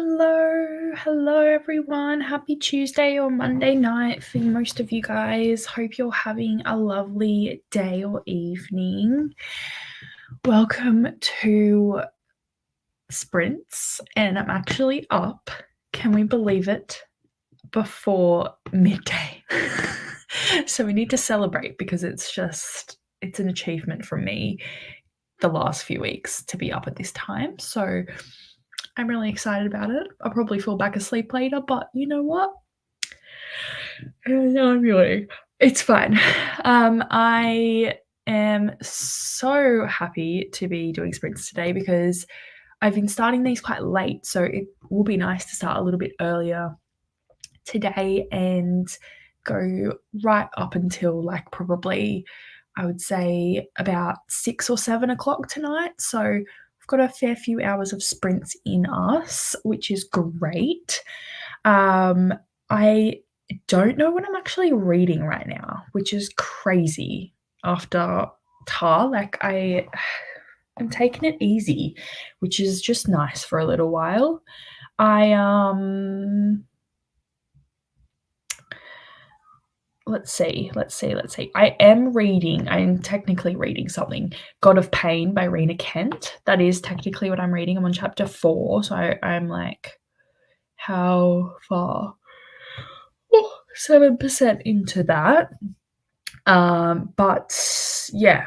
Hello everyone. Happy Tuesday or Monday night for most of you guys. Hope you're having a lovely day or evening. Welcome to Sprints, and I'm actually up. Can we believe it? Before midday. So we need to celebrate because it's an achievement for me the last few weeks to be up at this time. So I'm really excited about it. I'll probably fall back asleep later, but you know what? It's fine. I am so happy to be doing sprints today because I've been starting these quite late, so it will be nice to start a little bit earlier today and go right up until probably I would say about 6 or 7 o'clock tonight. So I've got a fair few hours of sprints in us, which is great. I don't know what I'm actually reading right now, which is crazy after TAR. I'm taking it easy, which is just nice for a little while. Let's see. I'm technically reading something. God of Pain by Rena Kent. That is technically what I'm reading. I'm on chapter 4, so I'm like, how far? 7% into that. But yeah,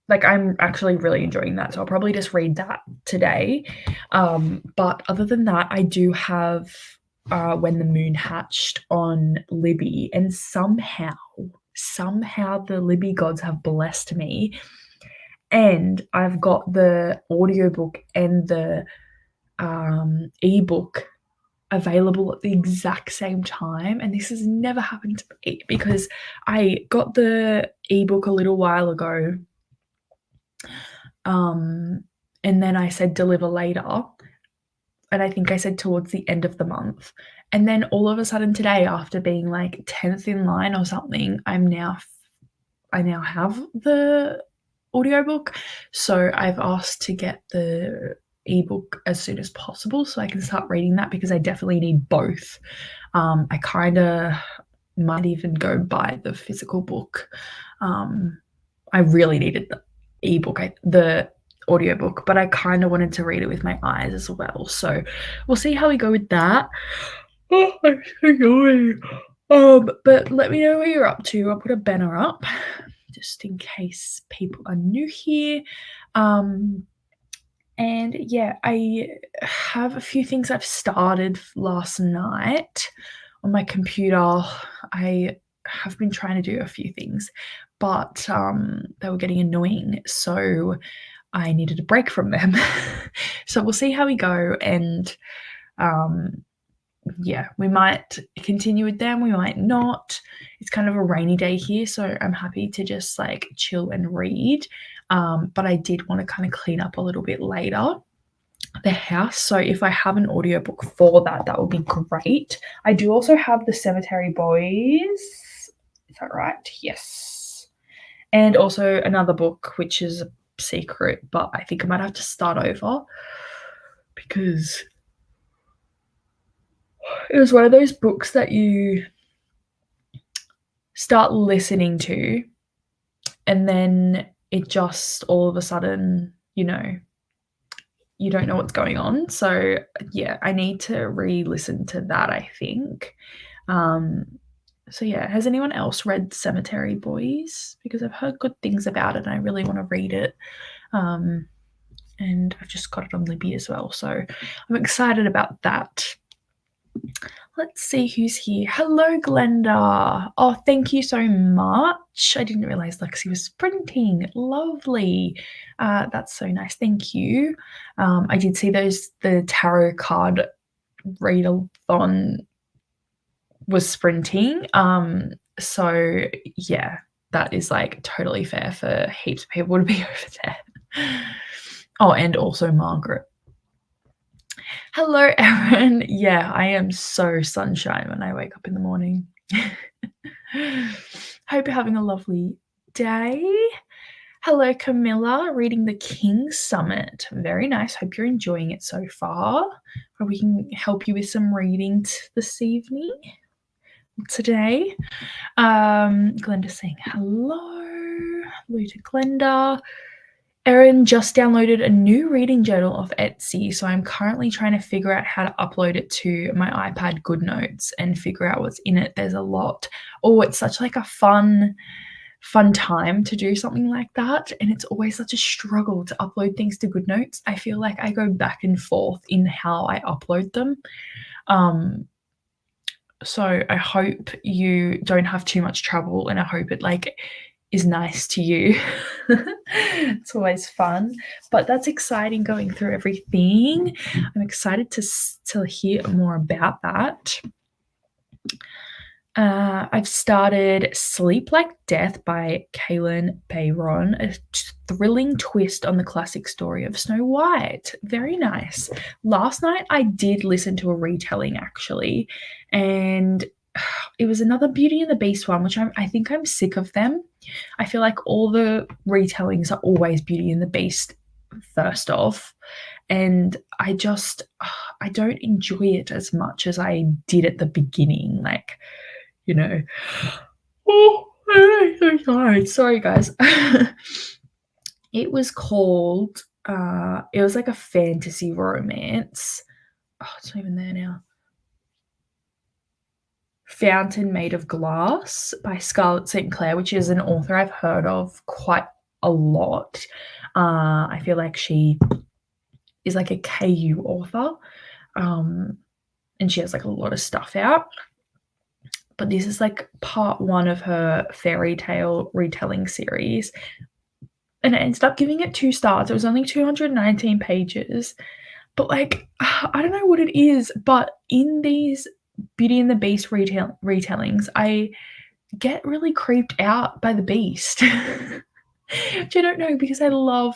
I'm actually really enjoying that, so I'll probably just read that today. But other than that, I do have When the Moon Hatched on Libby, and somehow the Libby gods have blessed me, and I've got the audiobook and the ebook available at the exact same time, and this has never happened to me because I got the ebook a little while ago, and then I said deliver later, and I think I said towards the end of the month, and then all of a sudden today, after being 10th in line or something, I now have the audiobook, so I've asked to get the ebook as soon as possible so I can start reading that because I definitely need both. I kind of might even go buy the physical book. I really needed the ebook, the audiobook, but I kind of wanted to read it with my eyes as well. So we'll see how we go with that. Oh, I'm so annoying. But let me know what you're up to. I'll put a banner up just in case people are new here. And yeah, I have a few things I've started last night on my computer. I have been trying to do a few things, but they were getting annoying, so I needed a break from them. So we'll see how we go, and yeah, we might continue with them, we might not. It's kind of a rainy day here, so I'm happy to just chill and read. But I did want to kind of clean up a little bit later the house, so if I have an audiobook for that, that would be great. I do also have The Cemetery Boys. Is that right? Yes. And also another book, which is a secret, but I think I might have to start over because it was one of those books that you start listening to and then it just all of a sudden, you don't know what's going on. So yeah, I need to re-listen to that, I think. So yeah, has anyone else read Cemetery Boys? Because I've heard good things about it and I really want to read it. And I've just got it on Libby as well, so I'm excited about that. Let's see who's here. Hello, Glenda. Oh, thank you so much. I didn't realize Lexi was sprinting. Lovely. That's so nice. Thank you. I did see the tarot card readathon was sprinting. So yeah, that is totally fair for heaps of people to be over there. Oh, and also Margaret. Hello, Erin. Yeah, I am so sunshine when I wake up in the morning. Hope you're having a lovely day. Hello, Camilla, reading The King's Summit. Very nice. Hope you're enjoying it so far. Hope we can help you with some reading this evening, today. Glenda's saying hello. Hello to Glenda. Erin just downloaded a new reading journal off Etsy, so I'm currently trying to figure out how to upload it to my iPad GoodNotes and figure out what's in it. There's a lot. Oh, it's such like a fun time to do something like that, and it's always such a struggle to upload things to GoodNotes. I feel like I go back and forth in how I upload them. So I hope you don't have too much trouble, and I hope it like is nice to you. It's always fun, but that's exciting going through everything. I'm excited to hear more about that. I've started Sleep Like Death by Kaylin Bayron, a thrilling twist on the classic story of Snow White. Very nice. Last night I did listen to a retelling actually, and it was another Beauty and the Beast one, which I think I'm sick of them. I feel like all the retellings are always Beauty and the Beast first off, and I don't enjoy it as much as I did at the beginning. Like, you know. Oh, I'm so tired. Sorry, guys. It was called, it was like a fantasy romance. Oh, it's not even there now. Fountain Made of Glass by Scarlett St. Clair, which is an author I've heard of quite a lot. I feel like she is like a KU author, and she has like a lot of stuff out. But this is like part one of her fairy tale retelling series. And I ended up giving it 2 stars. It was only 219 pages. But like, I don't know what it is, but in these Beauty and the Beast retellings, I get really creeped out by the beast. Which I don't know, because I love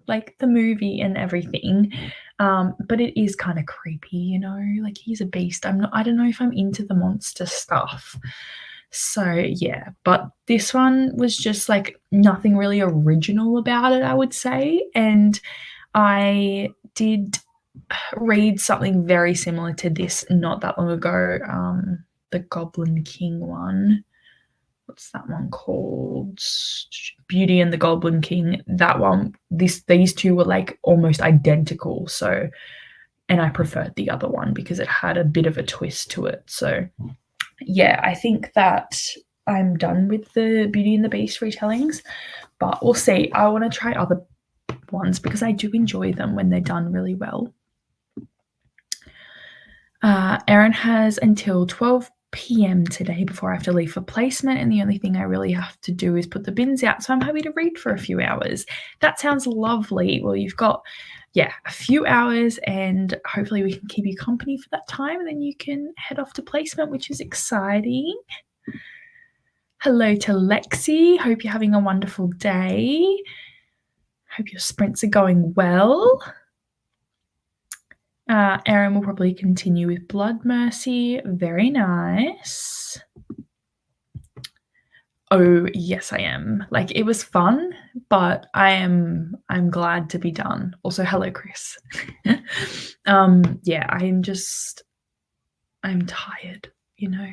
like the movie and everything. But it is kind of creepy, you know, like he's a beast. I don't know if I'm into the monster stuff. So yeah, but this one was just like nothing really original about it, I would say. And I did read something very similar to this not that long ago, the Goblin King one. What's that one called? Beauty and the Goblin King. That one, these two were like almost identical. So, and I preferred the other one because it had a bit of a twist to it. So, yeah, I think that I'm done with the Beauty and the Beast retellings, but we'll see. I want to try other ones because I do enjoy them when they're done really well. Erin has until 12 p.m. today before I have to leave for placement, and the only thing I really have to do is put the bins out, so I'm happy to read for a few hours. That sounds lovely. Well, you've got, yeah, a few hours, and hopefully we can keep you company for that time, and then you can head off to placement, which is exciting. Hello to Lexi. Hope you're having a wonderful day. Hope your sprints are going well. Erin will probably continue with Blood Mercy. Very nice. Oh, yes, I am. Like, it was fun, but I'm glad to be done. Also, hello, Chris. Yeah, I'm tired, you know,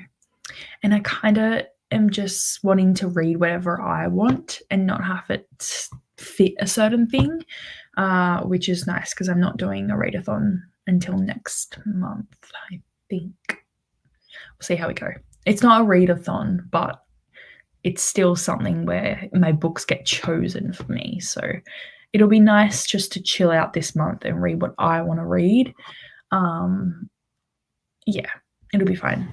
and I kind of am just wanting to read whatever I want and not have it fit a certain thing, which is nice because I'm not doing a readathon until next month, I think. We'll see how we go. It's not a readathon, but it's still something where my books get chosen for me. So it'll be nice just to chill out this month and read what I want to read. Yeah, it'll be fine.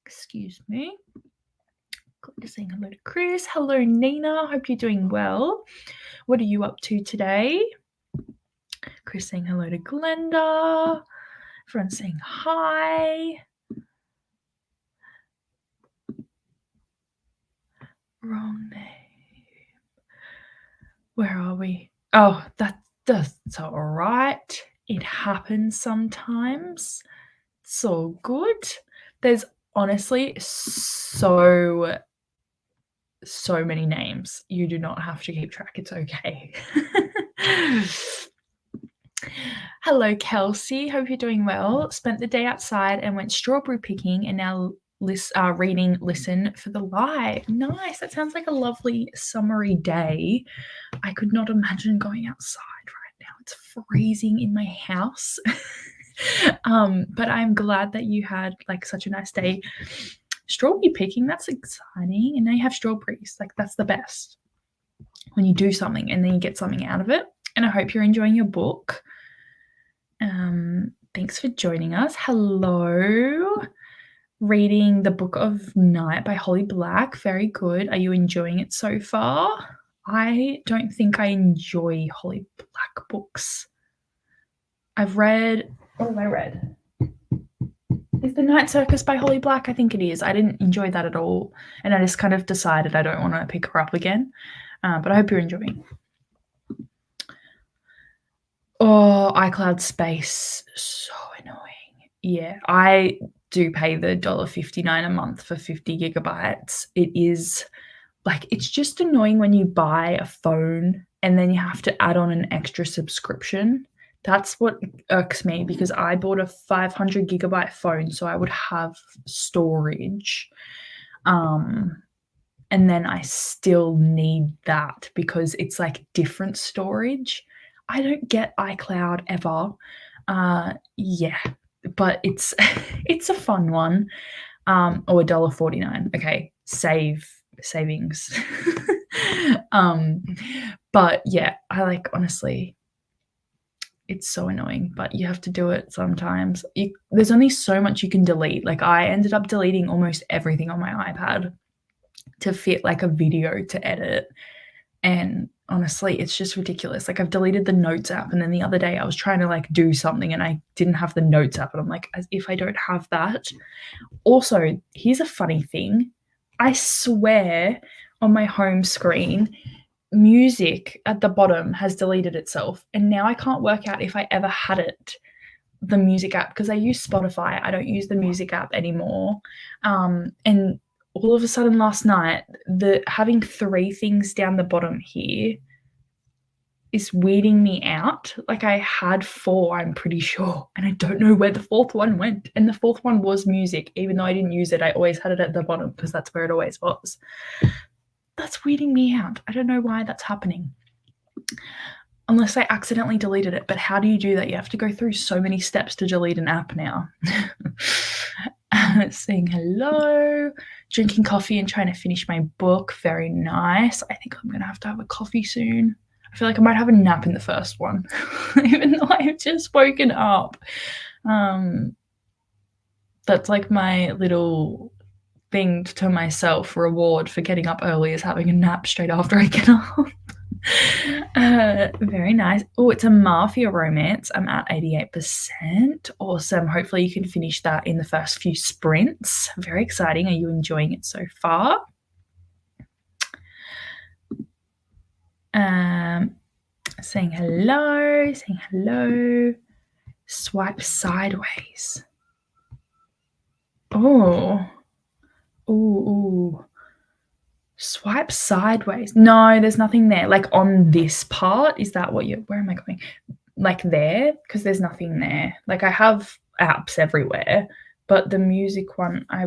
Excuse me. Just saying hello to Chris. Hello, Nina. Hope you're doing well. What are you up to today? Chris saying hello to Glenda. Everyone's saying hi. Wrong name. Where are we? Oh, that's all right. It happens sometimes. It's all good. There's honestly, so many names. You do not have to keep track. It's okay. Hello, Kelsey. Hope you're doing well. Spent the day outside and went strawberry picking and now reading Listen for the Light. Nice. That sounds like a lovely summery day. I could not imagine going outside right now. It's freezing in my house. But I'm glad that you had like such a nice day strawberry picking. That's exciting. And now you have strawberries. Like that's the best when you do something and then you get something out of it. And I hope you're enjoying your book. Thanks for joining us. Hello. Reading The Book of Night by Holly Black. Very good. Are you enjoying it so far? I don't think I enjoy Holly Black books. What have I read? Is The Night Circus by Holly Black? I think it is. I didn't enjoy that at all. And I just kind of decided I don't want to pick her up again. But I hope you're enjoying. Oh, iCloud space. So annoying. Yeah, I do pay the $1.59 a month for 50 gigabytes. It is like, it's just annoying when you buy a phone and then you have to add on an extra subscription. That's what irks me because I bought a 500 gigabyte phone so I would have storage. And then I still need that because it's like different storage. I don't get iCloud ever. Yeah, but it's it's a fun one. Or $1.49. Okay, savings. But yeah, I like honestly, it's so annoying, but you have to do it sometimes. There's only so much you can delete. Like I ended up deleting almost everything on my iPad to fit like a video to edit. And honestly, it's just ridiculous. Like I've deleted the Notes app and then the other day I was trying to like do something and I didn't have the Notes app and I'm like, as if I don't have that. Also, here's a funny thing. I swear on my home screen, music at the bottom has deleted itself. And now I can't work out if I ever had it, the music app, because I use Spotify. I don't use the music app anymore. And all of a sudden last night, having 3 things down the bottom here is weeding me out. Like I had 4, I'm pretty sure, and I don't know where the 4th one went. And the 4th one was music. Even though I didn't use it, I always had it at the bottom because that's where it always was. That's weeding me out. I don't know why that's happening. Unless I accidentally deleted it. But how do you do that? You have to go through so many steps to delete an app now. Saying hello, drinking coffee and trying to finish my book. Very nice. I think I'm going to have a coffee soon. I feel like I might have a nap in the first one, even though I've just woken up. That's like my little thing to myself, reward for getting up early is having a nap straight after I get up. Very nice. Oh, it's a mafia romance. I'm at 88%. Awesome. Hopefully you can finish that in the first few sprints. Very exciting. Are you enjoying it so far? Saying hello. Swipe sideways. Oh. Ooh. Swipe sideways. No, there's nothing there. Like on this part, is that what where am I going? Like there? Because there's nothing there. Like I have apps everywhere, but the music one, I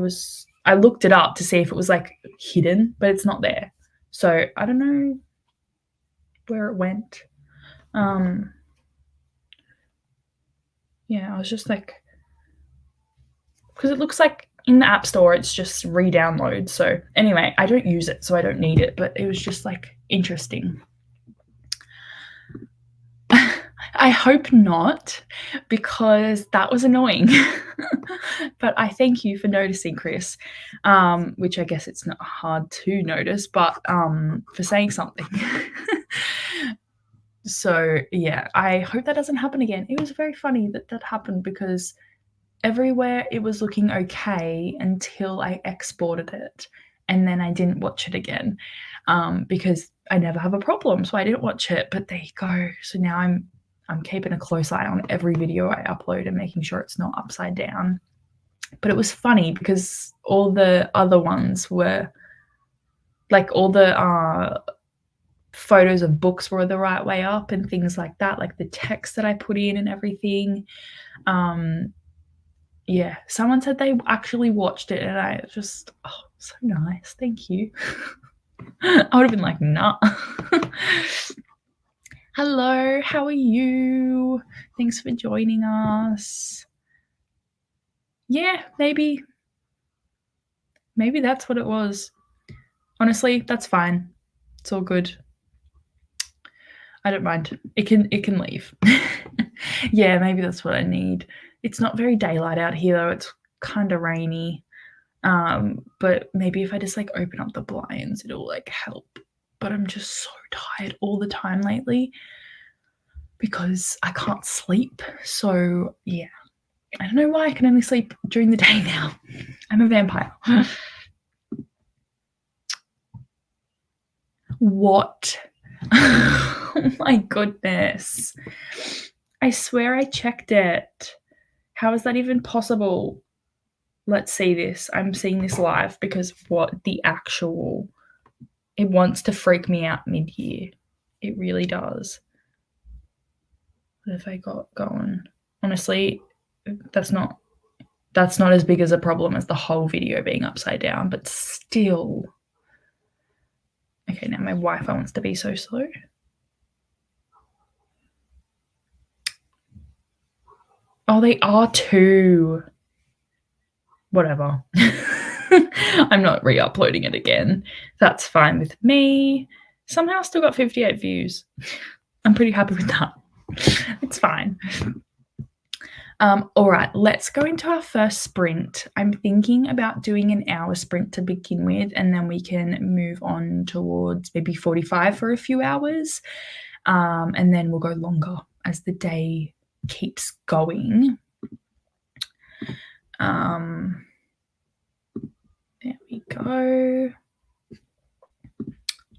looked it up to see if it was like hidden, but it's not there. So I don't know where it went. Yeah, I was just like, because it looks like in the App Store, it's just re-download. So anyway, I don't use it, so I don't need it, but it was just like interesting. I hope not, because that was annoying. But I thank you for noticing, Chris, which I guess it's not hard to notice, but for saying something. So yeah, I hope that doesn't happen again. It was very funny that happened because everywhere it was looking okay until I exported it, and then I didn't watch it again because I never have a problem, so I didn't watch it. But there you go. So now I'm keeping a close eye on every video I upload and making sure it's not upside down. But it was funny because all the other ones were like all the photos of books were the right way up and things like that, like the text that I put in and everything. Um, yeah, someone said they actually watched it, and I just, oh, so nice. Thank you. I would have been like, nah. Hello, how are you? Thanks for joining us. Yeah, maybe that's what it was. Honestly, that's fine. It's all good. I don't mind. It can leave. Yeah, maybe that's what I need. It's not very daylight out here though. It's kind of rainy. But maybe if I just like open up the blinds, it'll like help. But I'm just so tired all the time lately because I can't sleep. So yeah, I don't know why I can only sleep during the day now. I'm a vampire. What? Oh my goodness. I swear I checked it. How is that even possible? Let's see this. I'm seeing this live because what the actual. It wants to freak me out mid-year. It really does. What have I got going? Honestly, that's not as big as a problem as the whole video being upside down, but still. Okay, now my Wi-Fi wants to be so slow. Oh, they are too. Whatever. I'm not re-uploading it again. That's fine with me. Somehow still got 58 views. I'm pretty happy with that. It's fine. All right, let's go into our first sprint. I'm thinking about doing an hour sprint to begin with, and then we can move on towards maybe 45 for a few hours. And then we'll go longer as the day keeps going. There we go.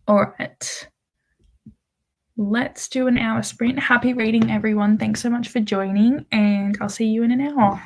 All right. Let's do an hour sprint. Happy reading, everyone. Thanks so much for joining, and I'll see you in an hour.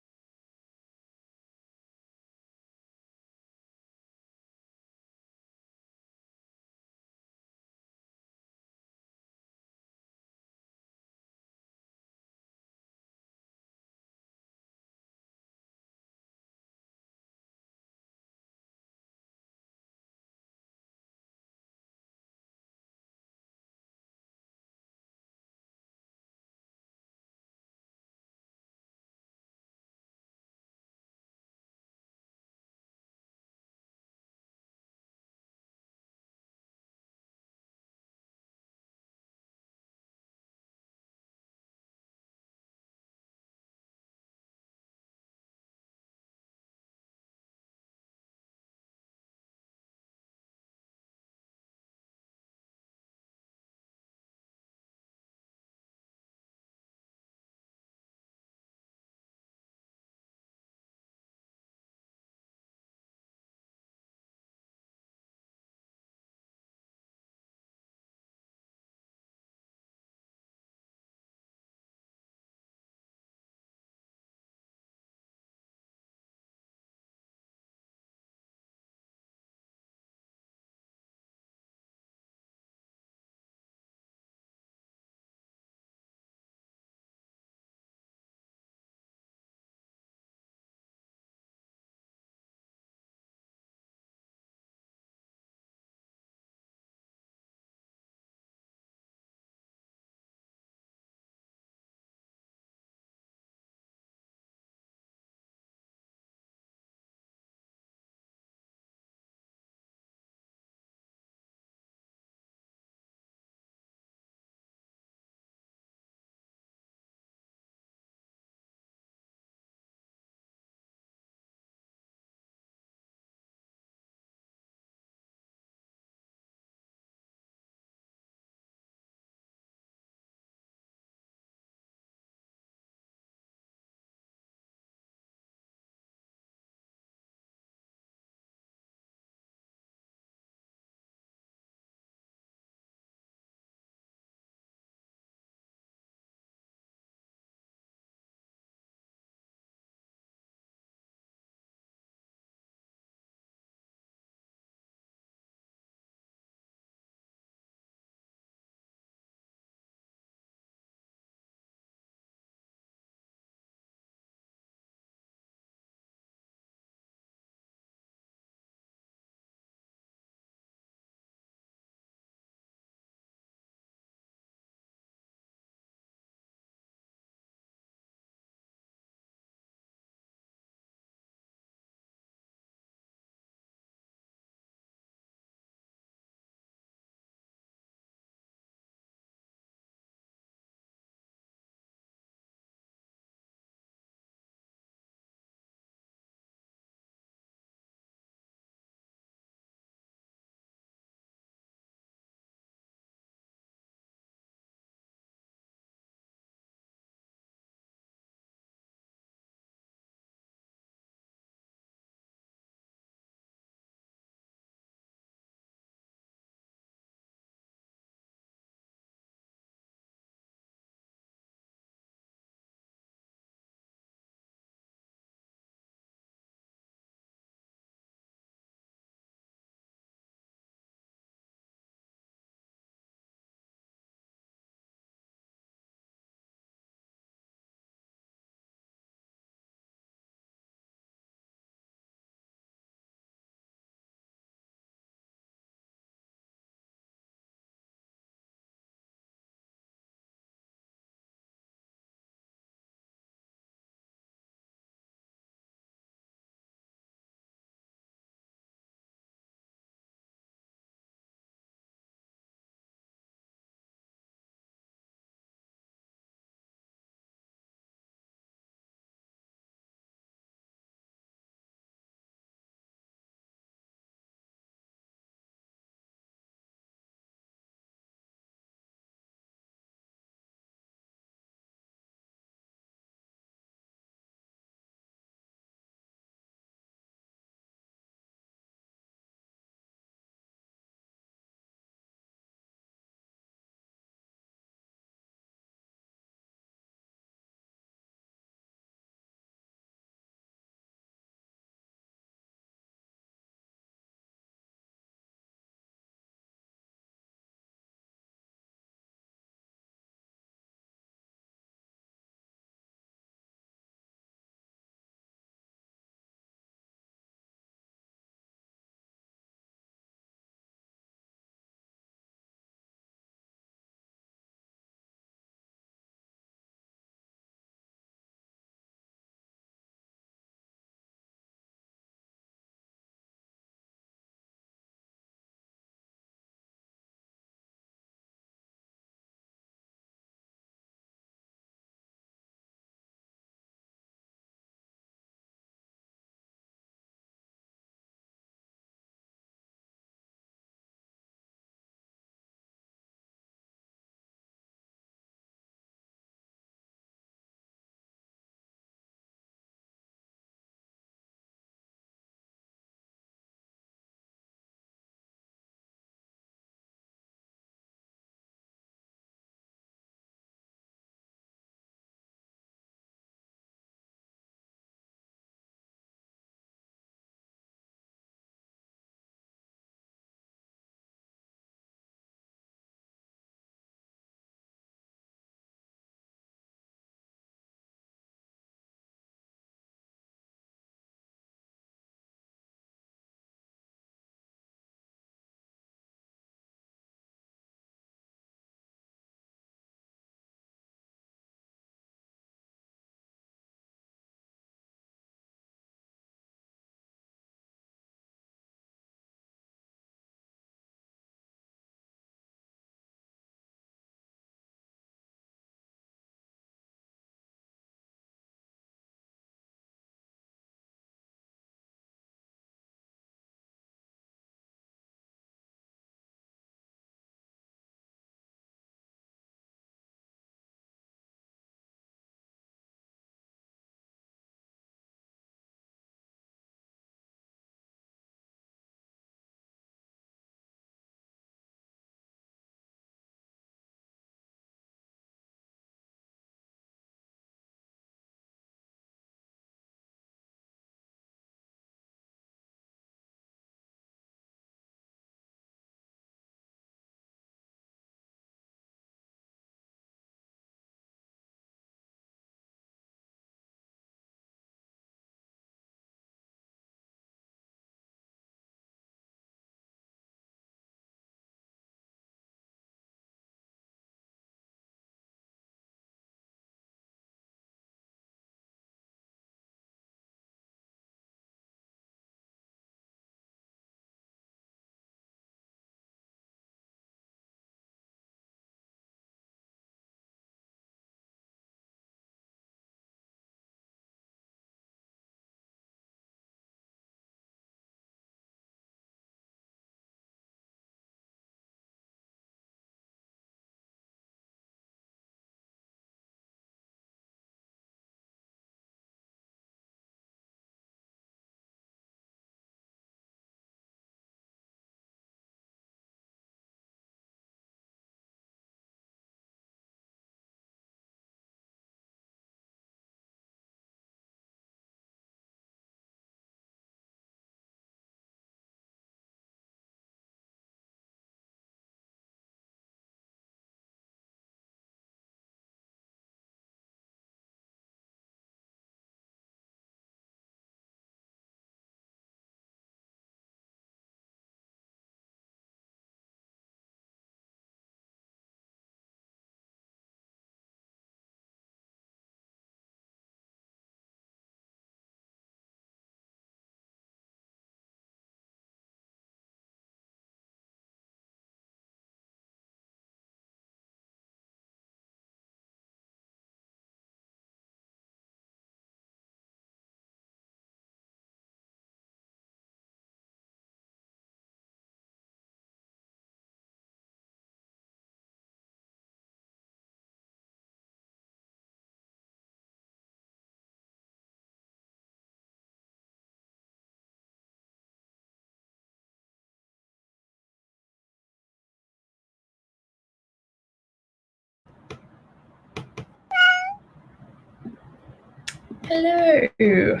Hello.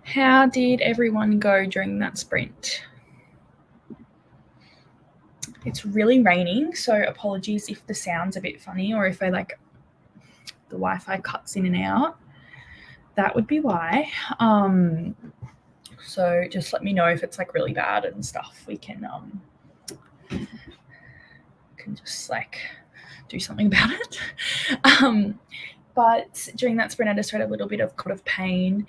How did everyone go during that sprint? It's really raining, so apologies if the sound's a bit funny or if the Wi-Fi cuts in and out. That would be why. So just let me know if it's really bad and stuff. We can just do something about it. But during that sprint, I just had a little bit of pain,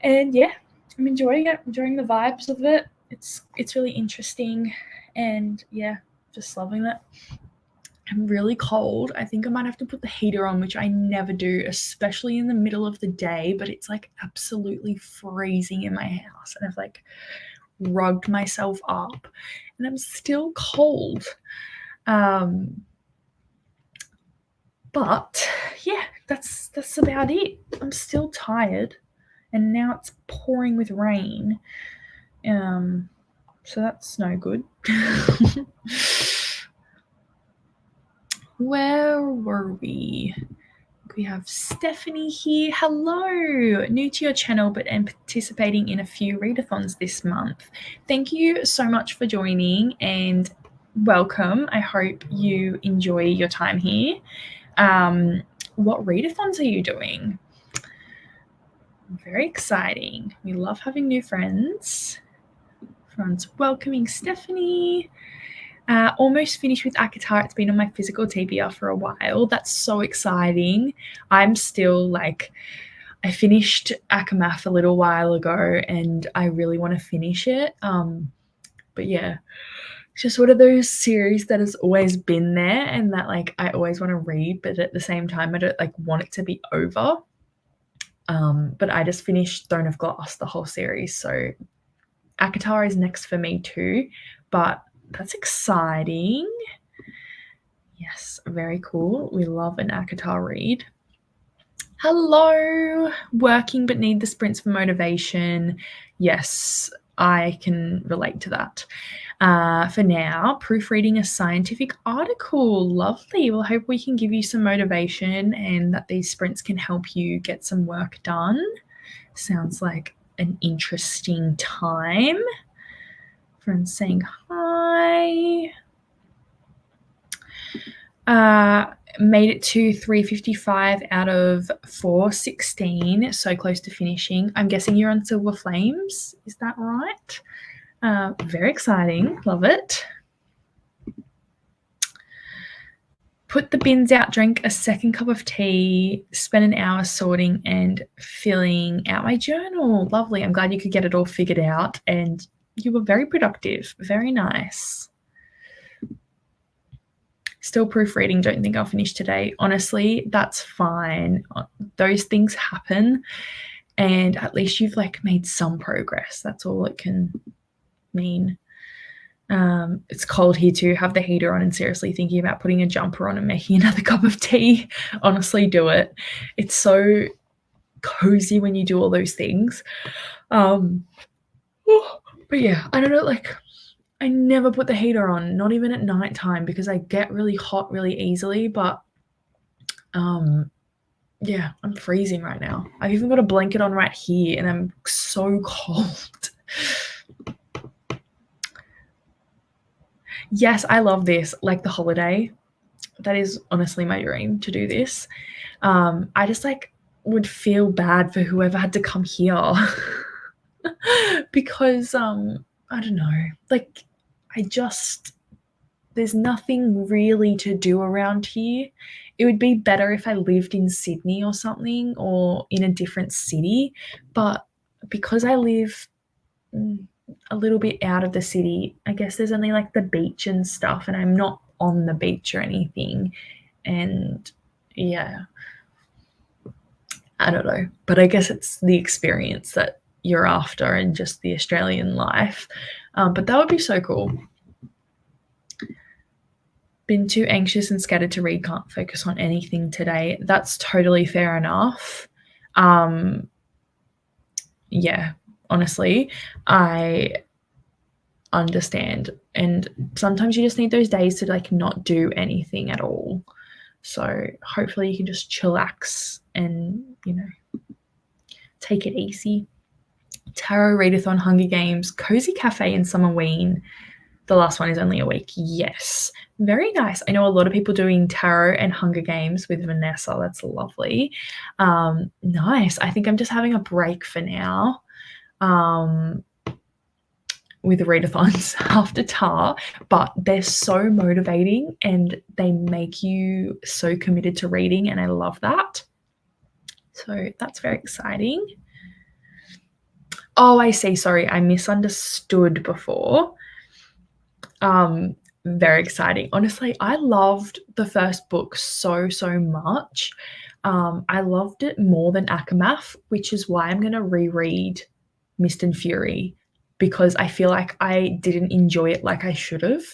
and yeah, I'm enjoying it. Enjoying the vibes of it. It's really interesting, and yeah, just loving it. I'm really cold. I think I might have to put the heater on, which I never do, especially in the middle of the day, but it's absolutely freezing in my house, and I've rugged myself up and I'm still cold. But yeah, that's about it. I'm still tired, and now it's pouring with rain. So that's no good. Where were we? We have Stephanie here. Hello! New to your channel, but am participating in a few readathons this month. Thank you so much for joining and welcome. I hope you enjoy your time here. What readathons are you doing? Very exciting. We love having new friends. Everyone's welcoming Stephanie. Almost finished with ACOTAR. It's been on my physical TBR for a while. That's so exciting. I'm still I finished ACOMAF a little while ago and I really want to finish it. But yeah, it's just one of those series that has always been there and that I always want to read, but at the same time I don't want it to be over. But I just finished Throne of Glass, the whole series, so ACOTAR is next for me too, but that's exciting. Yes, very cool. We love an ACOTAR read. Hello! Working but need the sprints for motivation. Yes, I can relate to that. For now, proofreading a scientific article. Lovely. Well, I hope we can give you some motivation and that these sprints can help you get some work done. Sounds like an interesting time. Friends saying hi. Made it to 355 out of 416, so close to finishing. I'm guessing you're on Silver Flames, is that right? Very exciting, love it. Put the bins out, drank a second cup of tea, spent an hour sorting and filling out my journal. Lovely. I'm glad you could get it all figured out and you were very productive. Very nice. Still proofreading, don't think I'll finish today. Honestly, that's fine. Those things happen and at least you've made some progress. That's all it can mean. It's cold here too. Have the heater on and seriously thinking about putting a jumper on and making another cup of tea. Honestly, do it. It's so cozy when you do all those things. But yeah, I don't know, I never put the heater on, not even at nighttime, because I get really hot really easily, but yeah, I'm freezing right now. I've even got a blanket on right here and I'm so cold. Yes, I love this, the holiday. That is honestly my dream, to do this. I just would feel bad for whoever had to come here because I don't know, there's nothing really to do around here. It would be better if I lived in Sydney or something or in a different city, but because I live a little bit out of the city, I guess there's only the beach and stuff and I'm not on the beach or anything, and yeah, I don't know, but I guess it's the experience that you're after and just the Australian life. But that would be so cool. Been too anxious and scattered to read, can't focus on anything today. That's totally fair enough. Yeah, honestly, I understand. And sometimes you just need those days to not do anything at all. So hopefully you can just chillax and, take it easy. Tarot readathon, Hunger Games, Cozy Cafe, and Summerween. The last one is only a week. Yes. Very nice. I know a lot of people doing tarot and Hunger Games with Vanessa. That's lovely. Nice. I think I'm just having a break for now with readathons after TAR, but they're so motivating and they make you so committed to reading, and I love that. So that's very exciting. Oh, I see. Sorry, I misunderstood before. Very exciting. Honestly, I loved the first book so much. I loved it more than Akamath, which is why I'm going to reread Mist and Fury, because I feel like I didn't enjoy it like I should have.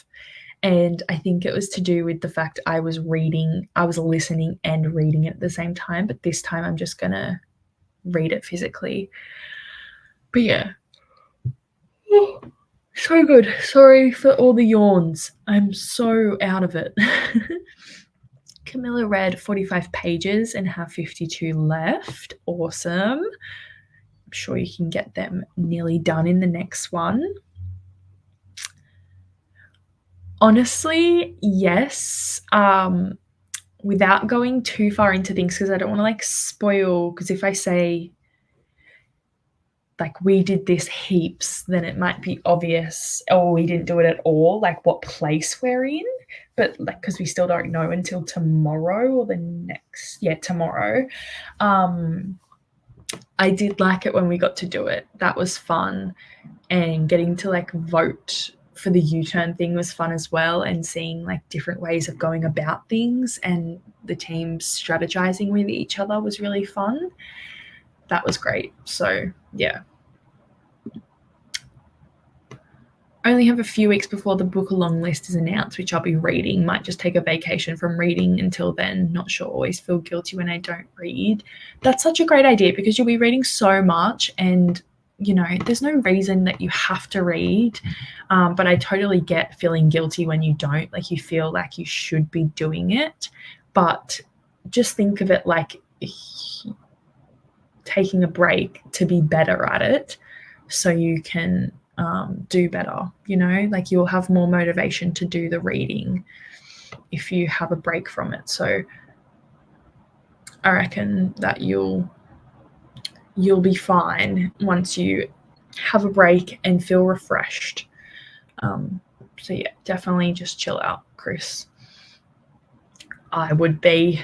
And I think it was to do with the fact I was listening and reading it at the same time. But this time I'm just going to read it physically. But yeah. So good. Sorry for all the yawns. I'm so out of it. Camilla read 45 pages and have 52 left. Awesome. I'm sure you can get them nearly done in the next one. Honestly, yes. Without going too far into things, because I don't want to spoil, because if I say we did this heaps, then it might be obvious, or we didn't do it at all, what place we're in. But because we still don't know until tomorrow or tomorrow. I did like it when we got to do it. That was fun. And getting to vote for the U-turn thing was fun as well, and seeing different ways of going about things and the teams strategizing with each other was really fun. That was great. So yeah. Only have a few weeks before the book along list is announced, which I'll be reading. Might just take a vacation from reading until then. Not sure. Always feel guilty when I don't read. That's such a great idea, because you'll be reading so much, and there's no reason that you have to read. But I totally get feeling guilty when you don't. You feel like you should be doing it. But just think of it like taking a break to be better at it, so you can do better. You'll have more motivation to do the reading if you have a break from it. So I reckon that you'll be fine once you have a break and feel refreshed. So yeah, definitely just chill out, Chris. I would be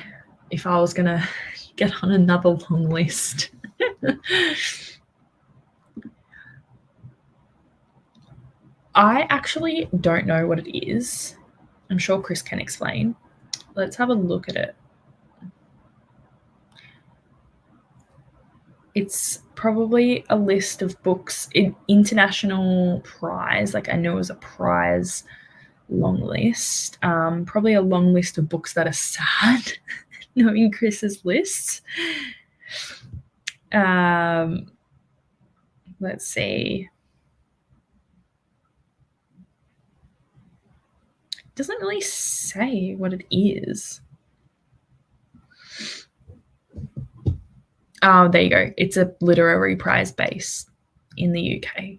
if I was gonna get on another long list. I actually don't know what it is. I'm sure Chris can explain. Let's have a look at it. It's probably a list of books in international prize. I know it was a prize long list. Probably a long list of books that are sad, knowing Chris's lists. Let's see. It doesn't really say what it is. Oh, there you go. It's a literary prize base in the UK.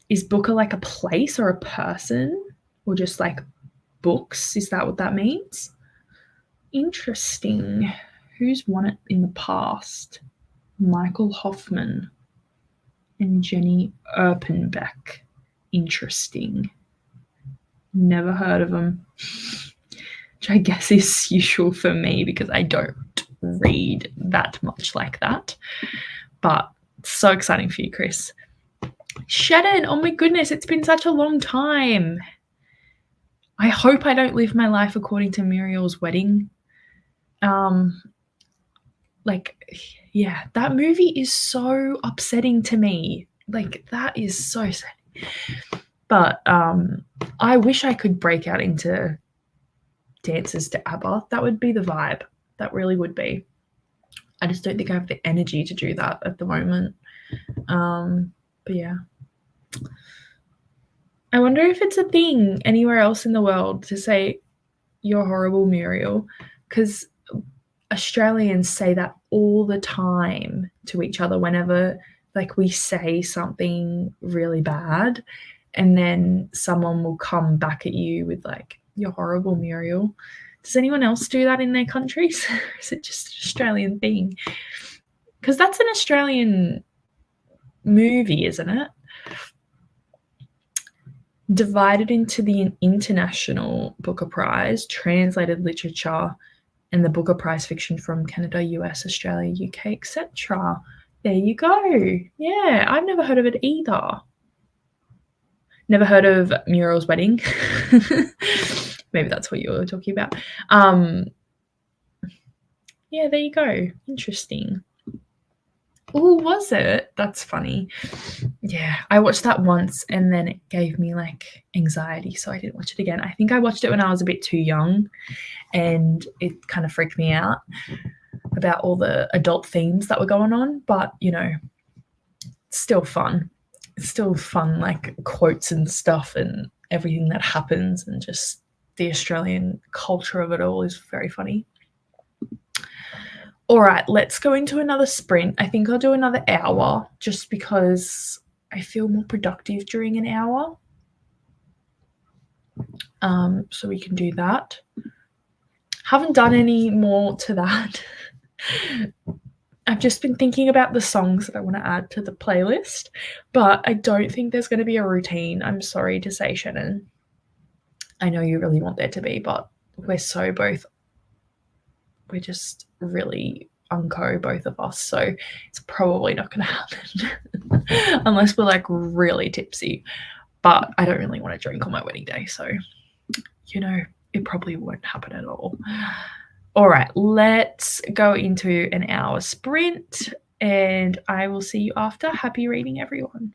Is Booker a place or a person, or just books? Is that what that means? Interesting. Who's won it in the past? Michael Hoffman and Jenny Erpenbeck. Interesting. Never heard of them. Which I guess is usual for me, because I don't read that much like that. But so exciting for you, Chris. Shannon, oh my goodness, it's been such a long time. I hope I don't live my life according to Muriel's wedding. Yeah, that movie is so upsetting to me. That is so sad. But I wish I could break out into dances to ABBA. That would be the vibe. That really would be. I just don't think I have the energy to do that at the moment. But yeah. I wonder if it's a thing anywhere else in the world to say You're horrible, Muriel, because Australians say that all the time to each other whenever like we say something really bad, and then someone will come back at you with like, "You're horrible, Muriel." Does anyone else do that in their countries? Is it just an Australian thing? Because that's an Australian movie, isn't it? Divided into the International Booker Prize, translated literature, and the Booker Prize fiction from Canada, US, Australia, UK, etc. There you go. Yeah, I've never heard of it either. Never heard of Muriel's Wedding. Maybe that's what you were talking about. Yeah, there you go. Interesting. Oh, was it? That's funny. Yeah, I watched that once and then it gave me like anxiety, so I didn't watch it again. I think I watched it when I was a bit too young and it kind of freaked me out about all the adult themes that were going on, but you know, still fun. It's still fun, like quotes and stuff and everything that happens, and just the Australian culture of it all is very funny. All right, let's go into another sprint. I think I'll do another hour just because I feel more productive during an hour. So we can do that. Haven't done any more to that. I've just been thinking about the songs that I want to add to the playlist, but I don't think there's going to be a routine. I'm sorry to say, Shannon. I know you really want there to be, but we're just really unco, both of us. So it's probably not going to happen unless we're like really tipsy. But I don't really want to drink on my wedding day. So, you know, it probably won't happen at all. All right, let's go into an hour sprint and I will see you after. Happy reading, everyone.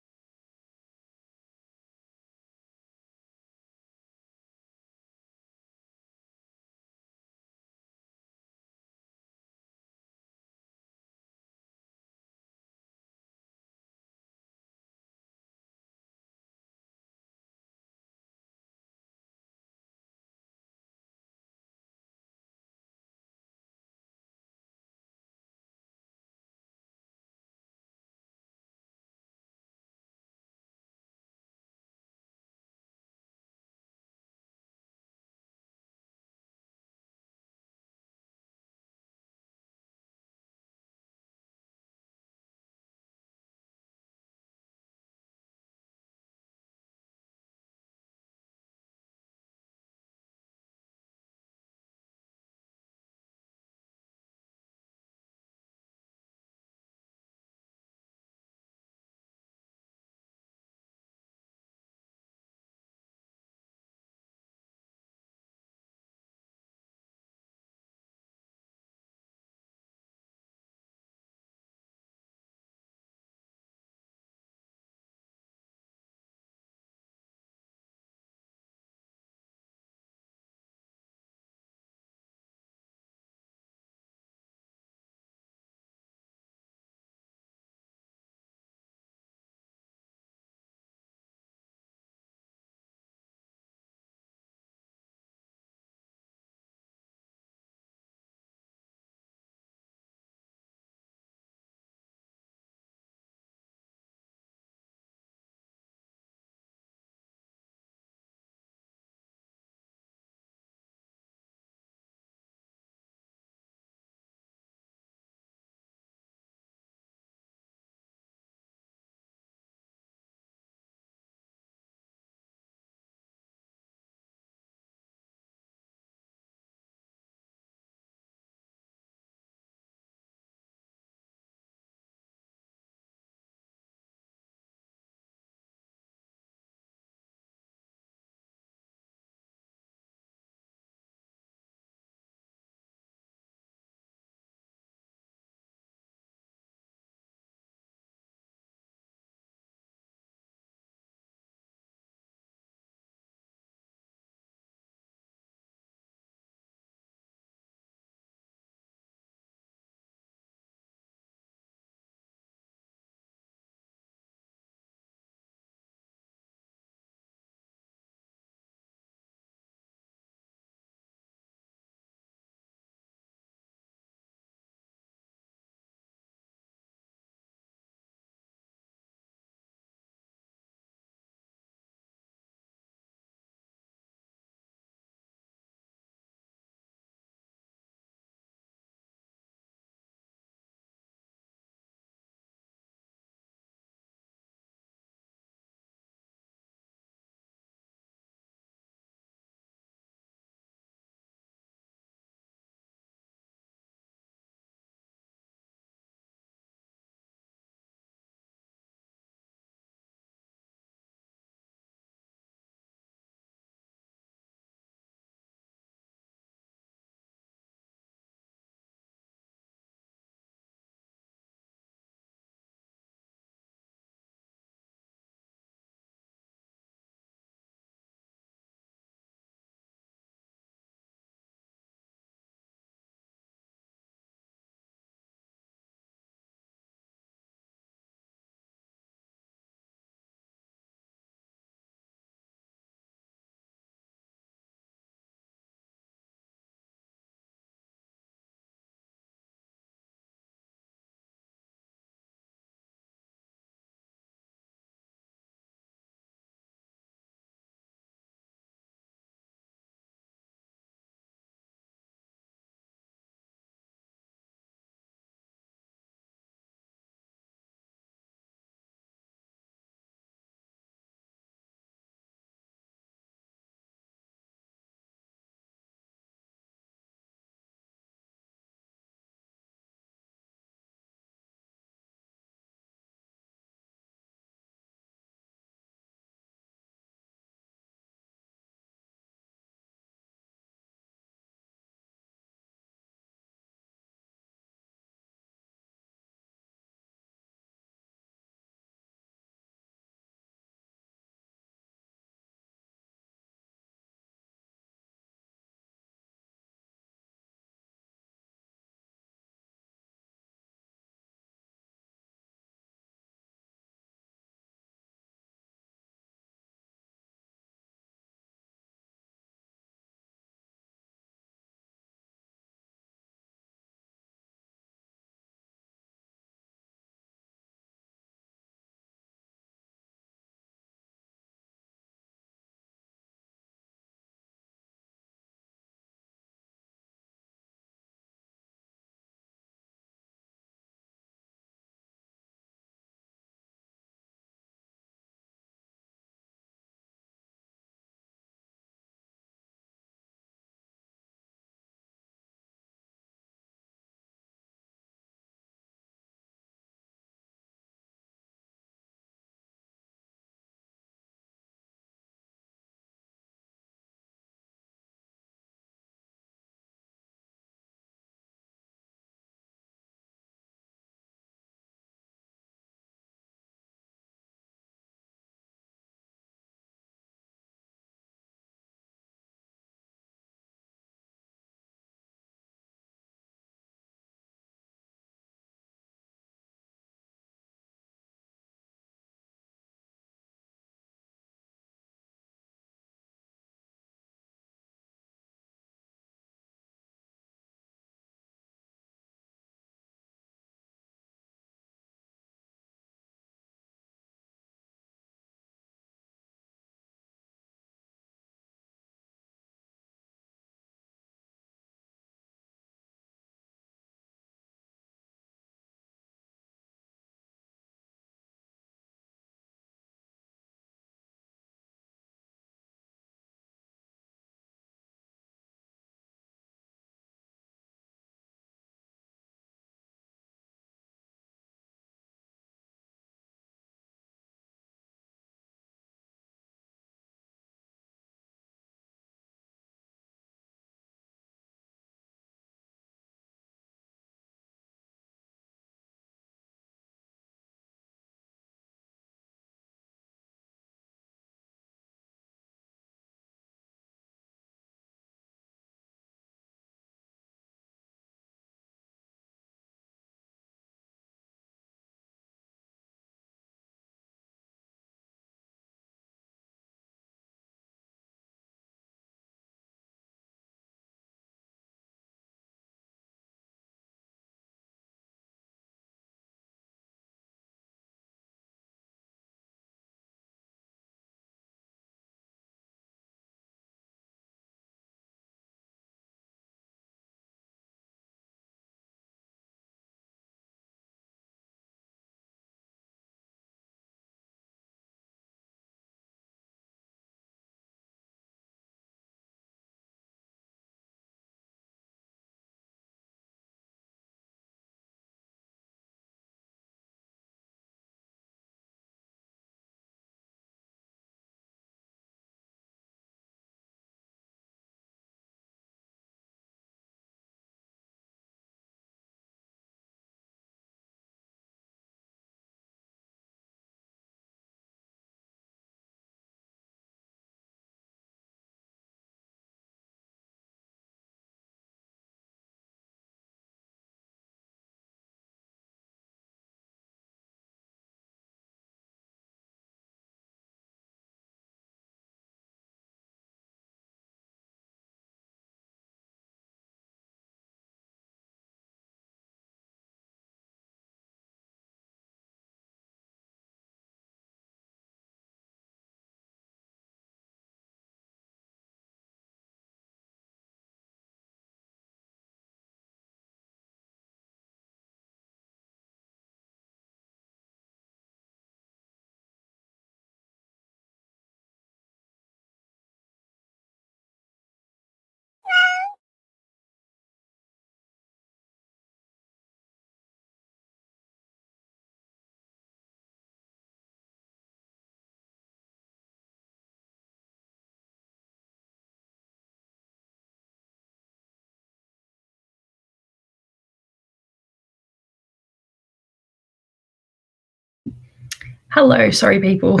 Hello, sorry people.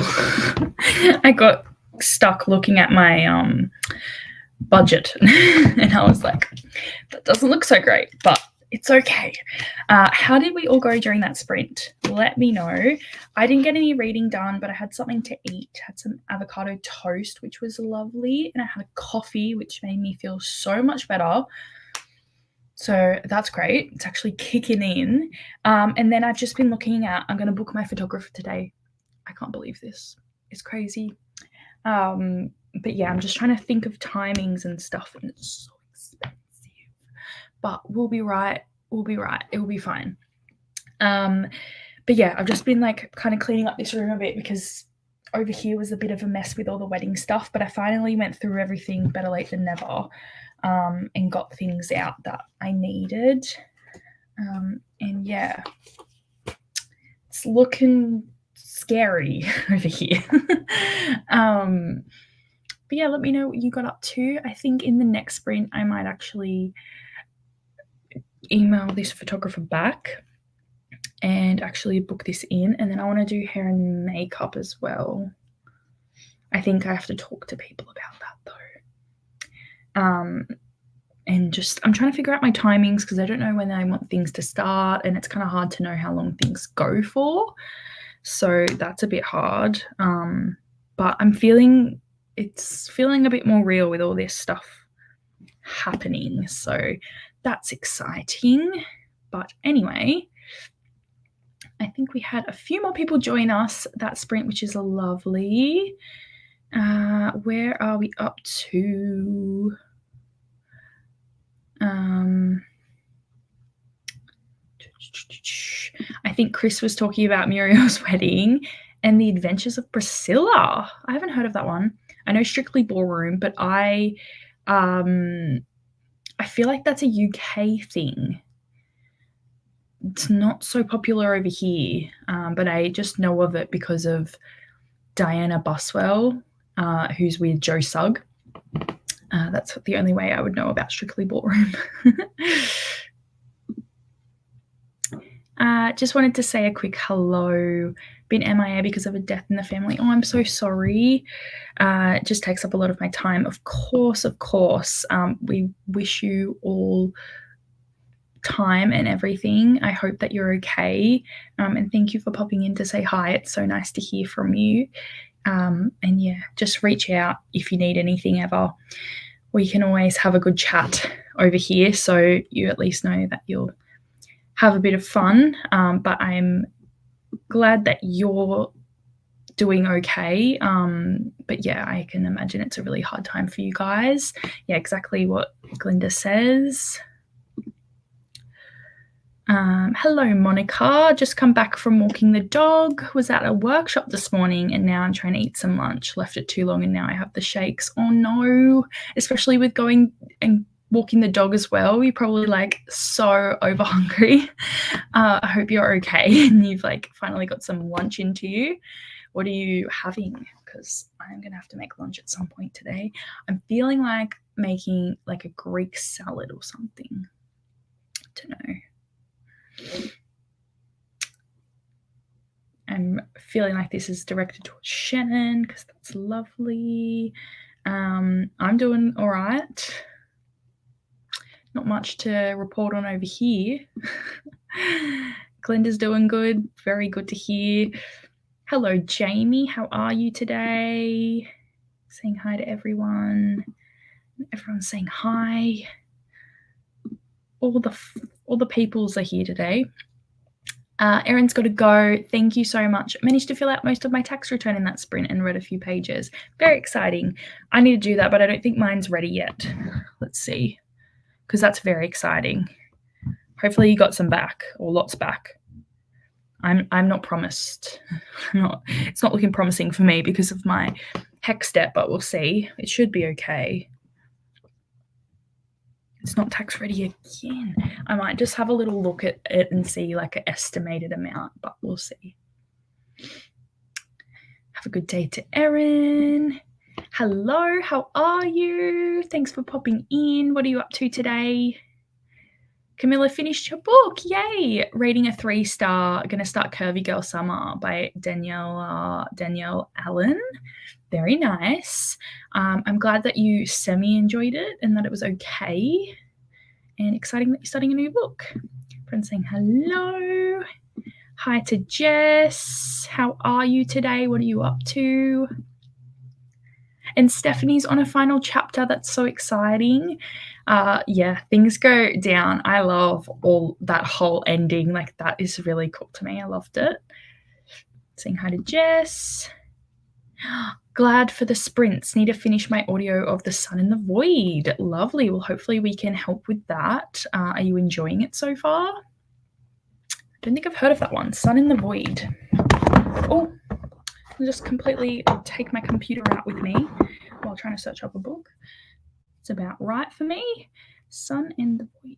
I got stuck looking at my budget and I was like, that doesn't look so great, but it's okay. How did we all go during that sprint? Let me know. I didn't get any reading done, but I had something to eat. Had some avocado toast, which was lovely, and I had a coffee, which made me feel so much better. So that's great. It's actually kicking in. And then I've just been looking at, I'm going to book my photographer today. I can't believe this. It's crazy. But yeah, I'm just trying to think of timings and stuff, and it's so expensive. But we'll be right. We'll be right. It will be fine. But yeah, I've just been like kind of cleaning up this room a bit because over here was a bit of a mess with all the wedding stuff. But I finally went through everything, better late than never, and got things out that I needed. And yeah, it's looking scary over here. But yeah, let me know what you got up to. I think in the next sprint, I might actually email this photographer back and actually book this in. And then I want to do hair and makeup as well. I think I have to talk to people about that though. And just, I'm trying to figure out my timings because I don't know when I want things to start, and it's kind of hard to know how long things go for. So that's a bit hard. But I'm feeling it's feeling a bit more real with all this stuff happening. So that's exciting. But anyway, I think we had a few more people join us that sprint, which is lovely. Where are we up to? I think Chris was talking about Muriel's wedding and the Adventures of Priscilla. I haven't heard of that one. I know Strictly Ballroom, but I feel like that's a UK thing. It's not so popular over here, but I just know of it because of Diana Buswell, who's with Joe Sugg. That's the only way I would know about Strictly Ballroom. Just wanted to say a quick hello. Been MIA because of a death in the family. Oh, I'm so sorry. It just takes up a lot of my time. Of course. We wish you all time and everything. I hope that you're okay. And thank you for popping in to say hi. It's so nice to hear from you. And yeah, just reach out if you need anything ever. We can always have a good chat over here, so you at least know that you'll have a bit of fun. But I'm glad that you're doing okay. But yeah, I can imagine it's a really hard time for you guys. Yeah, exactly what Glinda says. Hello, Monica. Just come back from walking the dog. Was at a workshop this morning and now I'm trying to eat some lunch. Left it too long and now I have the shakes. Oh no, especially with going and walking the dog as well. You're probably like so over hungry. I hope you're okay and you've like finally got some lunch into you. What are you having? Because I'm going to have to make lunch at some point today. I'm feeling like making like a Greek salad or something. I don't know. I'm feeling like this is directed towards Shannon because that's lovely. I'm doing all right. Not much to report on over here. Glinda's doing good. Very good to hear. Hello, Jamie. How are you today? Saying hi to everyone. Everyone's saying hi. All the peoples are here today. Erin's got to go. Thank you so much. Managed to fill out most of my tax return in that sprint and read a few pages. Very exciting. I need to do that, but I don't think mine's ready yet. Let's see, because that's very exciting. Hopefully you got some back or lots back. I'm not promised. It's not looking promising for me because of my hex step, but we'll see. It should be okay. It's not tax ready again. I might just have a little look at it and see like an estimated amount, but we'll see. Have a good day to Erin. Hello, how are you? Thanks for popping in. What are you up to today? Camilla finished her book. Yay. Rating a 3-star. Gonna start Curvy Girl Summer by Danielle Allen. Very nice. I'm glad that you semi-enjoyed it and that it was okay. And exciting that you're starting a new book. Friends saying hello. Hi to Jess. How are you today? What are you up to? And Stephanie's on a final chapter. That's so exciting. Yeah, things go down. I love all that whole ending. Like, that is really cool to me. I loved it. Saying hi to Jess. Glad for the sprints. Need to finish my audio of The Sun in the Void. Lovely. Well, hopefully we can help with that. Are you enjoying it so far? I don't think I've heard of that one. Sun in the Void. Oh, I'll just completely take my computer out with me while trying to search up a book. It's about right for me. Sun in the Void.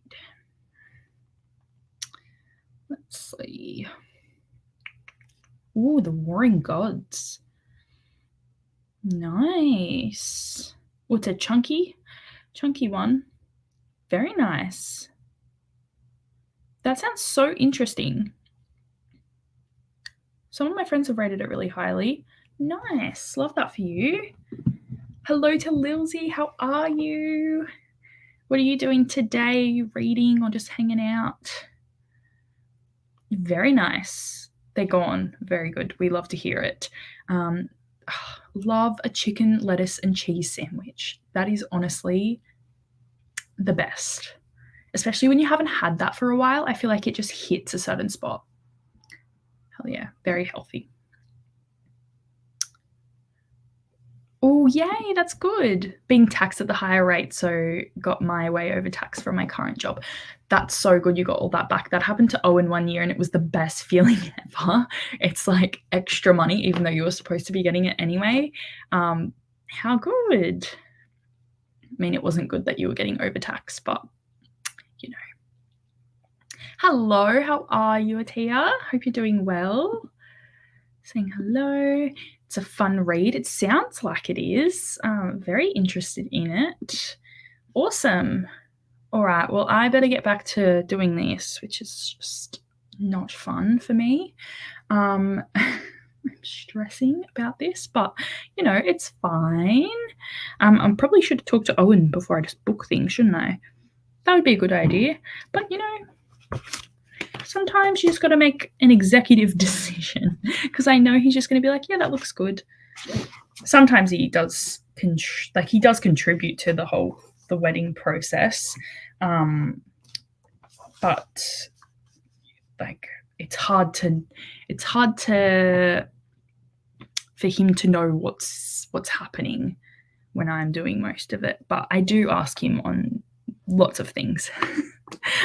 Let's see. Ooh, The Warring Gods. Nice. Oh, it's a chunky one. Very nice. That sounds so interesting. Some of my friends have rated it really highly. Nice. Love that for you. Hello to Lilsey. How are you? What are you doing today? Are you reading or just hanging out? Very nice. They're gone. Very good. We love to hear it. Love a chicken, lettuce, and cheese sandwich. That is honestly the best. Especially when you haven't had that for a while. I feel like it just hits a certain spot. Hell yeah. Very healthy. Oh, yay, that's good. Being taxed at the higher rate, so got my way over tax from my current job. That's so good you got all that back. That happened to Owen one year and it was the best feeling ever. It's like extra money, even though you were supposed to be getting it anyway. How good. I mean, it wasn't good that you were getting overtaxed, but you know. Hello, how are you, Atia? Hope you're doing well. Saying hello. It's a fun read. It sounds like it is. Very interested in it. Awesome. All right. Well, I better get back to doing this, which is just not fun for me. I'm stressing about this, but you know, it's fine. I probably should have talked to Owen before I just book things, shouldn't I? That would be a good idea. But you know, sometimes you just got to make an executive decision because I know he's just going to be like, yeah, that looks good. Sometimes he does contribute to the wedding process, but like it's hard to for him to know what's happening when I'm doing most of it. But I do ask him on lots of things.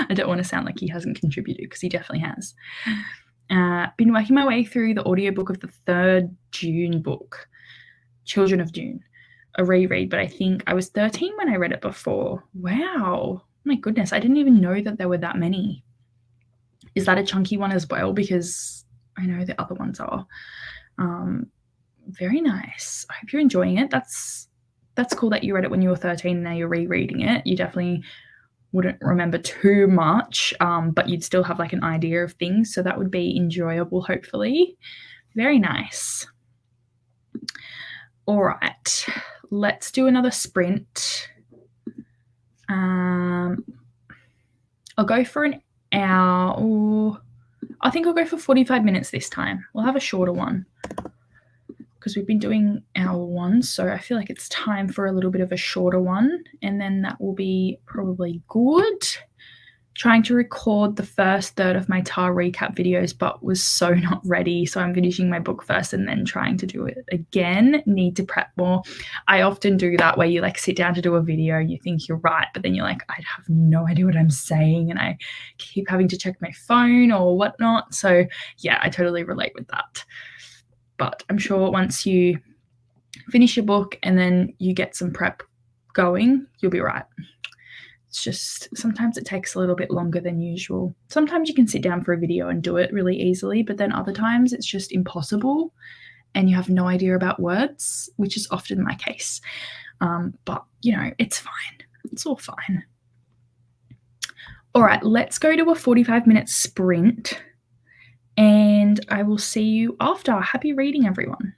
I don't want to sound like he hasn't contributed because he definitely has. Been working my way through the audiobook of the 3rd June book, Children of June, a reread, but I think I was 13 when I read it before. Wow. My goodness, I didn't even know that there were that many. Is that a chunky one as well? Because I know the other ones are. Very nice. I hope you're enjoying it. That's cool that you read it when you were 13 and now you're rereading it. You definitely wouldn't remember too much, but you'd still have like an idea of things. So that would be enjoyable, hopefully. Very nice. All right, let's do another sprint. I'll go for an hour. I think I'll go for 45 minutes this time. We'll have a shorter one because we've been doing hour ones, so I feel like it's time for a little bit of a shorter one, and then that will be probably good. Trying to record the first third of my TAR recap videos, but was so not ready, so I'm finishing my book first and then trying to do it again. Need to prep more. I often do that where you like sit down to do a video, you think you're right, but then you're like, I have no idea what I'm saying, and I keep having to check my phone or whatnot. So yeah, I totally relate with that. But I'm sure once you finish your book and then you get some prep going, you'll be right. It's just sometimes it takes a little bit longer than usual. Sometimes you can sit down for a video and do it really easily, but then other times it's just impossible and you have no idea about words, which is often my case. But, you know, it's fine. It's all fine. All right, let's go to a 45-minute sprint, and I will see you after. Happy reading, everyone.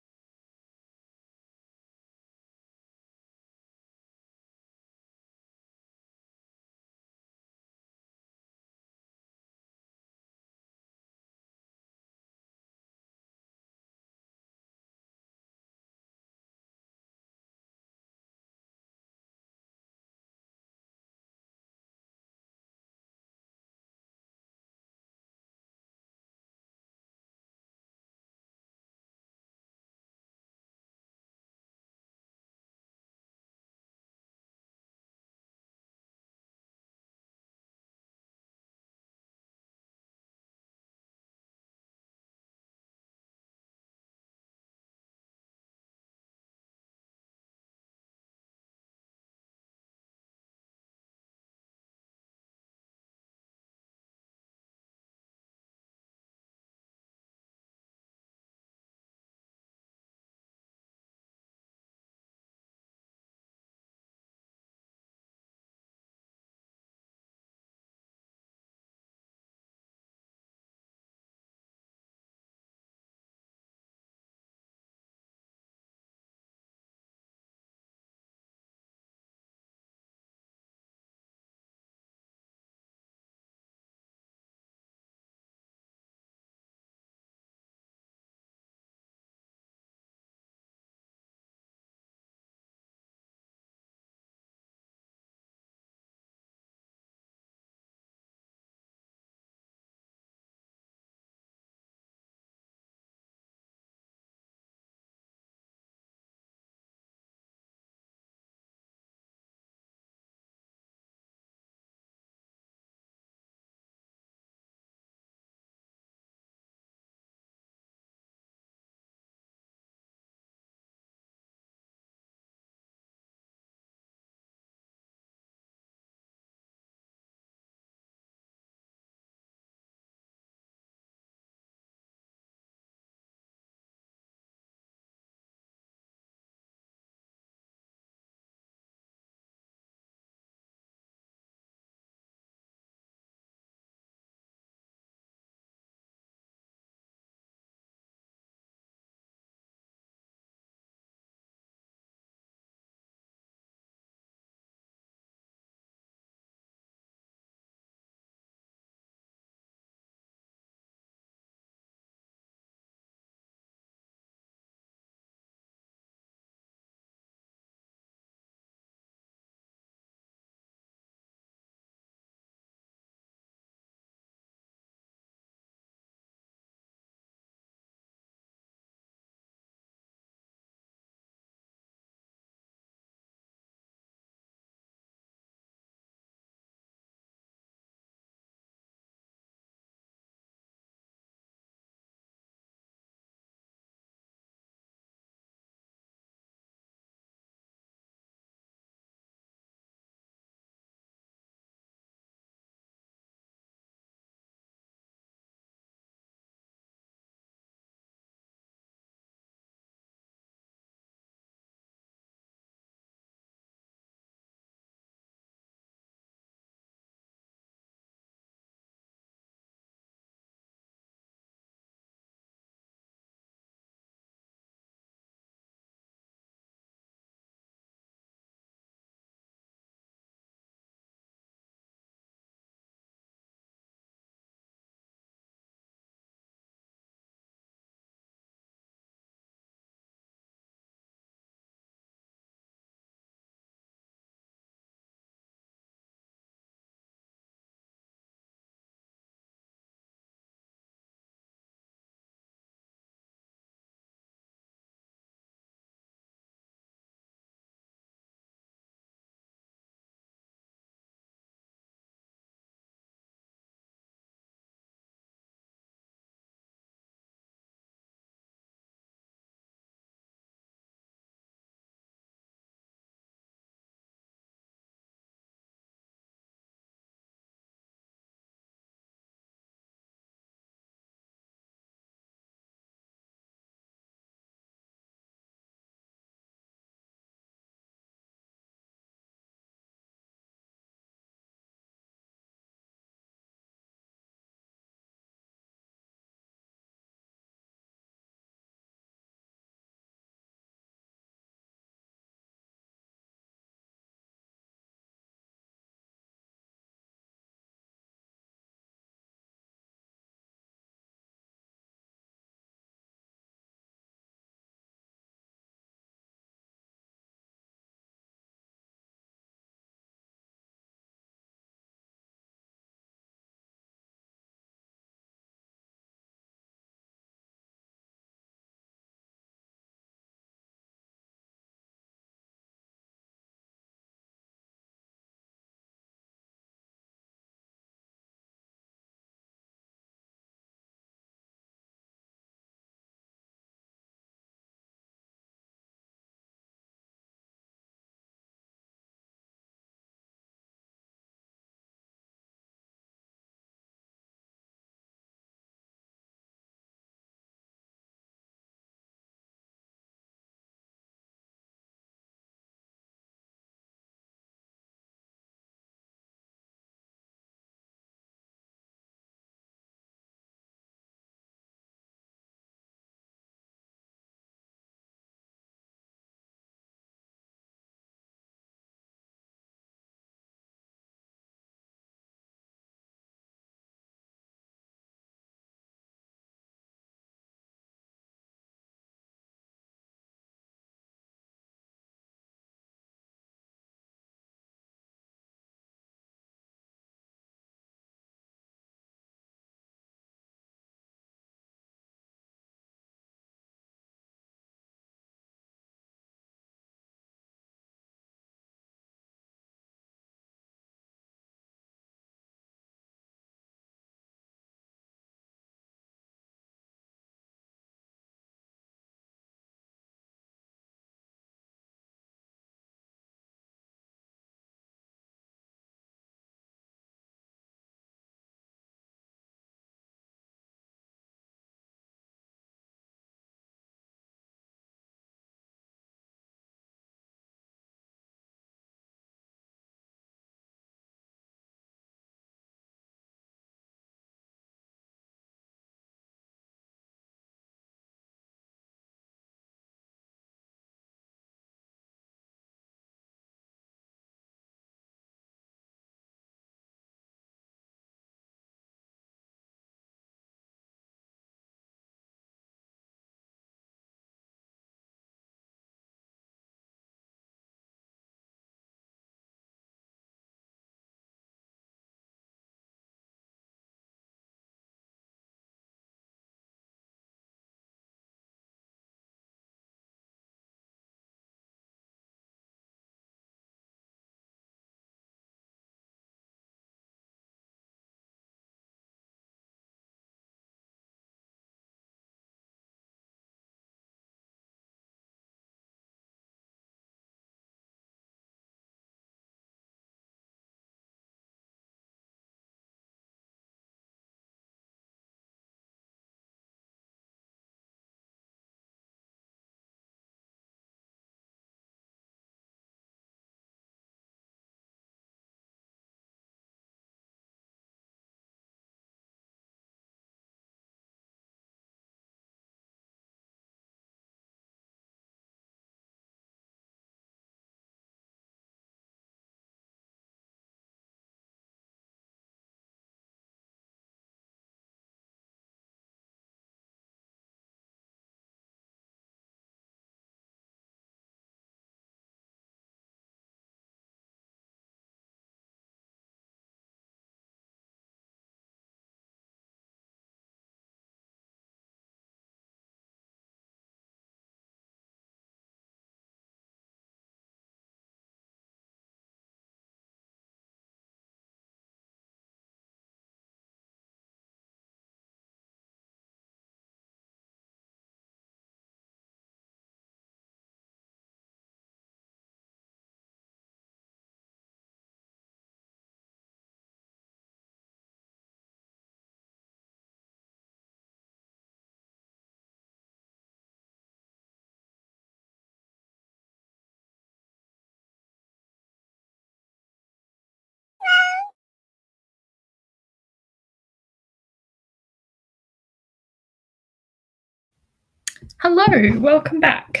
Hello, welcome back.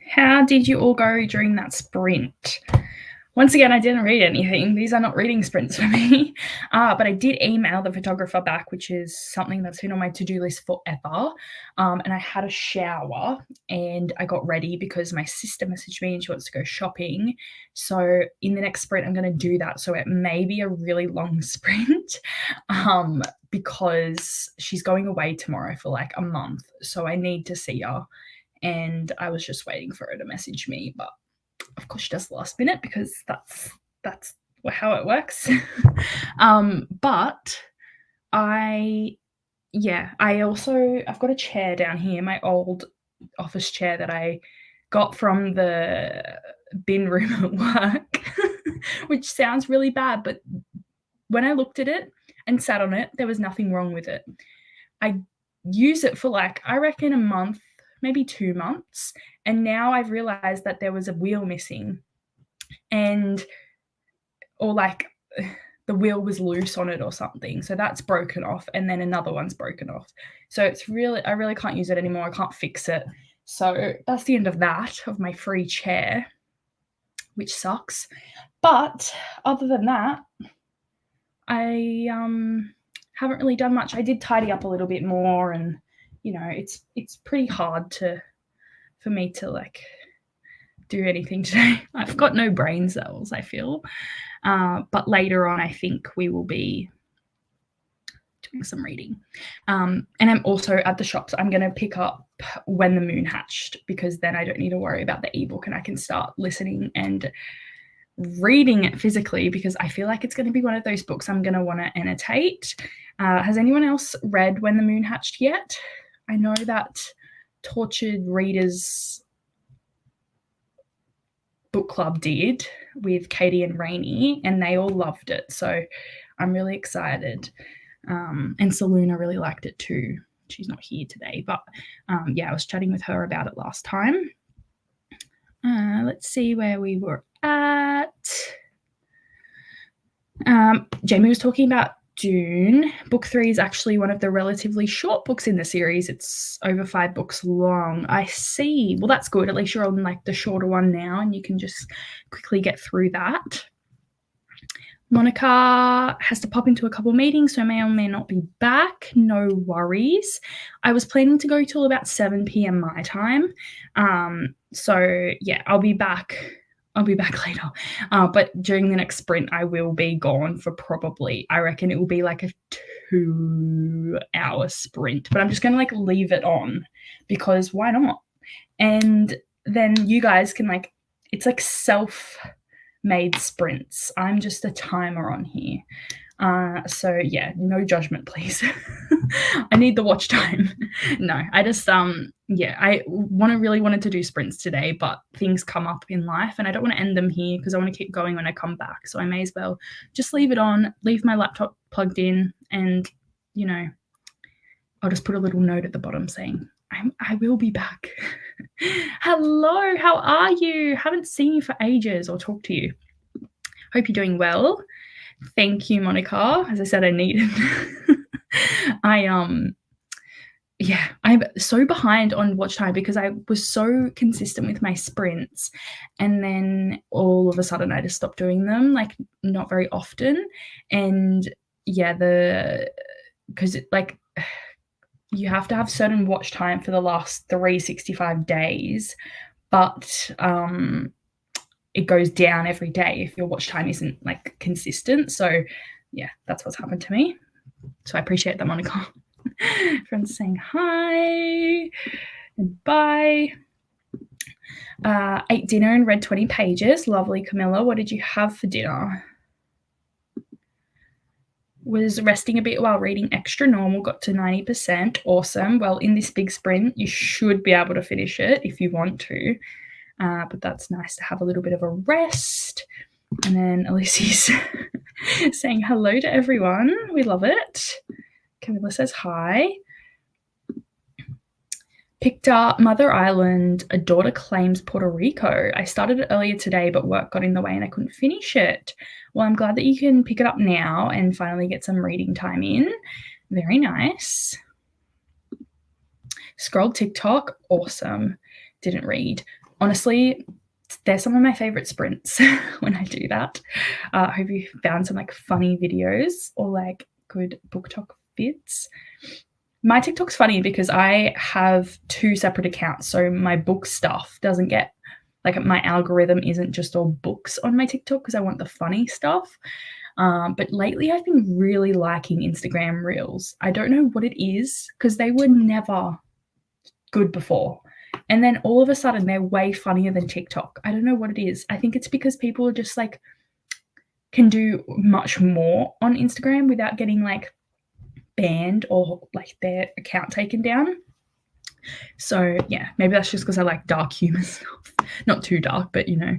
How did you all go during that sprint? Once again, I didn't read anything. These are not reading sprints for me. But I did email the photographer back, which is something that's been on my to-do list forever. And I had a shower and I got ready because my sister messaged me and she wants to go shopping. So in the next sprint, I'm going to do that. So it may be a really long sprint because she's going away tomorrow for like a month. So I need to see her. And I was just waiting for her to message me, but of course she does last minute because that's how it works. But I've got a chair down here, my old office chair that I got from the bin room at work, which sounds really bad, but when I looked at it and sat on it, there was nothing wrong with it. I use it for like, I reckon a month, maybe 2 months. And now I've realized that there was a wheel missing or like the wheel was loose on it or something. So that's broken off. And then another one's broken off. So I really can't use it anymore. I can't fix it. So that's the end of that, of my free chair, which sucks. But other than that, I haven't really done much. I did tidy up a little bit more, and it's pretty hard for me to like do anything today. I've got no brain cells, I feel. But later on, I think we will be doing some reading. And I'm also at the shops. I'm going to pick up When the Moon Hatched, because then I don't need to worry about the ebook and I can start listening and reading it physically, because I feel like it's going to be one of those books I'm going to want to annotate. Has anyone else read When the Moon Hatched yet? I know that Tortured Readers book club did with Katie and Rainey, and they all loved it. So I'm really excited. And Saluna really liked it too. She's not here today, but I was chatting with her about it last time. Let's see where we were at. Jamie was talking about Dune. Book 3 is actually one of the relatively short books in the series. It's over 5 books long. I see. Well, that's good. At least you're on like the shorter one now and you can just quickly get through that. Monica has to pop into a couple of meetings, so may or may not be back. No worries. I was planning to go till about 7 p.m. my time. So yeah, I'll be back later. But during the next sprint, I will be gone for probably, I reckon it will be like a 2-hour sprint. But I'm just going to like leave it on because why not? And then you guys can like, it's like self-made sprints. I'm just a timer on here. So yeah, no judgment, please. I need the watch time. No, I just I really wanted to do sprints today, but things come up in life and I don't want to end them here because I want to keep going when I come back. So I may as well just leave it on, leave my laptop plugged in, and I'll just put a little note at the bottom saying I will be back. Hello, how are you? Haven't seen you for ages or talked to you. Hope you're doing well. Thank you, Monica. As I said, I needed. I'm so behind on watch time because I was so consistent with my sprints, and then all of a sudden I just stopped doing them, like not very often. And yeah, because like you have to have certain watch time for the last 365 days, but it goes down every day if your watch time isn't like consistent. So yeah, that's what's happened to me. So I appreciate that, Monica. Friends saying hi and bye. Ate dinner and read 20 pages. Lovely, Camilla. What did you have for dinner? Was resting a bit while reading extra normal, got to 90%. Awesome. Well, in this big sprint, you should be able to finish it if you want to. But that's nice to have a little bit of a rest. And then Alicia's saying hello to everyone. We love it. Camilla says hi. Picked up Mother Island, A Daughter Claims Puerto Rico. I started it earlier today, but work got in the way and I couldn't finish it. Well, I'm glad that you can pick it up now and finally get some reading time in. Very nice. Scrolled TikTok, awesome. Didn't read. Honestly, they're some of my favorite sprints when I do that. I hope you found some like funny videos or like good book talk vids. My TikTok's funny because I have 2 separate accounts, so my book stuff doesn't get like my algorithm isn't just all books on my TikTok because I want the funny stuff. But lately I've been really liking Instagram Reels. I don't know what it is because they were never good before. And then all of a sudden they're way funnier than TikTok. I don't know what it is. I think it's because people are just like can do much more on Instagram without getting like banned or like their account taken down. So yeah, maybe that's just because I like dark humor stuff. Not too dark, but you know.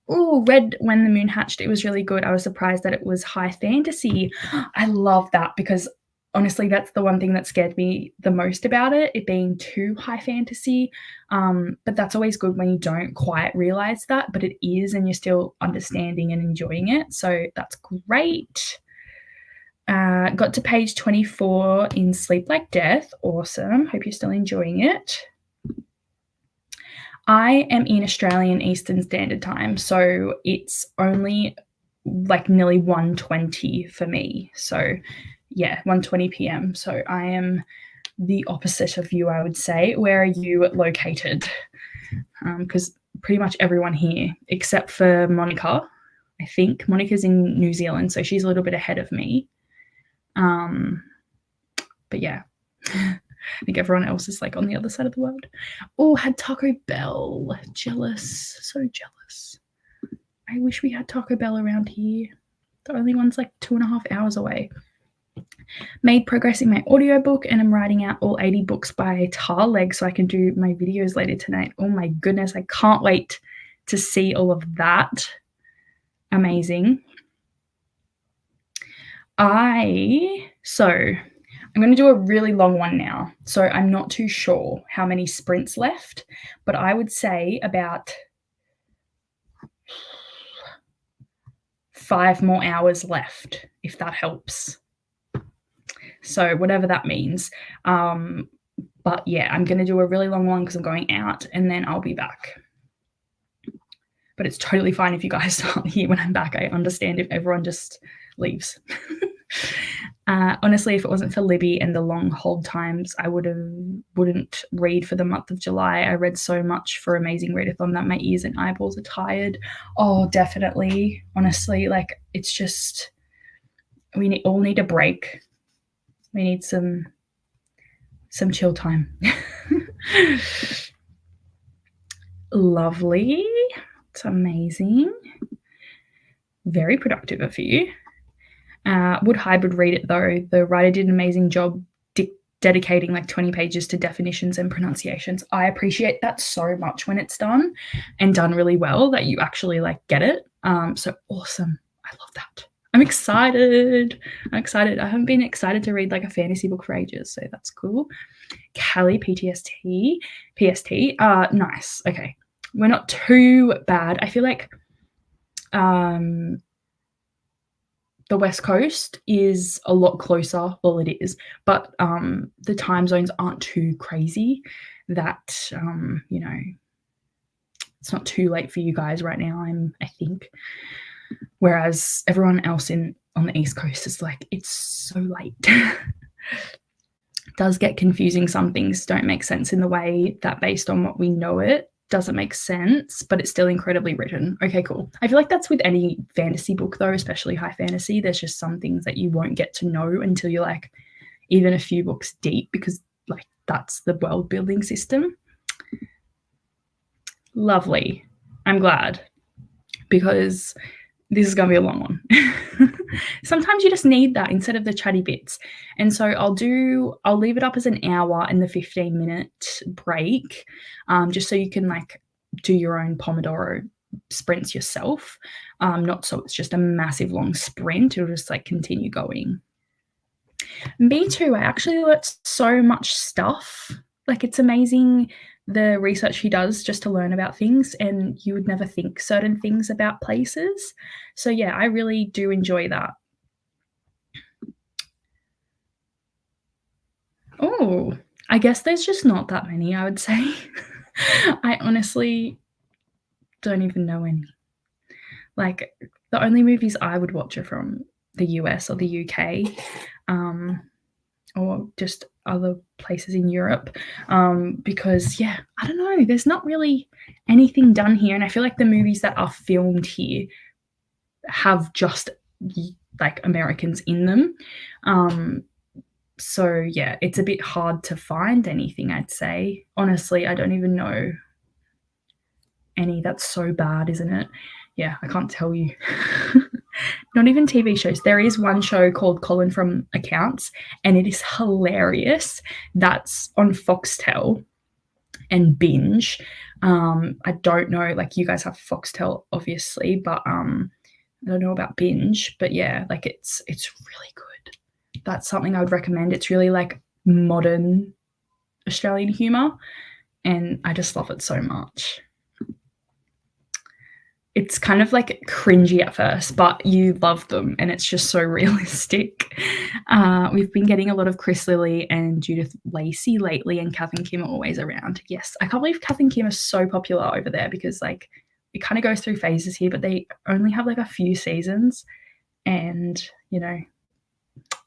Oh, read When the Moon Hatched. It was really good. I was surprised that it was high fantasy. I love that because honestly, that's the one thing that scared me the most about it being too high fantasy. But that's always good when you don't quite realize that, but it is, and you're still understanding and enjoying it. So that's great. Got to page 24 in Sleep Like Death. Awesome. Hope you're still enjoying it. I am in Australian Eastern Standard Time, so it's only like nearly 1:20 for me. So yeah, 1:20 p.m. So I am the opposite of you, I would say. Where are you located? Because pretty much everyone here, except for Monica, I think. Monica's in New Zealand, so she's a little bit ahead of me. But yeah. I think everyone else is like on the other side of the world. Oh, had Taco Bell. Jealous. So jealous. I wish we had Taco Bell around here. The only one's like 2.5 hours away. Made progress in my audiobook and I'm writing out all 80 books by Tarleg so I can do my videos later tonight. Oh my goodness, I can't wait to see all of that. Amazing. I'm going to do a really long one now. So I'm not too sure how many sprints left, but I would say about 5 more hours left, if that helps. So whatever that means. But yeah, I'm going to do a really long one because I'm going out and then I'll be back. But it's totally fine if you guys aren't here when I'm back. I understand if everyone just leaves. Honestly, if it wasn't for Libby and the long hold times, I wouldn't read for the month of July. I read so much for Amazing Readathon that my ears and eyeballs are tired. Oh, definitely. Honestly, like it's just we all need a break. We need some chill time. Lovely. It's amazing. Very productive of you. Would hybrid read it though? The writer did an amazing job dedicating like 20 pages to definitions and pronunciations. I appreciate that so much when it's done and done really well that you actually like get it. So awesome. I love that. I'm excited. I haven't been excited to read like a fantasy book for ages, so that's cool. Callie, PST. Nice. Okay. We're not too bad. I feel like the West Coast is a lot closer. Well, it is, but the time zones aren't too crazy that, you know, it's not too late for you guys right now, I think. Whereas everyone else on the East Coast is like, it's so late. It does get confusing. Some things don't make sense in the way that based on what we know it doesn't make sense, but it's still incredibly written. Okay, cool. I feel like that's with any fantasy book though, especially high fantasy. There's just some things that you won't get to know until you're like even a few books deep because like that's the world building system. Lovely. I'm glad because this is going to be a long one. Sometimes you just need that instead of the chatty bits. And so I'll leave it up as an hour and the 15-minute break, just so you can like do your own Pomodoro sprints yourself. Not so it's just a massive long sprint. It'll just like continue going. Me too. I actually learnt so much stuff. Like it's amazing the research he does just to learn about things, and you would never think certain things about places. So yeah, I really do enjoy that. Oh, I guess there's just not that many, I would say. I honestly don't even know any. Like, the only movies I would watch are from the US or the UK, um, or just other places in Europe, because, yeah, I don't know, there's not really anything done here, and I feel like the movies that are filmed here have just, like, Americans in them, um, so, yeah, it's a bit hard to find anything, I'd say. Honestly, I don't even know any. That's so bad, isn't it? Yeah, I can't tell you. Not even TV shows. There is one show called Colin from Accounts, and it is hilarious. That's on Foxtel and Binge. I don't know, like you guys have Foxtel, obviously, but I don't know about Binge. But yeah, like it's really good. That's something I would recommend. It's really like modern Australian humor, and I just love it so much. It's kind of like cringy at first, but you love them and it's just so realistic. We've been getting a lot of Chris Lilly and Judith Lacey lately, and Kath and Kim are always around. Yes, I can't believe Kath and Kim are so popular over there because, like, it kind of goes through phases here, but they only have like a few seasons, and you know,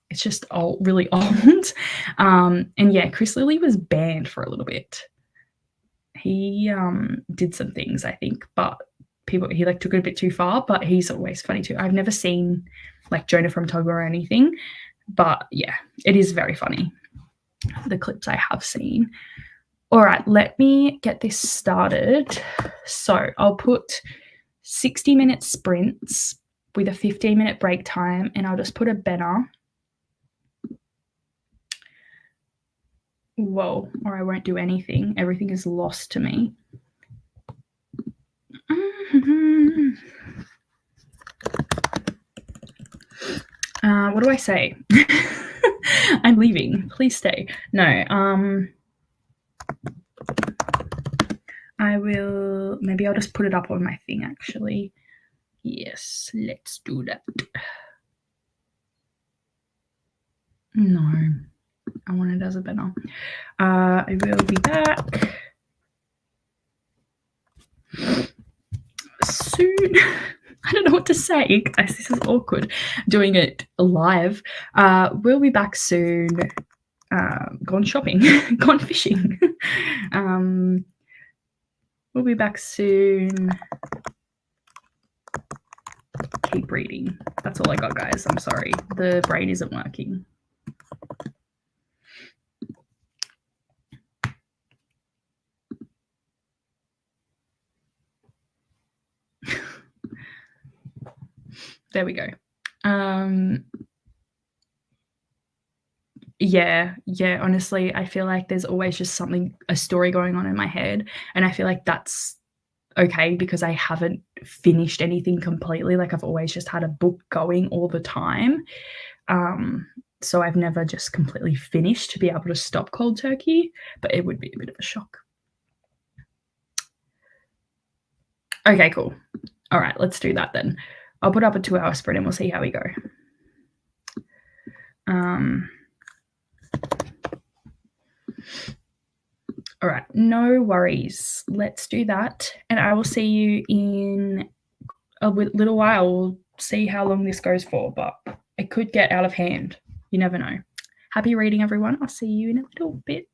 it's just old, really old. And yeah, Chris Lilly was banned for a little bit. He did some things, I think, but he like took it a bit too far, but he's always funny too. I've never seen like Jonah from Togo or anything, but yeah, it is very funny, the clips I have seen. All right, let me get this started. So I'll put 60-minute sprints with a 15-minute break time, and I'll just put a banner. Whoa, or I won't do anything. Everything is lost to me. What do I say? I'm leaving. Please stay. No. I will. Maybe I'll just put it up on my thing. Actually, yes. Let's do that. No, I want it as a banner. I will be back soon. I don't know what to say, guys. This is awkward doing it live. We'll be back soon. Gone shopping, gone fishing. We'll be back soon. Keep reading. That's all I got, guys. I'm sorry. The brain isn't working. There we go. Yeah, honestly, I feel like there's always just a story going on in my head, and I feel like that's okay because I haven't finished anything completely. Like, I've always just had a book going all the time. So I've never just completely finished to be able to stop cold turkey, but it would be a bit of a shock. Okay, cool. All right, let's do that then. I'll put up a 2-hour sprint and we'll see how we go. All right, no worries. Let's do that. And I will see you in a little while. We'll see how long this goes for, but it could get out of hand. You never know. Happy reading, everyone. I'll see you in a little bit.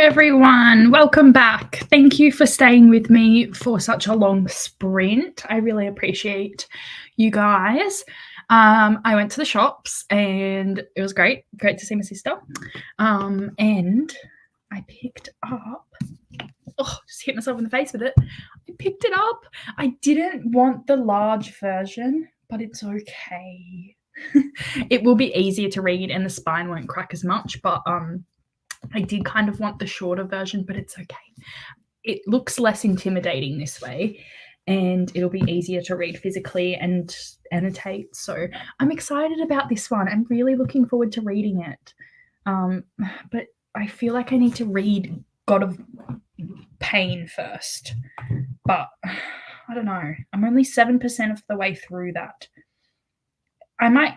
everyone, welcome back. Thank you for staying with me for such a long sprint. I really appreciate you guys. I went to the shops and it was great to see my sister. And I picked up, just hit myself in the face with it. I picked it up. I didn't want the large version, but it's okay. It will be easier to read and the spine won't crack as much, but I did kind of want the shorter version, but it's okay. It looks less intimidating this way and it'll be easier to read physically and annotate. So I'm excited about this one. I'm really looking forward to reading it. But I feel like I need to read God of Pain first. But I don't know. I'm only 7% of the way through that. I might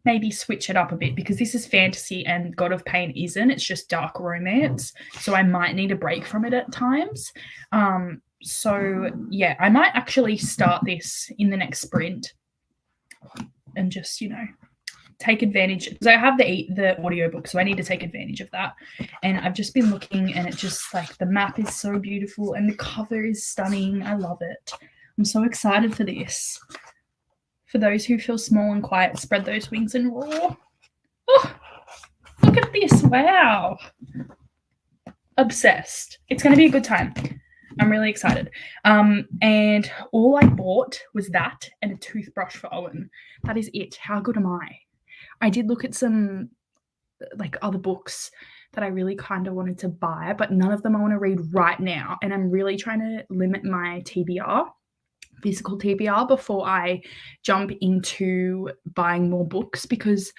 maybe switch it up a bit because this is fantasy and God of Pain isn't. It's just dark romance. So I might need a break from it at times. So yeah, I might actually start this in the next sprint and just, take advantage, because I have the audiobook, so I need to take advantage of that. And I've just been looking and it just like the map is so beautiful and the cover is stunning. I love it. I'm so excited for this. For those who feel small and quiet, spread those wings and roar. Oh, look at this. Wow. Obsessed. It's going to be a good time. I'm really excited. And all I bought was that and a toothbrush for Owen. That is it. How good am I? I did look at some like other books that I really kind of wanted to buy, but none of them I want to read right now. And I'm really trying to limit my TBR, physical TBR, before I jump into buying more books, because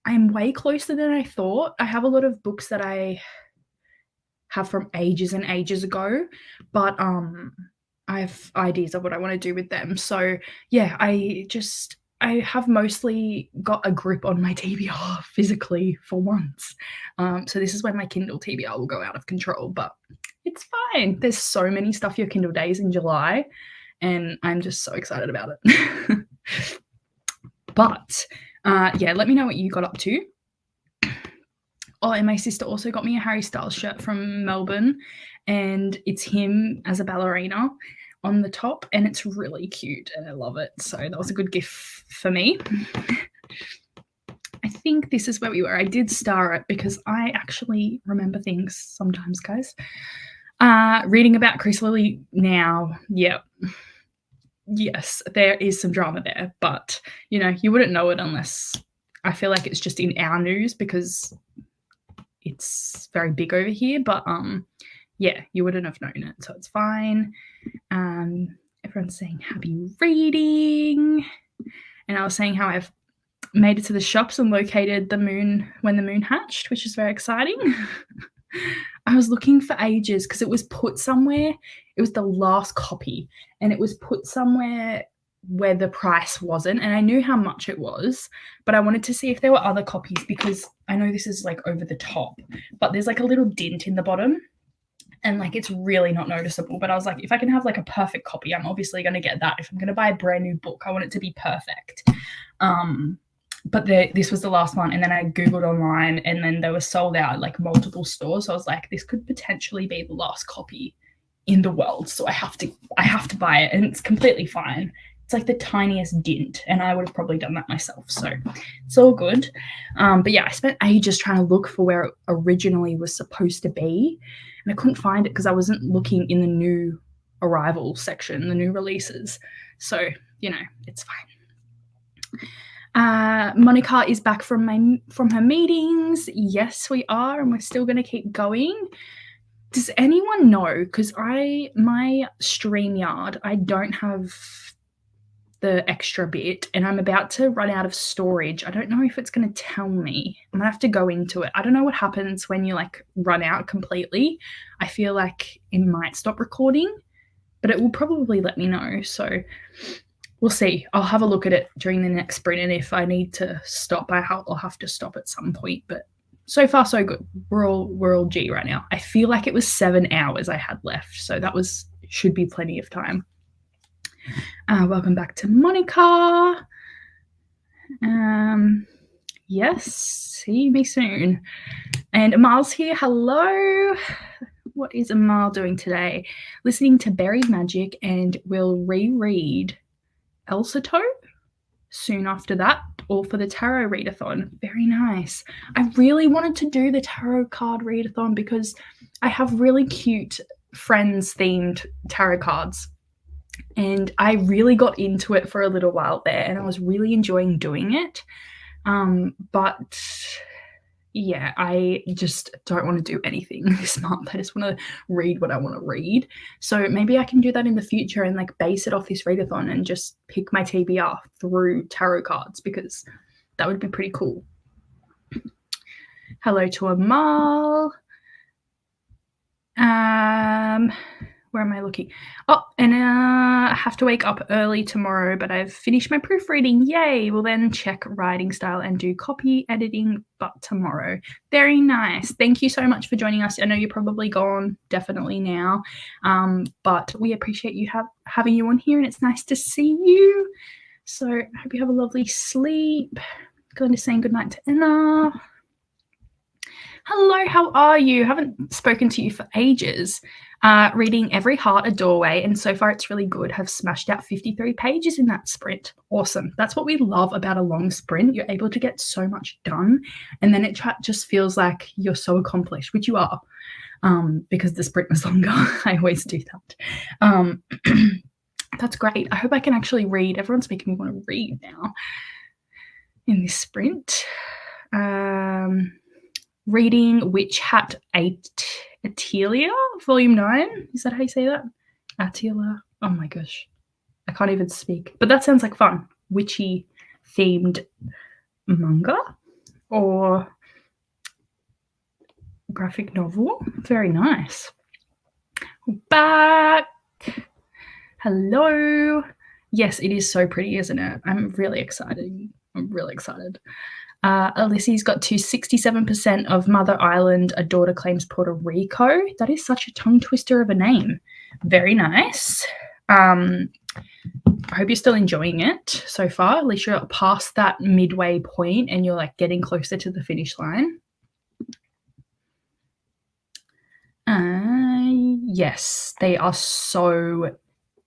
I'm way closer than I thought. I have a lot of books that I have from ages and ages ago, but I have ideas of what I want to do with them. So yeah, I have mostly got a grip on my TBR physically for once. So this is when my Kindle TBR will go out of control, but it's fine. There's so many Stuff Your Kindle days in July, and I'm just so excited about it. But yeah, let me know what you got up to. Oh, and my sister also got me a Harry Styles shirt from Melbourne, and it's him as a ballerina on the top, and it's really cute and I love it. So that was a good gift for me. I think this is where we were. I did star it because I actually remember things sometimes, guys. Reading about Chris Lilly now, yeah. Yes, there is some drama there, but you wouldn't know it unless, I feel like it's just in our news because it's very big over here, but yeah, you wouldn't have known it, so it's fine. Everyone's saying happy reading, and I was saying how I've made it to the shops and located the moon when the moon hatched, which is very exciting. I was looking for ages because it was put somewhere. It was the last copy, and it was put somewhere where the price wasn't, and I knew how much it was, but I wanted to see if there were other copies, because I know this is like over the top, but there's like a little dint in the bottom and like it's really not noticeable. But I was like, if I can have like a perfect copy, I'm obviously going to get that. If I'm going to buy a brand new book, I want it to be perfect. But this was the last one, and then I googled online, and then they were sold out at like multiple stores. So I was like, this could potentially be the last copy in the world, so I have to buy it, and it's completely fine. It's like the tiniest dint, and I would have probably done that myself, so it's all good. But yeah, I spent ages trying to look for where it originally was supposed to be, and I couldn't find it because I wasn't looking in the new arrival section, the new releases. So it's fine. Monica is back from her meetings. Yes, we are, and we're still going to keep going. Does anyone know? Because my StreamYard, I don't have the extra bit, and I'm about to run out of storage. I don't know if it's going to tell me. I'm going to have to go into it. I don't know what happens when you like run out completely. I feel like it might stop recording, but it will probably let me know. So we'll see. I'll have a look at it during the next sprint, and if I need to stop, I'll have to stop at some point. But so far, so good. We're all G right now. I feel like it was 7 hours I had left, so that should be plenty of time. Welcome back to Monica. Yes, see me soon. And Amal's here. Hello. What is Amal doing today? Listening to Buried Magic, and we'll reread Elsato soon after that, all for the tarot readathon. Very nice. I really wanted to do the tarot card readathon because I have really cute Friends themed tarot cards, and I really got into it for a little while there, and I was really enjoying doing it. But yeah, I just don't want to do anything this month. I just want to read what I want to read. So maybe I can do that in the future and like base it off this readathon and just pick my TBR through tarot cards, because that would be pretty cool. Hello to Amal. Where am I looking? Oh, and I have to wake up early tomorrow, but I've finished my proofreading. Yay! We'll then check writing style and do copy editing, but tomorrow. Very nice. Thank you so much for joining us. I know you're probably gone, definitely now, but we appreciate you having you on here, and it's nice to see you. So I hope you have a lovely sleep. Going to saying goodnight to Anna. Hello, how are you? Haven't spoken to you for ages. Reading Every Heart a Doorway, and so far it's really good. Have smashed out 53 pages in that sprint. Awesome. That's what we love about a long sprint. You're able to get so much done, and then it just feels like you're so accomplished, which you are, because the sprint was longer. I always do that. That's great. I hope I can actually read. Everyone's making me want to read now in this sprint. Reading Witch Hat Atelia, Volume 9. Is that how you say that? Atelia. Oh my gosh. I can't even speak. But that sounds like fun. Witchy themed manga or graphic novel. Very nice. Back. Hello. Yes, it is so pretty, isn't it? I'm really excited. Alyssa's got to 67% of Mother Island. A daughter claims Puerto Rico. That is such a tongue twister of a name. Very nice. I hope you're still enjoying it so far. At least you're past that midway point and you're like getting closer to the finish line. Yes, they are so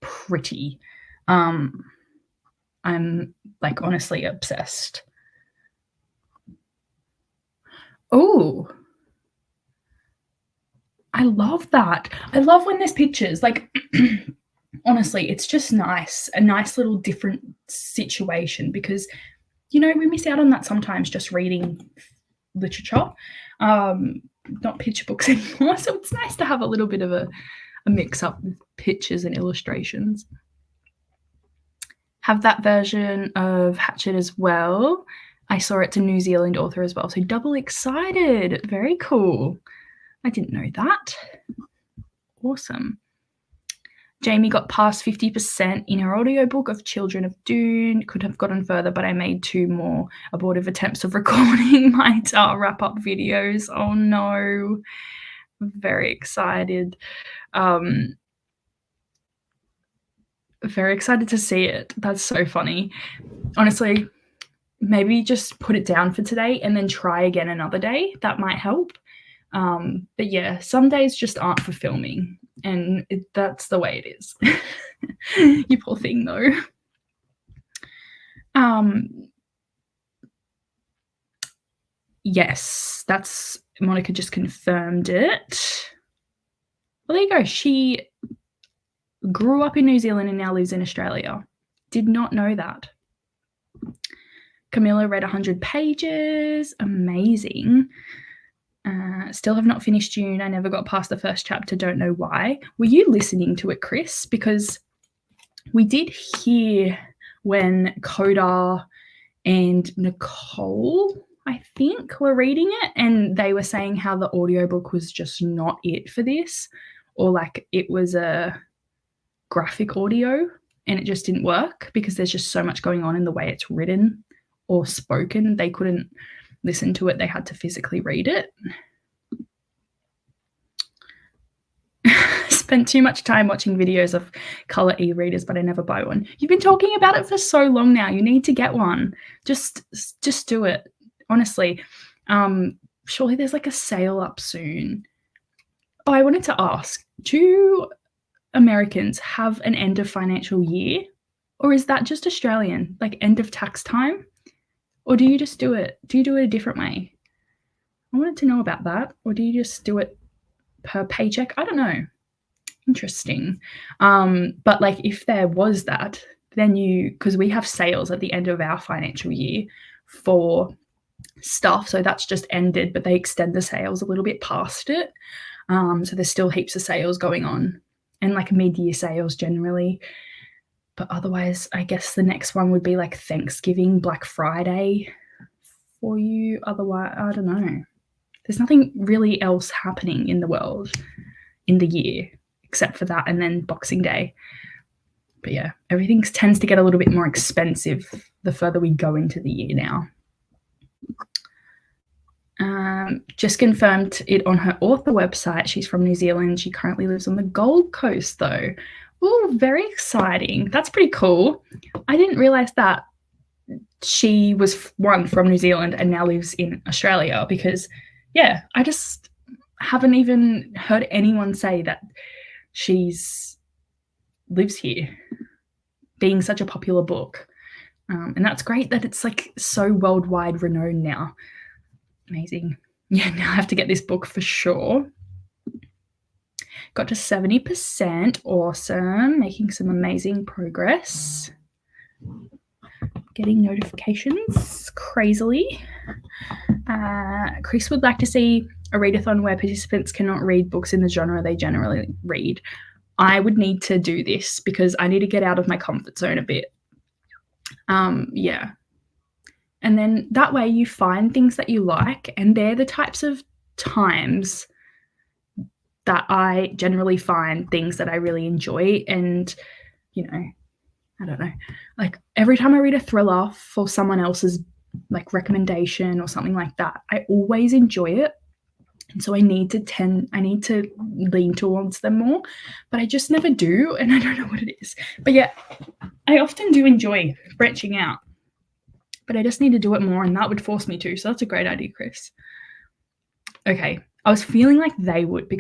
pretty. I'm like honestly obsessed. Oh, I love that. I love when there's pictures. Like, honestly, it's just nice. A nice little different situation, because, you know, we miss out on that sometimes just reading literature, not picture books anymore. So it's nice to have a little bit of a mix up with pictures and illustrations. Have that version of Hatchet as well. I saw it's a New Zealand author as well, so double excited. Very cool. I didn't know that. Awesome. Jamie got past 50% in her audiobook of Children of Dune. Could have gotten further, but I made 2 more abortive attempts of recording my wrap-up videos. Oh no. Very excited. Very excited to see it. That's so funny. Honestly, maybe just put it down for today and then try again another day. That might help. But yeah, some days just aren't for filming, and that's the way it is. You poor thing though. Yes, that's Monica just confirmed it. Well, there you go. She grew up in New Zealand and now lives in Australia. Did not know that. Camilla read 100 pages. Amazing. Still have not finished June. I never got past the first chapter. Don't know why. Were you listening to it, Chris? Because we did hear when Coda and Nicole, I think, were reading it, and they were saying how the audiobook was just not it for this, or like it was a graphic audio and it just didn't work because there's just so much going on in the way it's written or spoken. They couldn't listen to it. They had to physically read it. Spent too much time watching videos of color e-readers, but I never buy one. You've been talking about it for so long now. You need to get one. Just do it. Honestly. Surely there's like a sale up soon. Oh, I wanted to ask, do Americans have an end of financial year? Or is that just Australian, like end of tax time? Or do you just do it a different way? I wanted to know about that. Or do you just do it per paycheck? I don't know. Interesting. But like if there was that, then because we have sales at the end of our financial year for stuff, so that's just ended, but they extend the sales a little bit past it. So there's still heaps of sales going on, and like mid-year sales generally. But otherwise, I guess the next one would be like Thanksgiving, Black Friday for you. Otherwise, I don't know. There's nothing really else happening in the world in the year except for that, and then Boxing Day. But yeah, everything tends to get a little bit more expensive the further we go into the year now. Just confirmed it on her author website. She's from New Zealand. She currently lives on the Gold Coast, though. Oh, very exciting. That's pretty cool. I didn't realize that she was from New Zealand and now lives in Australia, because, yeah, I just haven't even heard anyone say that she's lives here, being such a popular book. And that's great that it's like so worldwide renowned now. Amazing. Yeah, now I have to get this book for sure. Got to 70%. Awesome. Making some amazing progress. Getting notifications crazily. Chris would like to see a readathon where participants cannot read books in the genre they generally read. I would need to do this because I need to get out of my comfort zone a bit. Yeah. And then that way you find things that you like, and they're the types of times that I generally find things that I really enjoy. And, you know, I don't know, like every time I read a thriller for someone else's like recommendation or something like that, I always enjoy it. And so I need to lean towards them more, but I just never do. And I don't know what it is. But yeah, I often do enjoy branching out, but I just need to do it more, and that would force me to. So that's a great idea, Chris. Okay. I was feeling like they would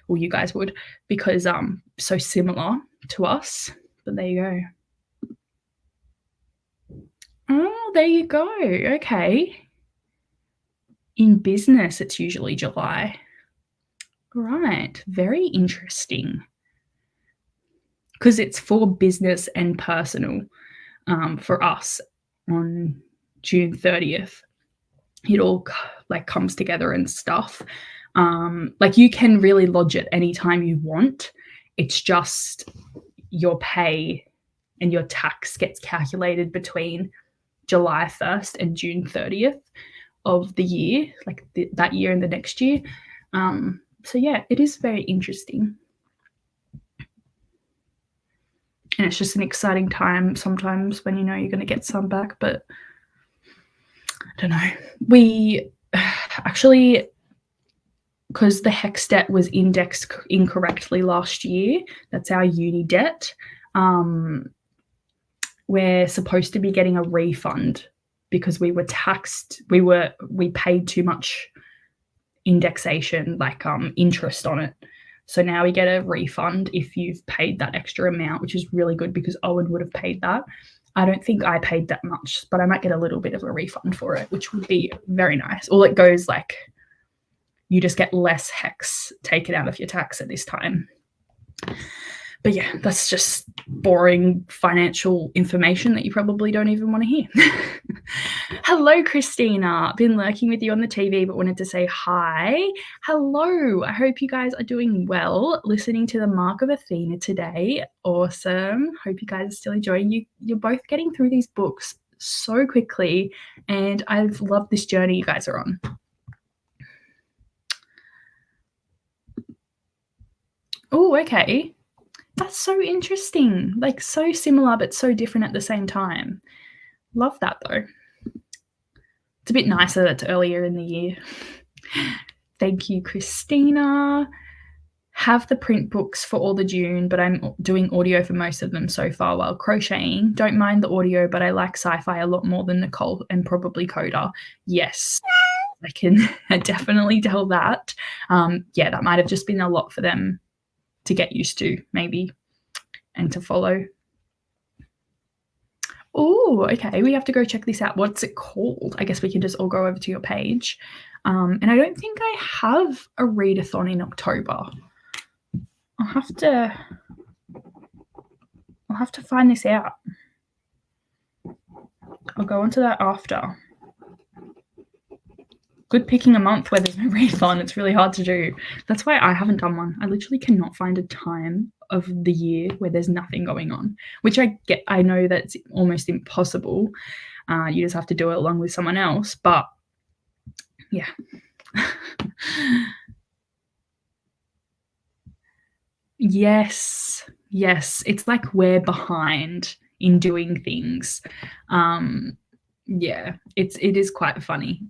or you guys would, because so similar to us. But there you go. Oh, there you go. Okay. In business, it's usually July. Right. Very interesting. Because it's for business and personal for us on June 30th. It all like comes together and stuff. Like you can really lodge it anytime you want. It's just your pay and your tax gets calculated between July 1st and June 30th of the year, like that year and the next year. So yeah, it is very interesting. And it's just an exciting time sometimes when you know you're going to get some back, but I don't know. We actually, because the HEX debt was indexed incorrectly last year, that's our uni debt, we're supposed to be getting a refund because we were taxed, we paid too much indexation, like interest on it. So now we get a refund if you've paid that extra amount, which is really good because Owen would have paid that. I don't think I paid that much, but I might get a little bit of a refund for it, which would be very nice. All it goes like you just get less HEX taken out of your tax at this time. But yeah, that's just boring financial information that you probably don't even want to hear. Hello, Christina. Been lurking with you on the TV, but wanted to say hi. Hello. I hope you guys are doing well. Listening to the Mark of Athena today. Awesome. Hope you guys are still enjoying. You're both getting through these books so quickly, and I've loved this journey you guys are on. Oh, okay. That's so interesting. Like so similar, but so different at the same time. Love that though. It's a bit nicer that it's earlier in the year. Thank you, Christina. Have the print books for all the June, but I'm doing audio for most of them so far while crocheting. Don't mind the audio, but I like sci-fi a lot more than Nicole and probably Coda. Yes. I can definitely tell that. Yeah, that might have just been a lot for them to get used to, maybe, and to follow. Oh, okay. We have to go check this out. What's it called? I guess we can just all go over to your page. And I don't think I have a readathon in October. I'll have to find this out. I'll go onto that after. Good picking a month where there's no readathon. It's really hard to do. That's why I haven't done one. I literally cannot find a time of the year where there's nothing going on, which I get. I know that's almost impossible. You just have to do it along with someone else. But yeah. Yes. It's like we're behind in doing things. Yeah, it is quite funny.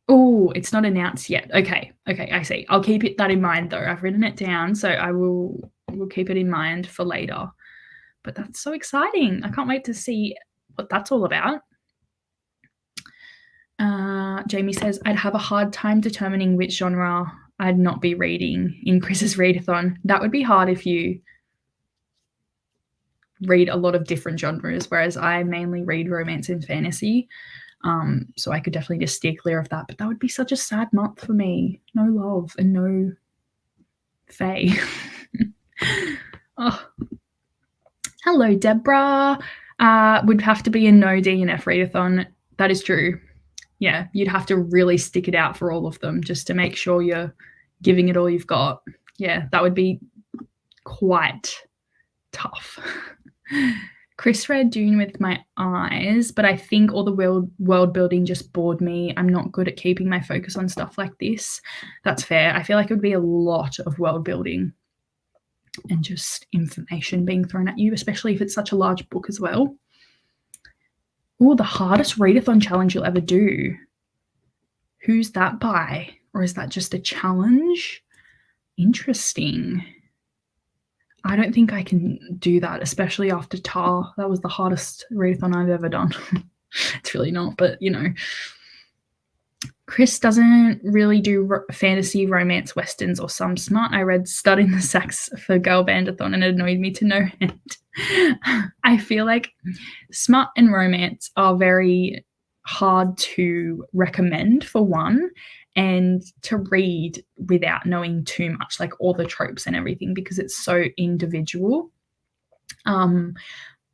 Oh, it's not announced yet. Okay, I see. I'll keep that in mind though. I've written it down, so I will keep it in mind for later. But that's so exciting. I can't wait to see what that's all about. Jamie says, I'd have a hard time determining which genre I'd not be reading in Chris's readathon. That would be hard if you read a lot of different genres, whereas I mainly read romance and fantasy. So I could definitely just steer clear of that. But that would be such a sad month for me. No love and no fae. Oh. Hello, Deborah. Would have to be a no DNF readathon. That is true. Yeah, you'd have to really stick it out for all of them just to make sure you're giving it all you've got. Yeah, that would be quite tough. Chris read Dune with my eyes, but I think all the world building just bored me. I'm not good at keeping my focus on stuff like this. That's fair. I feel like it would be a lot of world building and just information being thrown at you, especially if it's such a large book as well. Oh, the hardest readathon challenge you'll ever do. Who's that by? Or is that just a challenge? Interesting. I don't think I can do that, especially after Tar. That was the hardest readathon I've ever done. It's really not, but you know. Chris doesn't really do fantasy, romance, westerns, or some smut. I read Stud in the Sacks for Girl Bandathon and it annoyed me to no end. I feel like smut and romance are very hard to recommend for one, and to read without knowing too much, like all the tropes and everything, because it's so individual.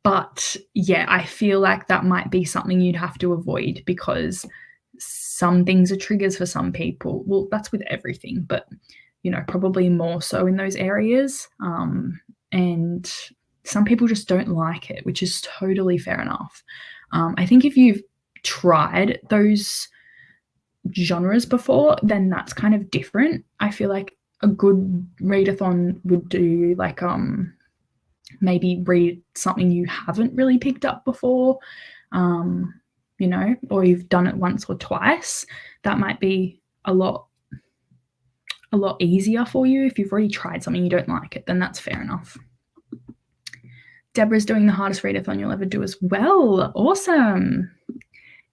But yeah, I feel like that might be something you'd have to avoid because some things are triggers for some people. Well, that's with everything, but you know, probably more so in those areas. And some people just don't like it, which is totally fair enough. I think if you've tried those genres before, then that's kind of different. I feel like a good readathon would do like maybe read something you haven't really picked up before, you know, or you've done it once or twice. That might be a lot easier for you. If you've already tried something you don't like it, then that's fair enough. Deborah's doing the hardest readathon you'll ever do as well. Awesome.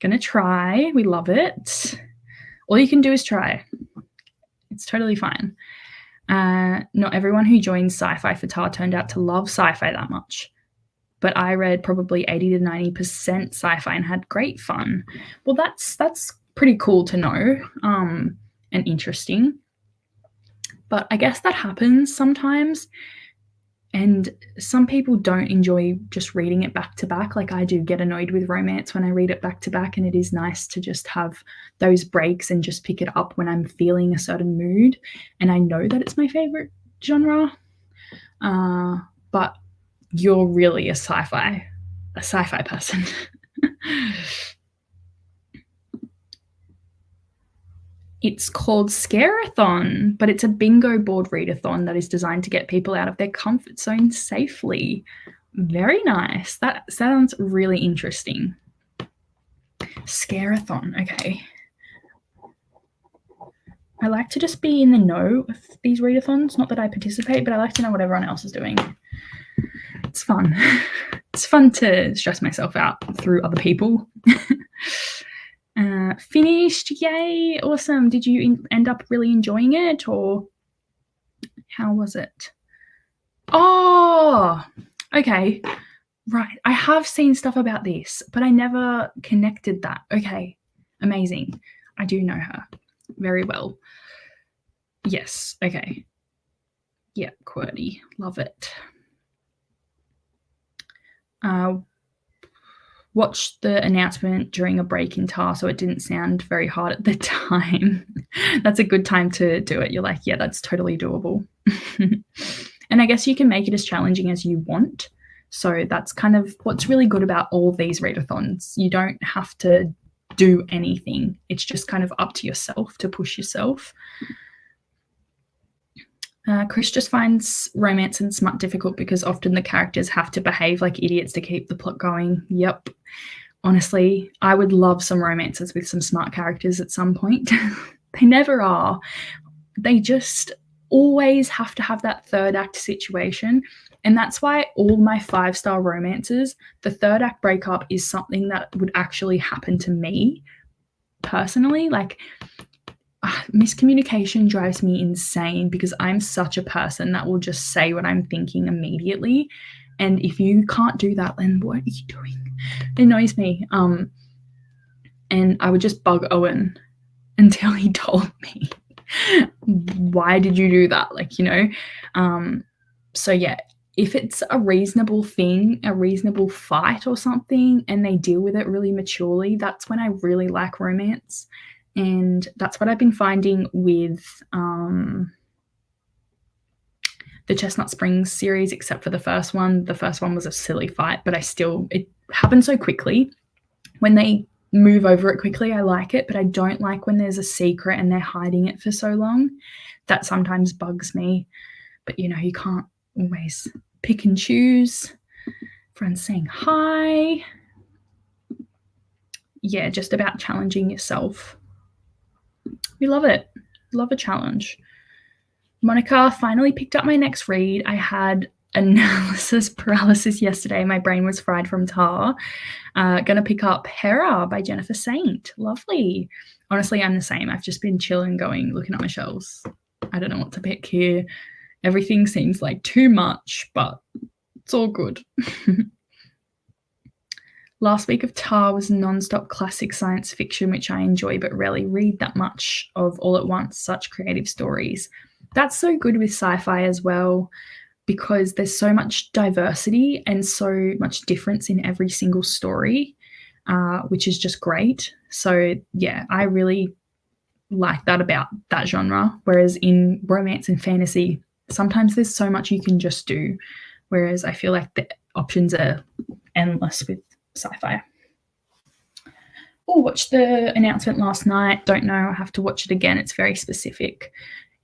Gonna try. We love it. All you can do is try. It's totally fine. Not everyone who joins sci-fi for Tar turned out to love sci-fi that much, but I read probably 80 to 90% sci-fi and had great fun. Well, that's pretty cool to know, and interesting. But I guess that happens sometimes, and some people don't enjoy just reading it back to back. Like I do get annoyed with romance when I read it back to back, and it is nice to just have those breaks and just pick it up when I'm feeling a certain mood. And I know that it's my favorite genre, but you're really a sci-fi person. It's called Scare-a-thon, but it's a bingo board readathon that is designed to get people out of their comfort zone safely. Very nice. That sounds really interesting. Scare-a-thon, okay. I like to just be in the know of these readathons. Not that I participate, but I like to know what everyone else is doing. It's fun. It's fun to stress myself out through other people. Finished, yay, awesome. Did you end up really enjoying it, or how was it? Oh, okay, right. I have seen stuff about this, but I never connected that. Okay, amazing. I do know her very well. Yes, okay. Yeah, QWERTY, love it. Watched the announcement during a break in TAR, so it didn't sound very hard at the time. That's a good time to do it. You're like, yeah, that's totally doable. And I guess you can make it as challenging as you want. So that's kind of what's really good about all these readathons. You don't have to do anything. It's just kind of up to yourself to push yourself. Chris just finds romance and smut difficult because often the characters have to behave like idiots to keep the plot going. Yep. Honestly, I would love some romances with some smart characters at some point. They never are. They just always have to have that third act situation. And that's why all my 5-star romances, the third act breakup is something that would actually happen to me personally. Like, miscommunication drives me insane because I'm such a person that will just say what I'm thinking immediately. And if you can't do that, then what are you doing? It annoys me. And I would just bug Owen until he told me, why did you do that? Like, so yeah, if it's a reasonable thing, a reasonable fight or something, and they deal with it really maturely, that's when I really like romance. And that's what I've been finding with the Chestnut Springs series, except for the first one. The first one was a silly fight, but it happened so quickly. When they move over it quickly, I like it, but I don't like when there's a secret and they're hiding it for so long. That sometimes bugs me. But, you can't always pick and choose. Friends saying hi. Yeah, just about challenging yourself. We love it. Love a challenge. Monica finally picked up my next read. I had analysis paralysis yesterday. My brain was fried from tar. Gonna pick up Hera by Jennifer Saint. Lovely. Honestly, I'm the same. I've just been chilling, looking at my shelves. I don't know what to pick here. Everything seems like too much, but it's all good. Last week of Tar was non-stop classic science fiction, which I enjoy but rarely read that much of all at once, such creative stories. That's so good with sci-fi as well, because there's so much diversity and so much difference in every single story, which is just great. So yeah, I really like that about that genre, whereas in romance and fantasy, sometimes there's so much you can just do, whereas I feel like the options are endless with sci-fi. Oh, watched the announcement last night. Don't know. I have to watch it again. It's very specific.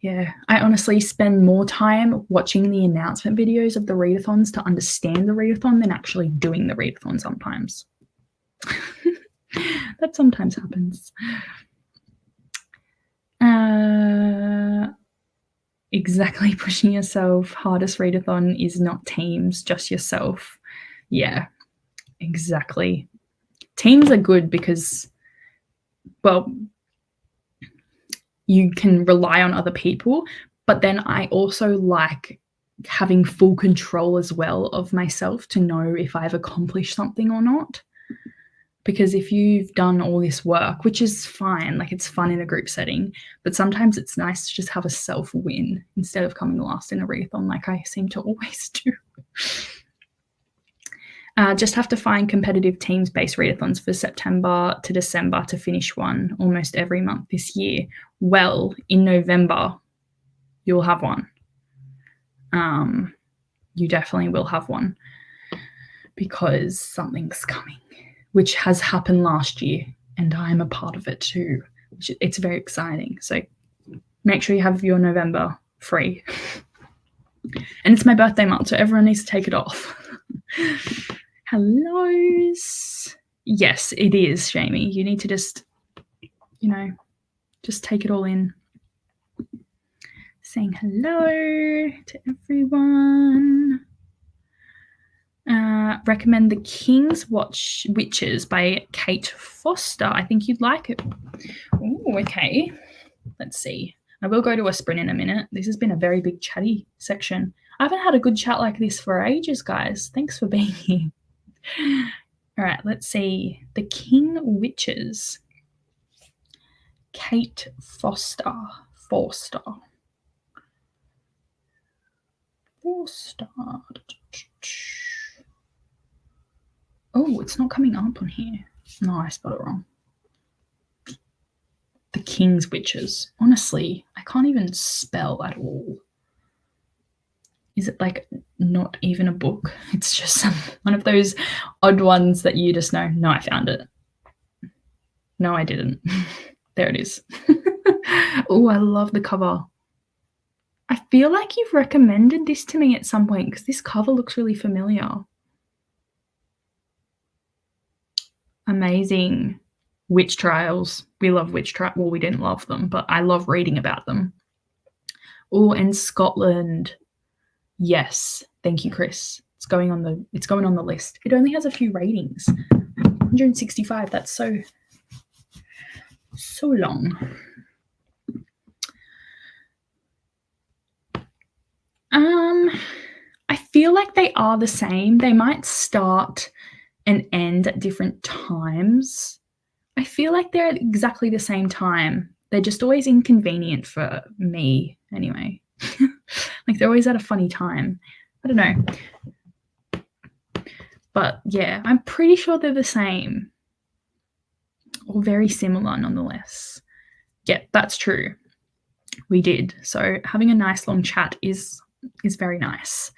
Yeah, I honestly spend more time watching the announcement videos of the readathons to understand the readathon than actually doing the readathon sometimes. That sometimes happens. Exactly, pushing yourself. Hardest readathon is not teams, just yourself. Yeah, exactly. Teams are good because, well, you can rely on other people, but then I also like having full control as well of myself to know if I've accomplished something or not. Because if you've done all this work, which is fine, like it's fun in a group setting, but sometimes it's nice to just have a self win instead of coming last in a readathon like I seem to always do. Just have to find competitive teams-based readathons for September to December to finish one almost every month this year. Well, in November, you'll have one. You definitely will have one because something's coming, which has happened last year, and I'm a part of it too. It's very exciting. So make sure you have your November free. And it's my birthday month, so everyone needs to take it off. Hellos. Yes, it is, Jamie. You need to just, just take it all in. Saying hello to everyone. recommend The King's Witches by Kate Foster. I think you'd like it. Oh, okay. Let's see. I will go to a sprint in a minute. This has been a very big chatty section. I haven't had a good chat like this for ages, guys. Thanks for being here. All right, let's see. The King Witches. Kate Foster. Forster. Oh, it's not coming up on here. No, I spelled it wrong. The King's Witches. Honestly, I can't even spell at all. Is it like not even a book? It's just one of those odd ones that you just know, no, I found it. No, I didn't. There it is. Oh, I love the cover. I feel like you've recommended this to me at some point because this cover looks really familiar. Amazing. Witch trials. We love witch trials. Well, we didn't love them, but I love reading about them. Oh, and Scotland. Yes. Thank you, Chris. It's going on the list. It only has a few ratings. 165. That's so long. I feel like they are the same. They might start and end at different times. I feel like they're at exactly the same time. They're just always inconvenient for me anyway. Like they're always at a funny time. I don't know. But yeah, I'm pretty sure they're the same. Or very similar nonetheless. Yeah, that's true. We did. So having a nice long chat is very nice.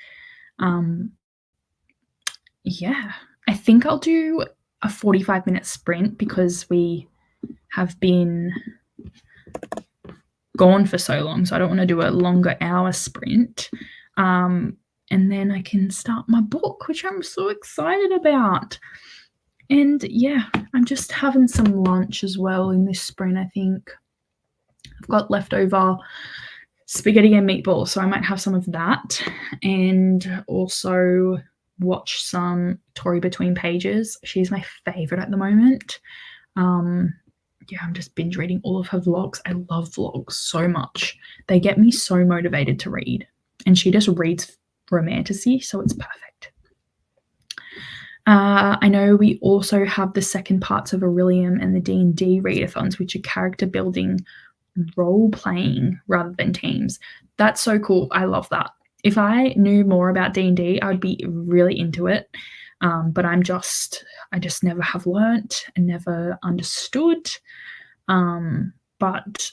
Yeah, I think I'll do a 45-minute sprint because we have been gone for so long, so I don't want to do a longer hour sprint. And then I can start my book, which I'm so excited about. And yeah, I'm just having some lunch as well in this sprint, I think. I've got leftover spaghetti and meatballs, so I might have some of that. And also watch some Tori Between Pages. She's my favorite at the moment. Yeah, I'm just binge reading all of her vlogs. I love vlogs so much. They get me so motivated to read. And she just reads romantasy, so it's perfect. I know we also have the second parts of Aurelium and the D&D readathons, which are character building, role-playing rather than teams. That's so cool. I love that. If I knew more about D&D, I would be really into it. But I just never have learnt and never understood. But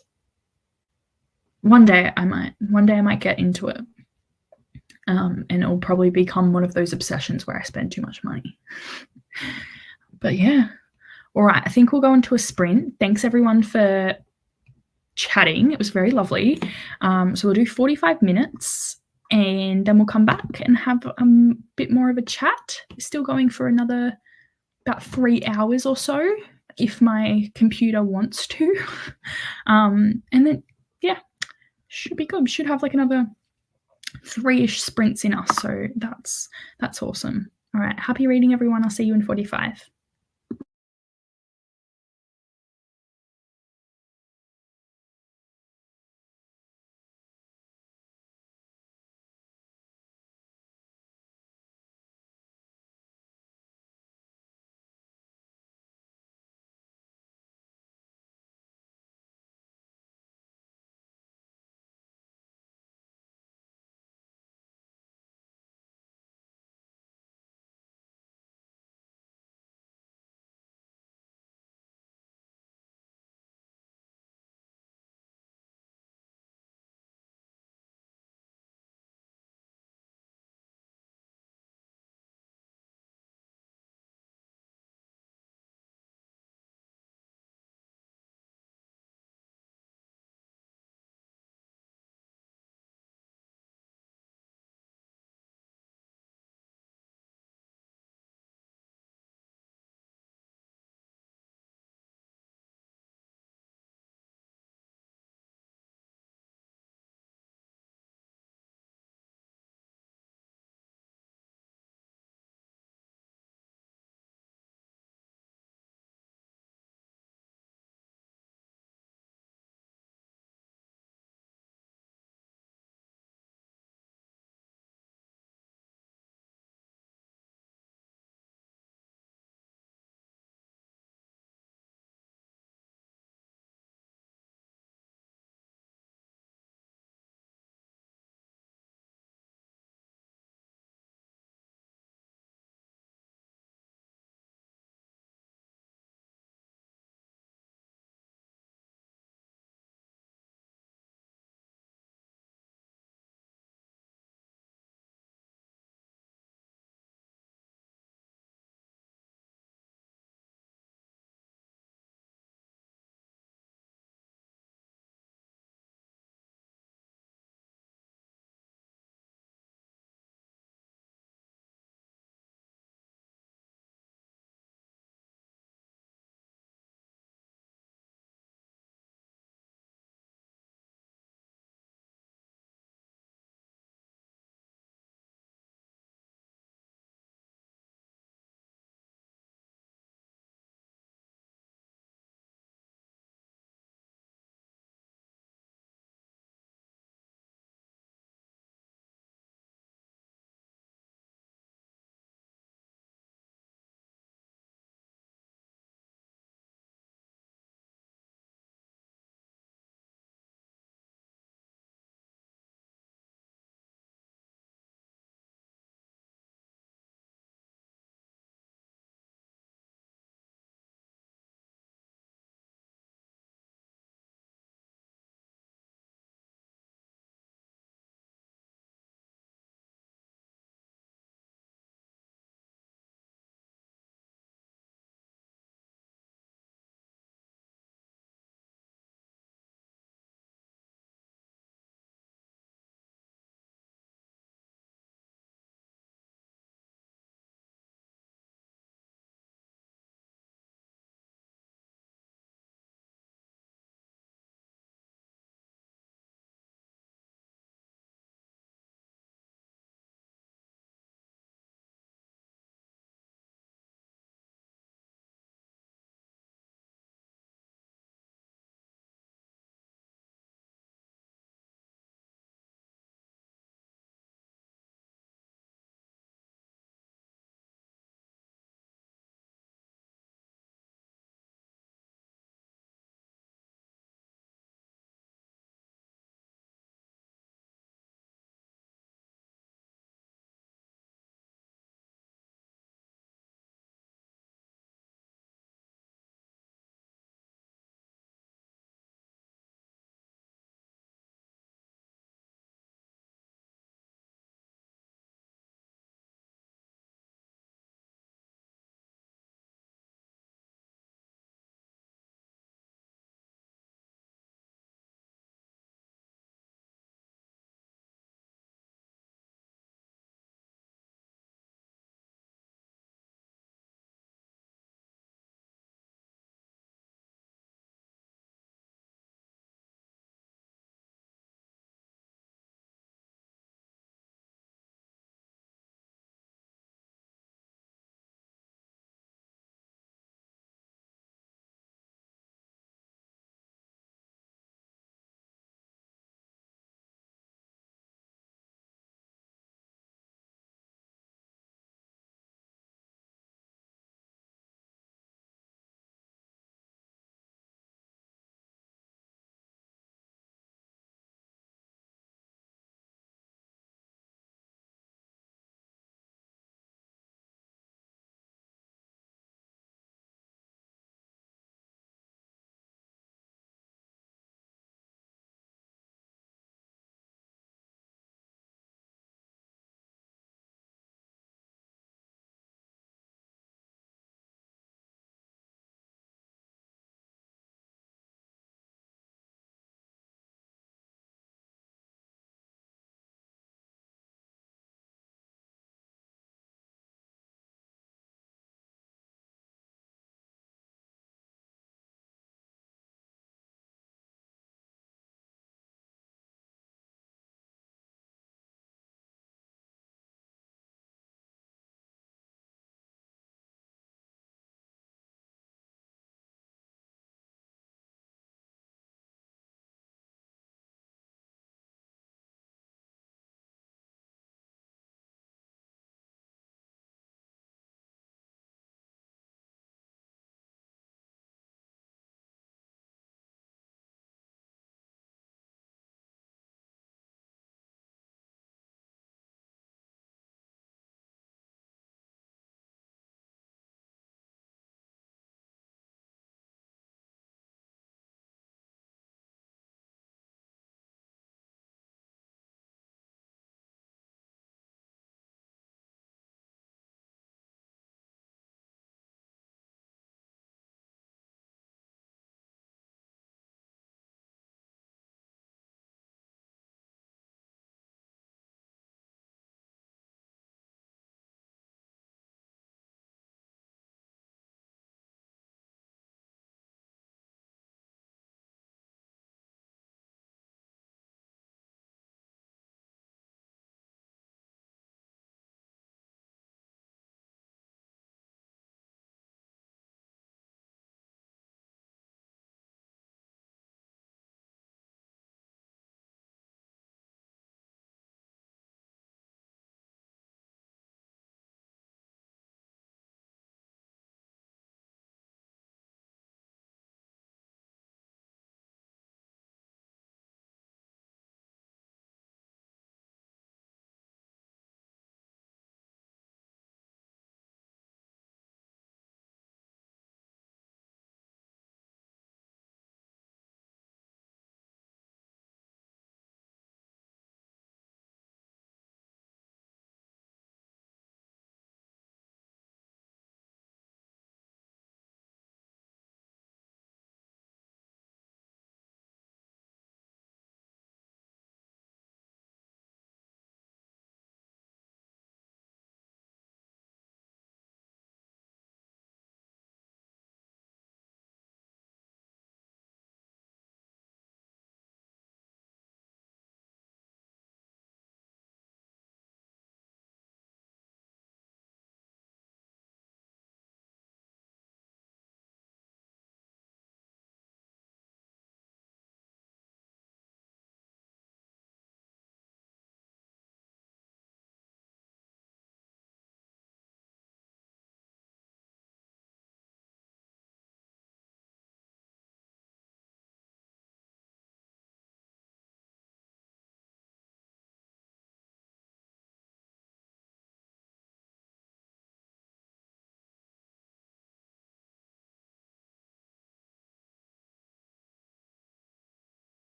one day I might get into it. And it'll probably become one of those obsessions where I spend too much money. But yeah. All right, I think we'll go into a sprint. Thanks everyone for chatting. It was very lovely. So we'll do 45 minutes and then we'll come back and have a bit more of a chat. Still going for another about 3 hours or so if my computer wants to. And then yeah, should be good. Should have like another 3-ish sprints in us, so that's awesome. All right, happy reading everyone. I'll see you in 45.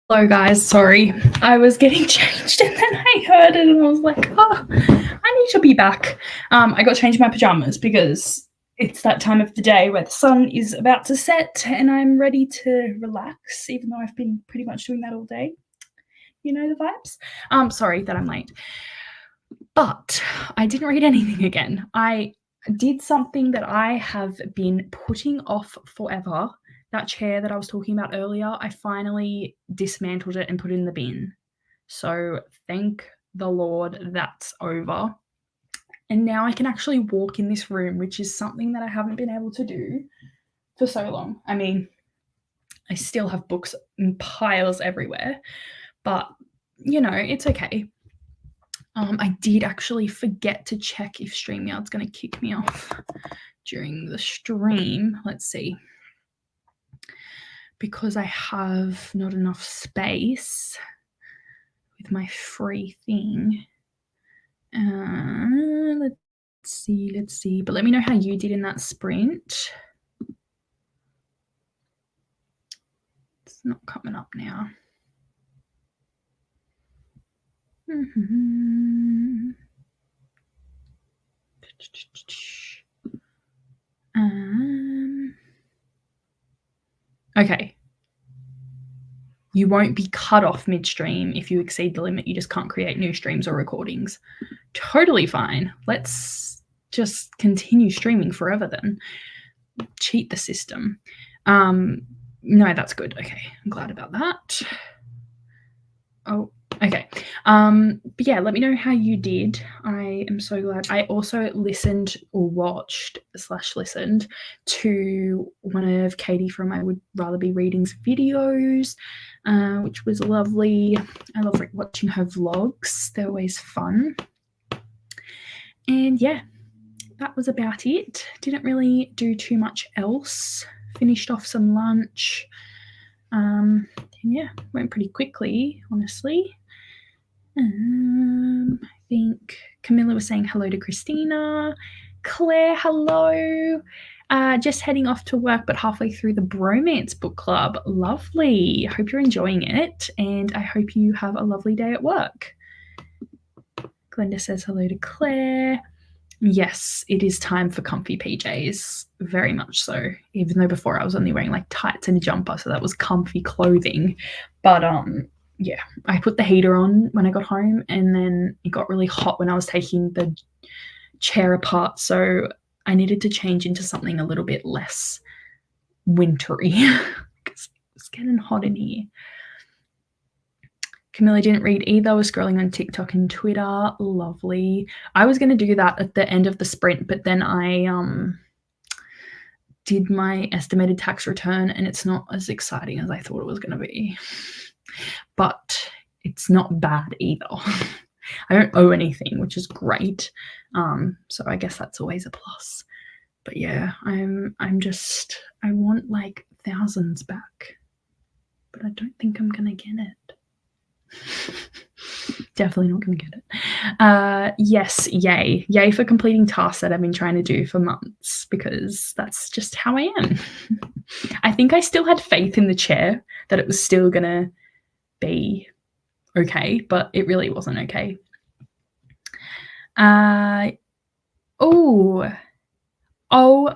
Hello guys, sorry. I was getting changed and then I heard it and I was like, oh, I need to be back. I got changed my pajamas because it's that time of the day where the sun is about to set and I'm ready to relax, even though I've been pretty much doing that all day. You know the vibes? Sorry that I'm late. But I didn't read anything again. I did something that I have been putting off forever. That chair that I was talking about earlier, I finally dismantled it and put it in the bin. So thank the Lord that's over. And now I can actually walk in this room, which is something that I haven't been able to do for so long. I mean, I still have books in piles everywhere, but you know, it's okay. I did actually forget to check if StreamYard's going to kick me off during the stream. Let's see. Because I have not enough space with my free thing. Let's see. But let me know how you did in that sprint. It's not coming up now. Okay. You won't be cut off midstream if you exceed the limit. You just can't create new streams or recordings. Totally fine. Let's just continue streaming forever then. Cheat the system. No, that's good. Okay, I'm glad about that. Oh, okay. But yeah, let me know how you did. I am so glad. I also listened or watched / listened to one of Katie from I Would Rather Be Reading's videos, which was lovely. I love watching her vlogs. They're always fun. And yeah, that was about it. Didn't really do too much else. Finished off some lunch. Yeah, went pretty quickly, honestly. I think Camilla was saying hello to Christina. Claire, hello. Just heading off to work, but halfway through the bromance book club. Lovely. Hope you're enjoying it, and I hope you have a lovely day at work. Glenda says hello to Claire. Yes, it is time for comfy PJs. Very much so. Even though before I was only wearing like tights and a jumper, so that was comfy clothing. But yeah, I put the heater on when I got home, and then it got really hot when I was taking the chair apart. So I needed to change into something a little bit less wintry because it's getting hot in here. Camilla didn't read either. I was scrolling on TikTok and Twitter. Lovely. I was going to do that at the end of the sprint, but then I did my estimated tax return, and it's not as exciting as I thought it was going to be. But it's not bad either. I don't owe anything, which is great. So I guess that's always a plus. But yeah, I want like thousands back, but I don't think I'm going to get it. Definitely not going to get it. Yes, yay for completing tasks that I've been trying to do for months, because that's just how I am. I think I still had faith in the chair that it was still going to be okay, but it really wasn't okay. Oh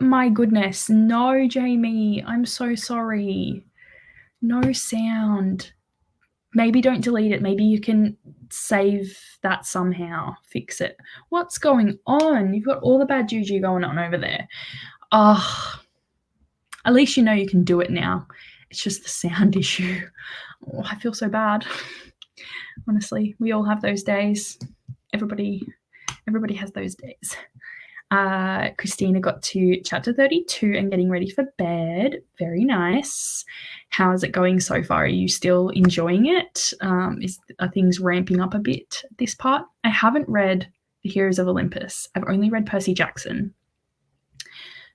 my goodness. No, Jamie, I'm so sorry. No sound. Maybe don't delete it. Maybe you can save that somehow, fix it. What's going on? You've got all the bad juju going on over there. Oh, at least you know you can do it now. It's just the sound issue. Oh, I feel so bad. Honestly, we all have those days. Everybody has those days. Christina got to chapter 32 and getting ready for bed. Very nice. How is it going so far? Are you still enjoying it? Are things ramping up a bit at this part? I haven't read The Heroes of Olympus. I've only read Percy Jackson.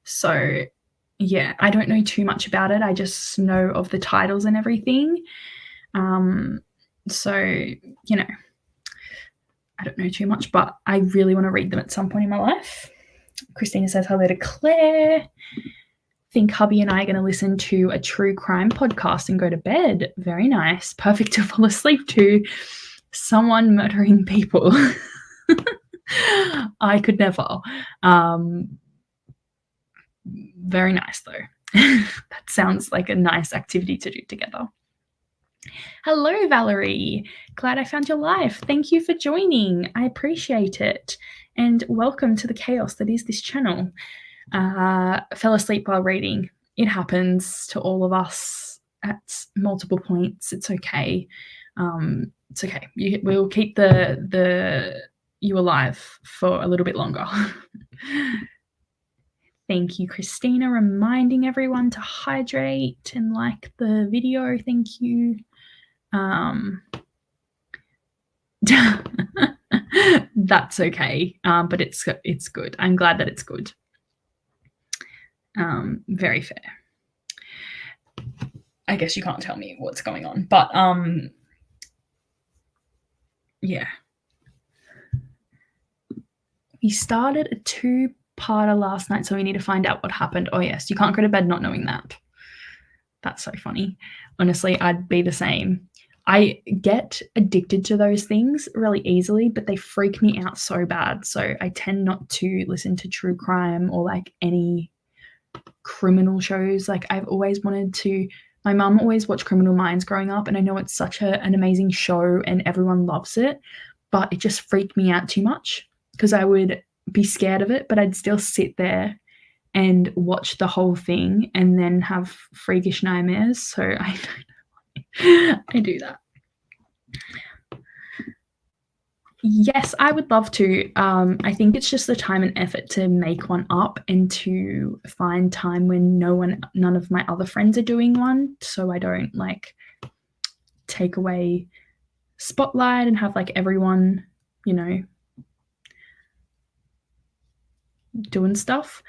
So yeah, I don't know too much about it. I just know of the titles and everything. So, you know, I don't know too much, but I really want to read them at some point in my life. Christina says hello to Claire. think hubby and I are going to listen to a true crime podcast and go to bed. Very nice. Perfect to fall asleep to. Someone murdering people. I could never. Very nice though. That sounds like a nice activity to do together. Hello, Valerie. Glad I found your live. Thank you for joining. I appreciate it. And welcome to the chaos that is this channel. Fell asleep while reading. It happens to all of us at multiple points. It's okay. It's okay. We'll keep the you alive for a little bit longer. Thank you, Christina, reminding everyone to hydrate and like the video. Thank you. That's okay, but it's good. I'm glad that it's good. Very fair. I guess you can't tell me what's going on, but yeah. We started a 2-parter last night, so we need to find out what happened. Oh yes, you can't go to bed not knowing that. That's so funny. Honestly, I'd be the same. I get addicted to those things really easily, but they freak me out so bad. So I tend not to listen to true crime or like any criminal shows. Like I've always wanted to. My mum always watched Criminal Minds growing up, and I know it's such an amazing show and everyone loves it, but it just freaked me out too much because I would be scared of it, but I'd still sit there and watch the whole thing and then have freakish nightmares. So I do that. Yes, I would love to. I think it's just the time and effort to make one up and to find time when none of my other friends are doing one, so I don't like take away spotlight and have like everyone, doing stuff.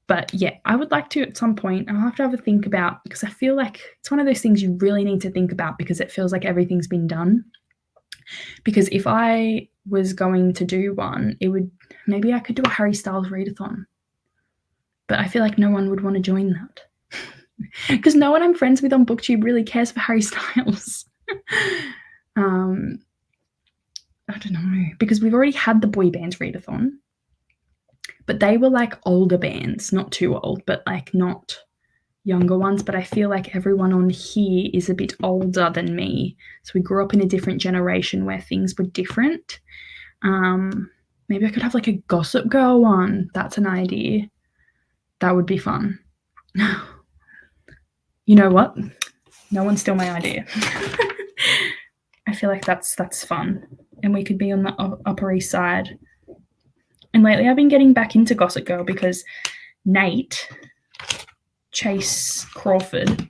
But yeah, I would like to at some point. I'll have to have a think about, because I feel like it's one of those things you really need to think about because it feels like everything's been done. Because if I was going to do one, maybe I could do a Harry Styles readathon. But I feel like no one would want to join that. Because no one I'm friends with on BookTube really cares for Harry Styles. I don't know. Because we've already had the boy bands readathon. But they were like older bands, not too old, but like not younger ones. But I feel like everyone on here is a bit older than me. So we grew up in a different generation where things were different. Maybe I could have like a Gossip Girl one. That's an idea. That would be fun. You know what? No one steal my idea. I feel like that's fun. And we could be on the Upper East Side. And lately I've been getting back into Gossip Girl because Nate, Chase Crawford,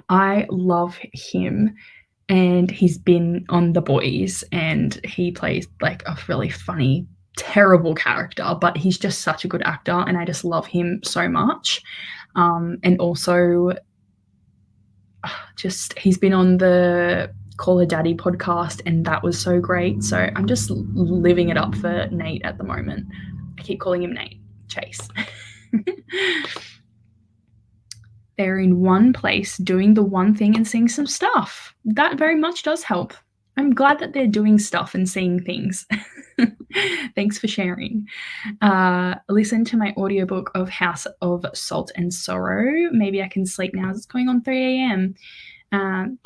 I love him. And he's been on The Boys and he plays like a really funny, terrible character, but he's just such a good actor and I just love him so much. And also he's been on the Call Her Daddy podcast and that was so great. So I'm just living it up for Nate at the moment. I keep calling him Nate. Chase. They're in one place doing the one thing and seeing some stuff. That very much does help. I'm glad that they're doing stuff and seeing things. Thanks for sharing. Listen to my audiobook of House of Salt and Sorrow. Maybe I can sleep now as it's going on 3 a.m.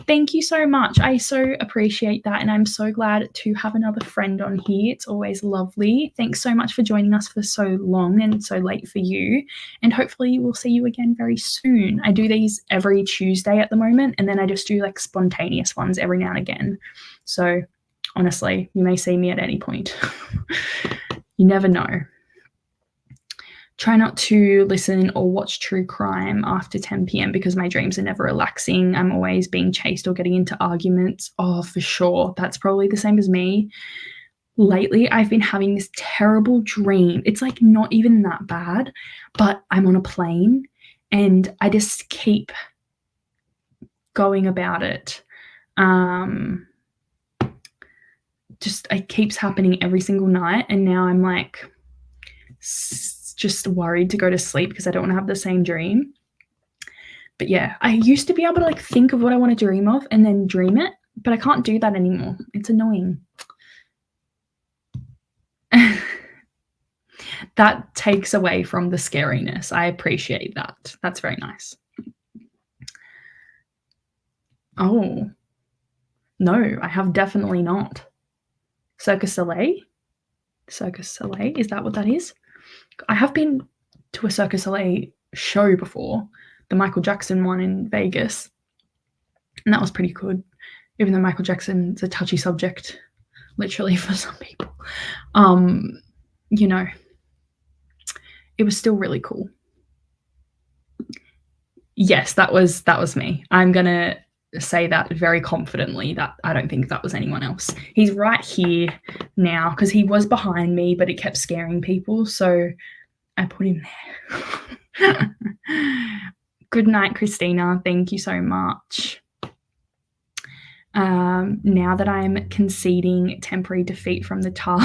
Thank you so much. I so appreciate that. And I'm so glad to have another friend on here. It's always lovely. Thanks so much for joining us for so long and so late for you. And hopefully we'll see you again very soon. I do these every Tuesday at the moment. And then I just do like spontaneous ones every now and again. So honestly, you may see me at any point. You never know. Try not to listen or watch true crime after 10 p.m. because my dreams are never relaxing. I'm always being chased or getting into arguments. Oh, for sure. That's probably the same as me. Lately, I've been having this terrible dream. It's like not even that bad, but I'm on a plane and I just keep going about it. It keeps happening every single night. And now I'm like just worried to go to sleep because I don't want to have the same dream. But yeah, I used to be able to like think of what I want to dream of and then dream it, but I can't do that anymore. It's annoying. That takes away from the scariness. I appreciate that. That's very nice. Oh, no, I have definitely not. Cirque du Soleil? Cirque du Soleil, is that what that is? I have been to a Cirque du Soleil show before, the Michael Jackson one in Vegas, and that was pretty good, even though Michael Jackson's a touchy subject, literally, for some people. You know, it was still really cool. Yes, that was me. I'm gonna say that very confidently that I don't think that was anyone else. He's right here now because he was behind me, but it kept scaring people, so I put him there. Good night, Christina. Thank you so much. Now that I'm conceding temporary defeat from the tar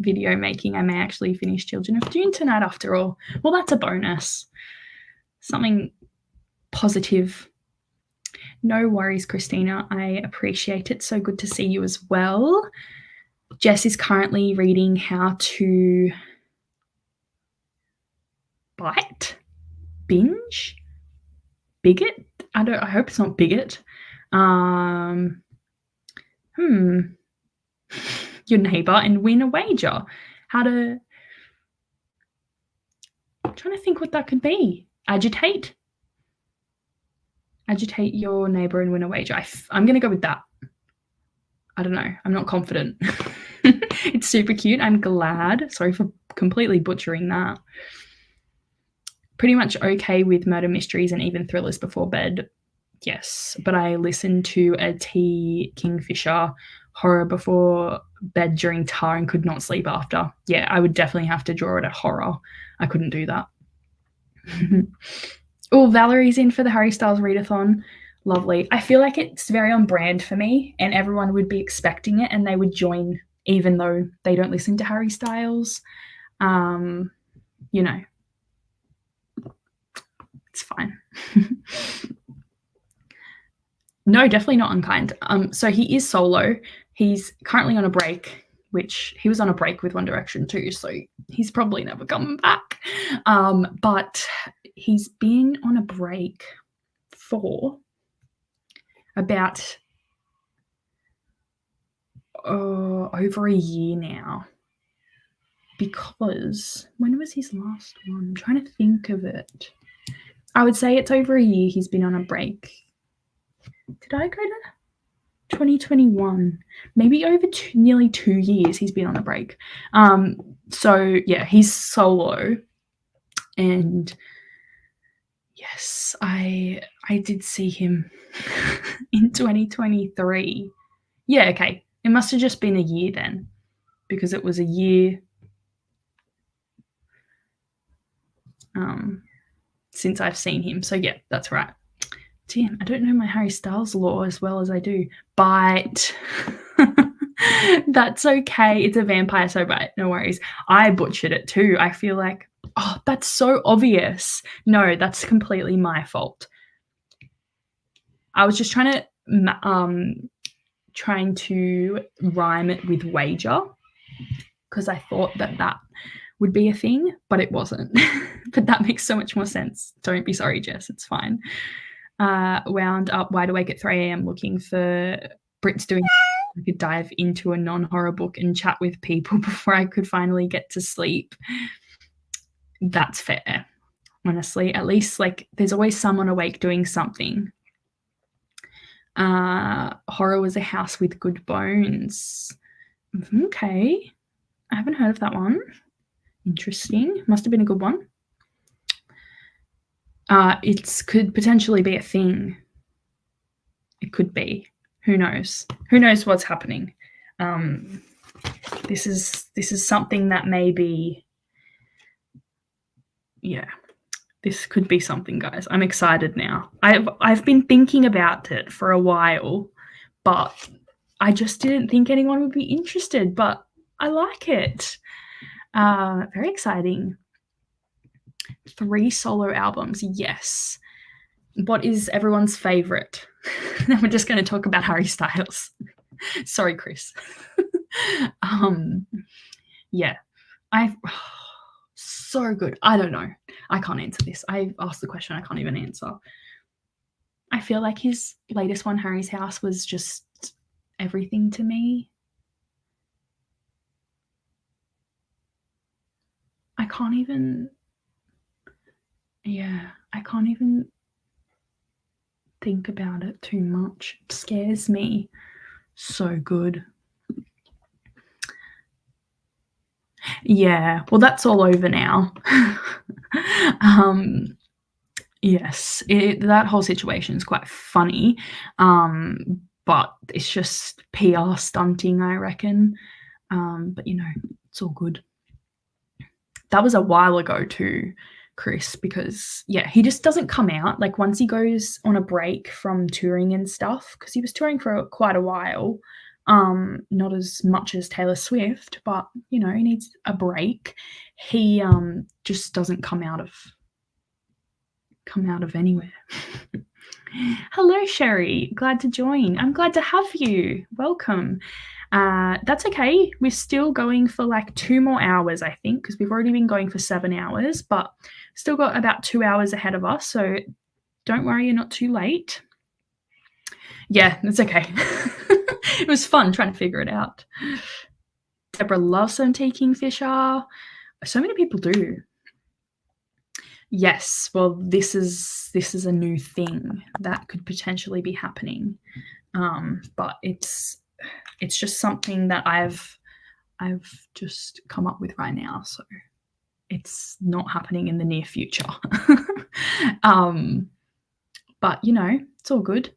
video making, I may actually finish Children of Dune tonight after all. Well, that's a bonus. Something positive. No worries, Christina. I appreciate it. So good to see you as well. Jess is currently reading How to Bite? Binge? Bigot? I hope it's not bigot. Your neighbor and win a wager. I'm trying to think what that could be. Agitate your neighbor and win a wager. I'm going to go with that. I don't know. I'm not confident. It's super cute. I'm glad. Sorry for completely butchering that. Pretty much okay with murder mysteries and even thrillers before bed. Yes, but I listened to a T. Kingfisher horror before bed during Tar and could not sleep after. Yeah, I would definitely have to draw it a horror. I couldn't do that. Oh, Valerie's in for the Harry Styles readathon. Lovely. I feel like it's very on brand for me and everyone would be expecting it and they would join even though they don't listen to Harry Styles. You know, it's fine. No, definitely not unkind. So he is solo. He's currently on a break, which he was on a break with One Direction too, so he's probably never coming back. But he's been on a break for about over a year now. Because when was his last one? I'm trying to think of it. I would say it's over a year he's been on a break. Did I go to 2021? Maybe over nearly 2 years he's been on a break. So yeah, he's solo. And yes, I did see him in 2023. Yeah, okay. It must have just been a year then, because it was a year since I've seen him. So yeah, that's right. Damn, I don't know my Harry Styles lore as well as I do. Bite. That's okay. It's a vampire, so bite. No worries. I butchered it too. I feel like, oh, that's so obvious. No, that's completely my fault. I was just trying to rhyme it with wager because I thought that would be a thing, but it wasn't. But that makes so much more sense. Don't be sorry, Jess. It's fine. Wound up wide awake at 3 a.m. looking for Brits doing I could dive into a non-horror book and chat with people before I could finally get to sleep. That's fair. Honestly, at least like there's always someone awake doing something. Horror was a house with good bones. Okay. I haven't heard of that one. Interesting. Must have been a good one. It could potentially be a thing. It could be. Who knows? Who knows what's happening? This is something that may be. Yeah, this could be something, guys. I'm excited now. I've been thinking about it for a while, but I just didn't think anyone would be interested. But I like it. Very exciting. 3 solo albums, yes. What is everyone's favourite? Now we're just going to talk about Harry Styles. Sorry, Chris. Yeah, so good. I don't know. I can't answer this. I asked the question I can't even answer. I feel like his latest one, Harry's House, was just everything to me. I can't even think about it too much. It scares me. So good. Yeah, well, that's all over now. Yes, that whole situation is quite funny, but it's just PR stunting, I reckon. But it's all good. That was a while ago too, Chris, because he just doesn't come out. Like once he goes on a break from touring and stuff, because he was touring for quite a while, not as much as Taylor Swift, but he needs a break. He just doesn't come out of anywhere. Hello, Sherry. Glad to join. I'm glad to have you. Welcome. That's okay. We're still going for like 2 more hours, I think, because we've already been going for 7 hours, but still got about 2 hours ahead of us. So don't worry, you're not too late. Yeah, it's okay. It was fun trying to figure it out. Deborah loves some tea Kingfisher. So many people do. Yes, well, this is a new thing that could potentially be happening, but it's just something that I've just come up with right now, so it's not happening in the near future. But it's all good.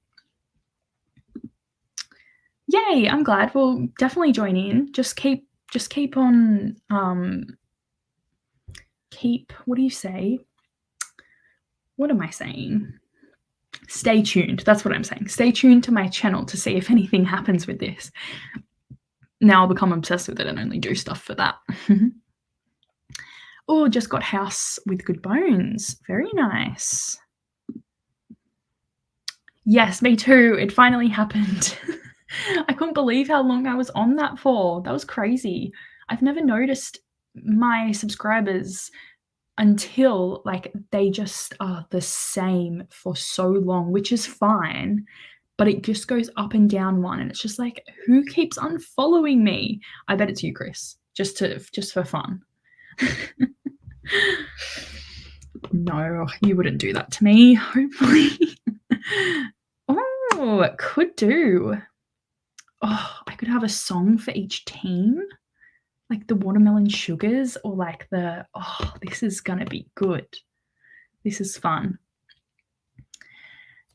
Yay! I'm glad. We'll definitely join in. Just keep on. What do you say? What am I saying? Stay tuned. That's what I'm saying. Stay tuned to my channel to see if anything happens with this. Now I'll become obsessed with it and only do stuff for that. Oh, just got House with Good Bones. Very nice. Yes, me too. It finally happened. I couldn't believe how long I was on that for. That was crazy. I've never noticed my subscribers until like they just are the same for so long, which is fine, but it just goes up and down one, and it's just like, who keeps unfollowing me? I bet it's you, Chris, just for fun. No, you wouldn't do that to me, hopefully. Oh, it could do. Oh, I could have a song for each team, like the Watermelon Sugars, or like this is gonna be good. This is fun.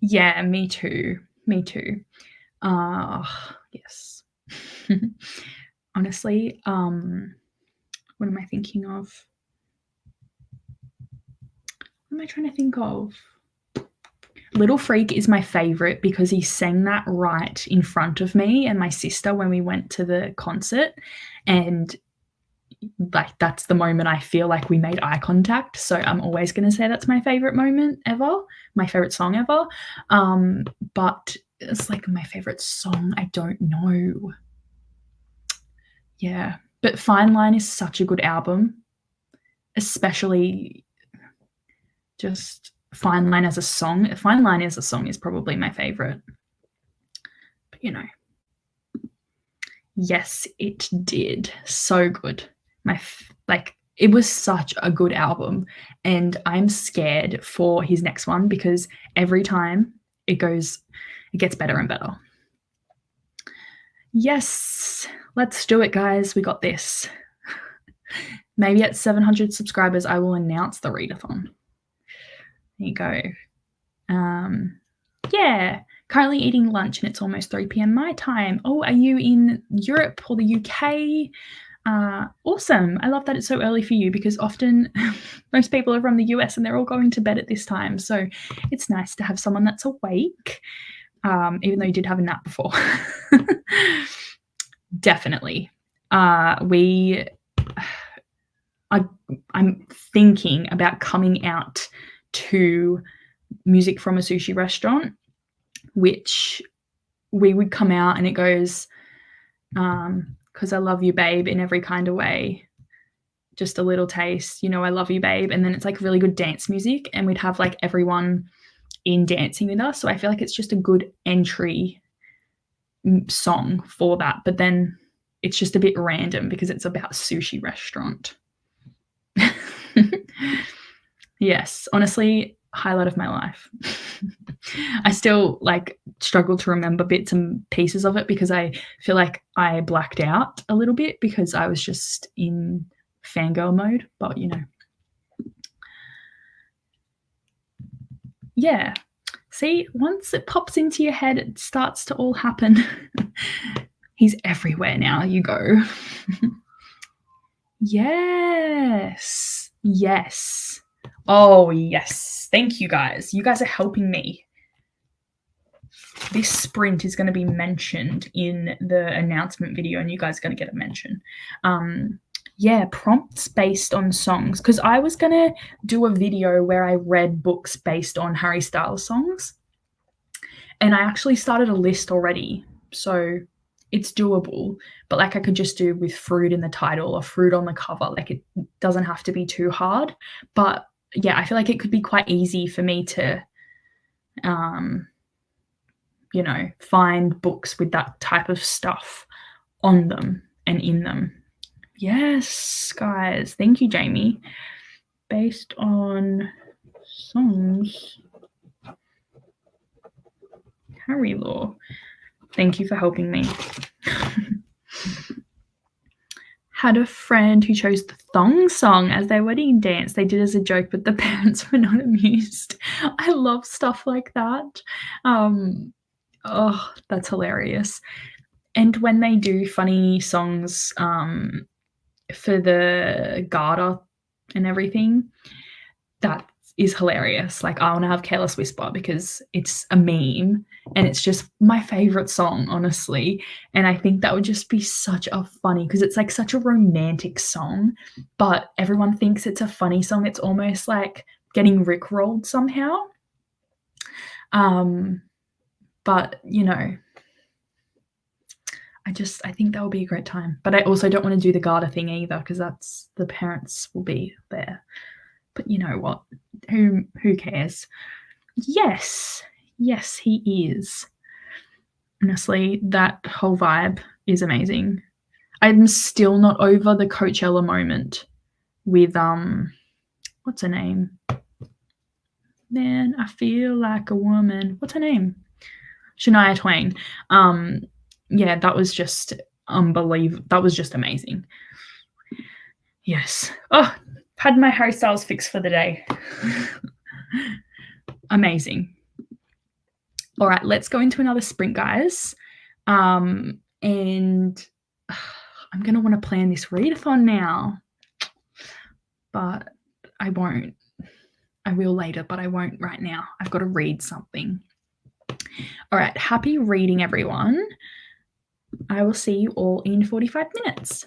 Yeah, me too. Yes. Honestly, what am I thinking of? What am I trying to think of? Little Freak is my favorite because he sang that right in front of me and my sister when we went to the concert, and like that's the moment I feel like we made eye contact. So I'm always going to say that's my favorite moment ever, my favorite song ever. But it's like my favorite song. I don't know. Yeah, but Fine Line is such a good album, especially just Fine Line as a song. Fine Line as a song is probably my favorite. But yes, it did. So good. It was such a good album, and I'm scared for his next one because every time it gets better and better. Yes, let's do it, guys. We got this. Maybe at 700 subscribers, I will announce the readathon. There you go. Yeah, currently eating lunch and it's almost 3 p.m. my time. Oh, are you in Europe or the UK? Awesome. I love that it's so early for you because often most people are from the US and they're all going to bed at this time. So it's nice to have someone that's awake, even though you did have a nap before. Definitely. I'm thinking about coming out to music from a sushi restaurant, which we would come out and it goes, 'cause I love you, babe, in every kind of way. Just a little taste, you know, I love you, babe. And then it's like really good dance music, and we'd have like everyone in dancing with us. So I feel like it's just a good entry song for that. But then it's just a bit random because it's about sushi restaurant. Yes, honestly, highlight of my life. I still like struggle to remember bits and pieces of it because I feel like I blacked out a little bit because I was just in fangirl mode, but you know. Yeah. See, once it pops into your head, it starts to all happen. He's everywhere now, you go. Yes. Yes. Oh, yes. Thank you guys. You guys are helping me. This sprint is going to be mentioned in the announcement video, and you guys are going to get a mention. Yeah, prompts based on songs, because I was going to do a video where I read books based on Harry Styles songs, and I actually started a list already, so it's doable. But like I could just do with fruit in the title or fruit on the cover. Like it doesn't have to be too hard. But yeah, I feel like it could be quite easy for me to you know, find books with that type of stuff on them and in them. Yes, guys. Thank you, Jamie. Based on songs, Harry Law. Thank you for helping me. Had a friend who chose the thong song as their wedding dance. They did as a joke, but the parents were not amused. I love stuff like that. Oh, that's hilarious. And when they do funny songs for the garter and everything, that is hilarious. Like, I want to have Careless Whisper because it's a meme and it's just my favorite song, honestly. And I think that would just be such a funny, because it's like such a romantic song, but everyone thinks it's a funny song. It's almost like getting rickrolled somehow. But you know, I think that would be a great time. But I also don't want to do the garter thing either, because that's the parents will be there. But you know what? Who cares? Yes. Yes, he is. Honestly, that whole vibe is amazing. I'm still not over the Coachella moment with what's her name? Man, I feel like a woman. What's her name? Shania Twain. Yeah, that was just unbelievable. That was just amazing. Yes. Oh, had my Harry Styles fix for the day. Amazing. All right, let's go into another sprint, guys. And I'm going to want to plan this readathon now, but I won't. I will later, but I won't right now. I've got to read something. All right, happy reading, everyone. I will see you all in 45 minutes.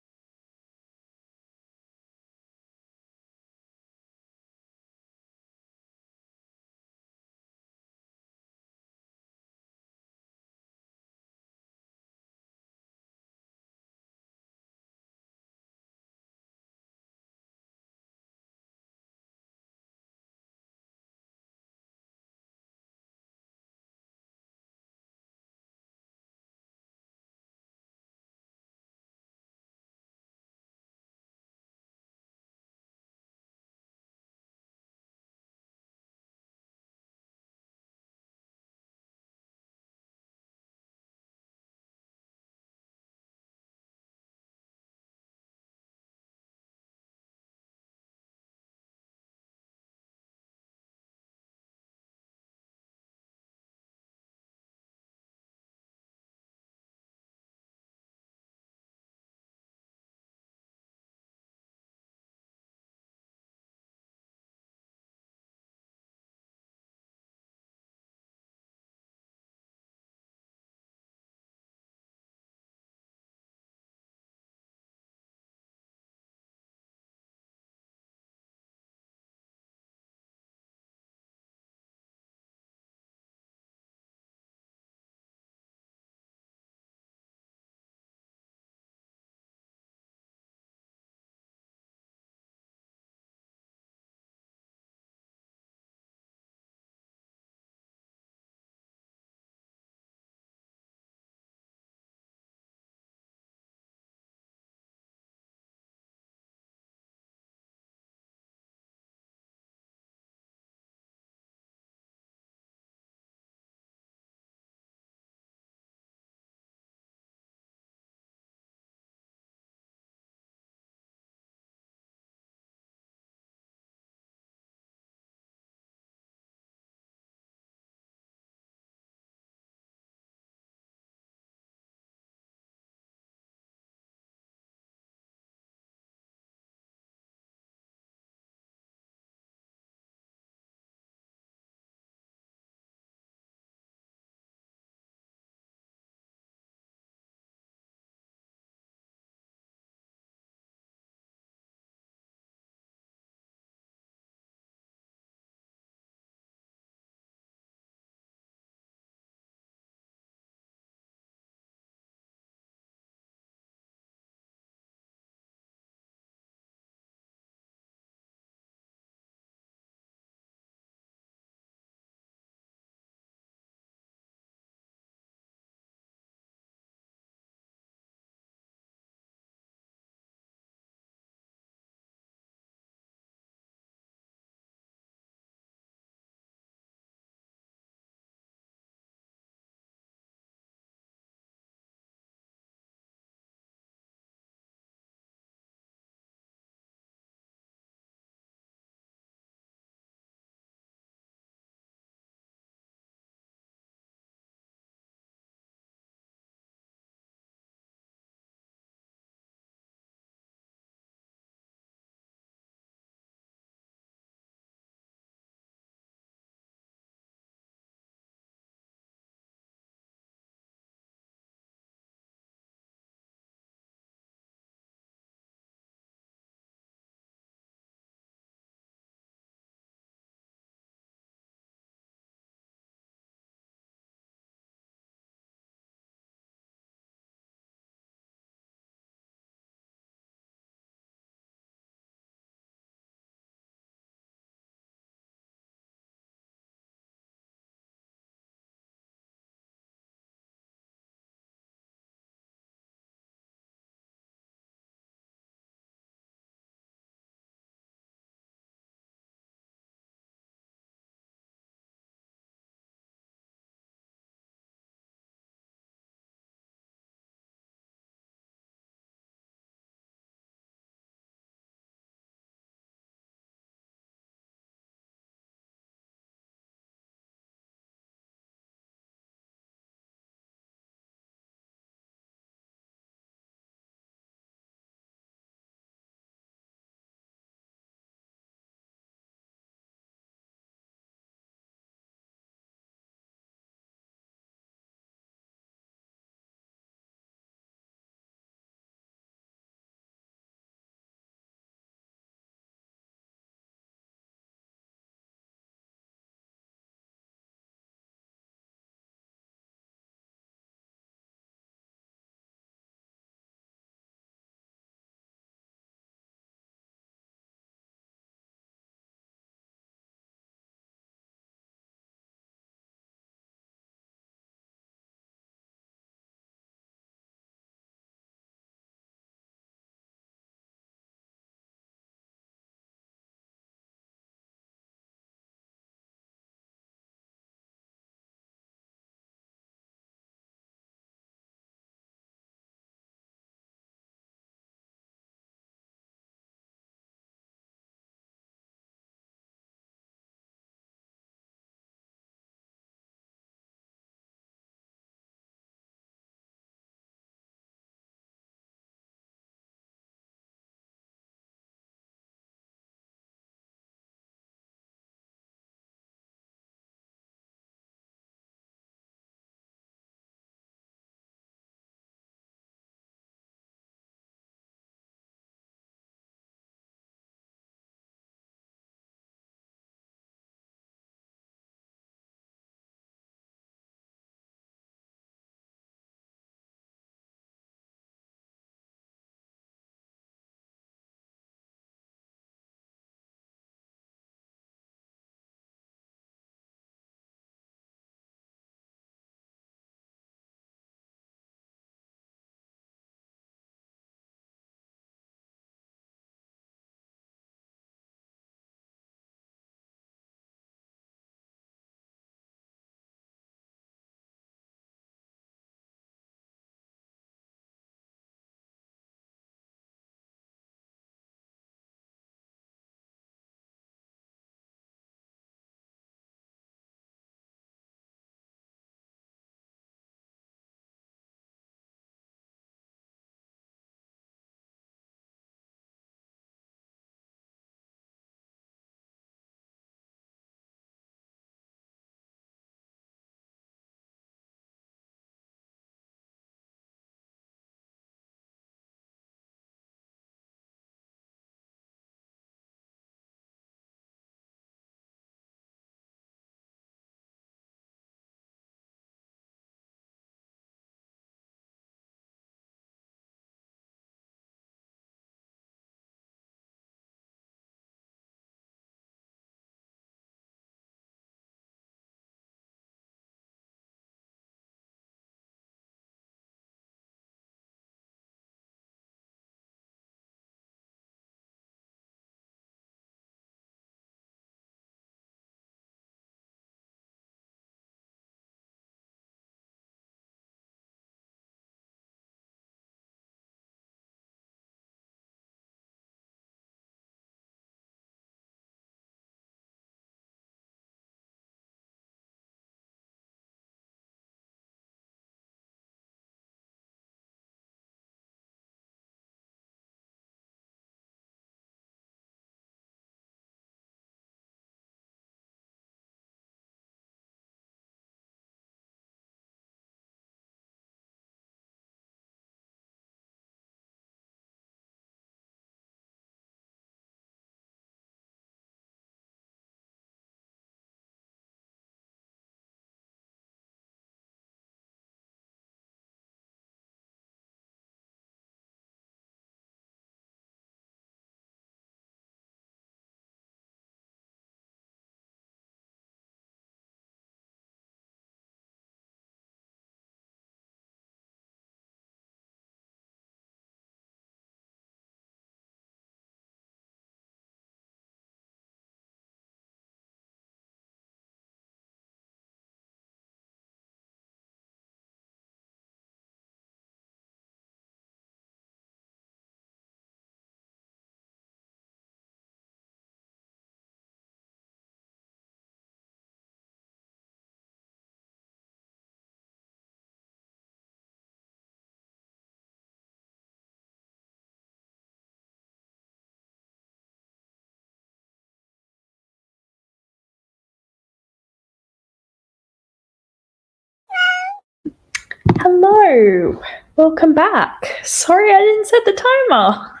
Hello, welcome back. Sorry I didn't set the timer.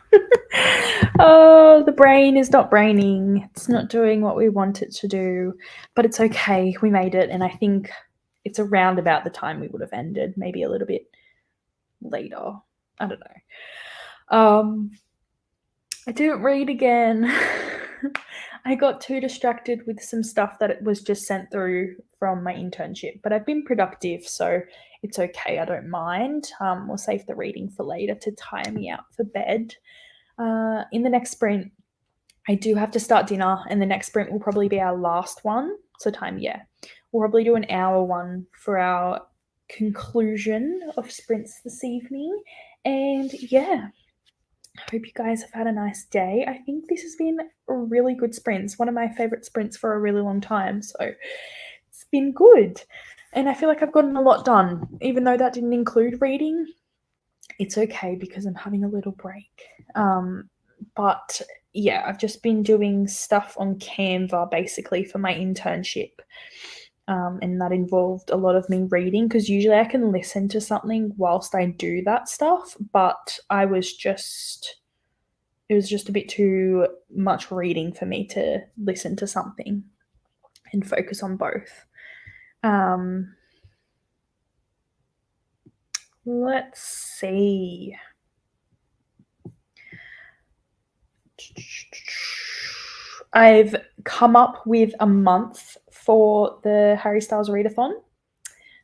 Oh, the brain is not braining. It's not doing what we want it to do, but it's okay. We made it, and I think it's around about the time we would have ended, maybe a little bit later. I don't know. I didn't read again. I got too distracted with some stuff that it was just sent through from my internship, but I've been productive, so it's okay. I don't mind. We'll save the reading for later to tire me out for bed. In the next sprint, I do have to start dinner, and the next sprint will probably be our last one. So we'll probably do an hour one for our conclusion of sprints this evening. And yeah, I hope you guys have had a nice day. I think this has been a really good sprint. It's one of my favorite sprints for a really long time. So it's been good. And I feel like I've gotten a lot done. Even though that didn't include reading, it's okay because I'm having a little break. But yeah, I've just been doing stuff on Canva basically for my internship. And that involved a lot of me reading because usually I can listen to something whilst I do that stuff. But it was just a bit too much reading for me to listen to something and focus on both. Let's see. I've come up with a month for the Harry Styles readathon.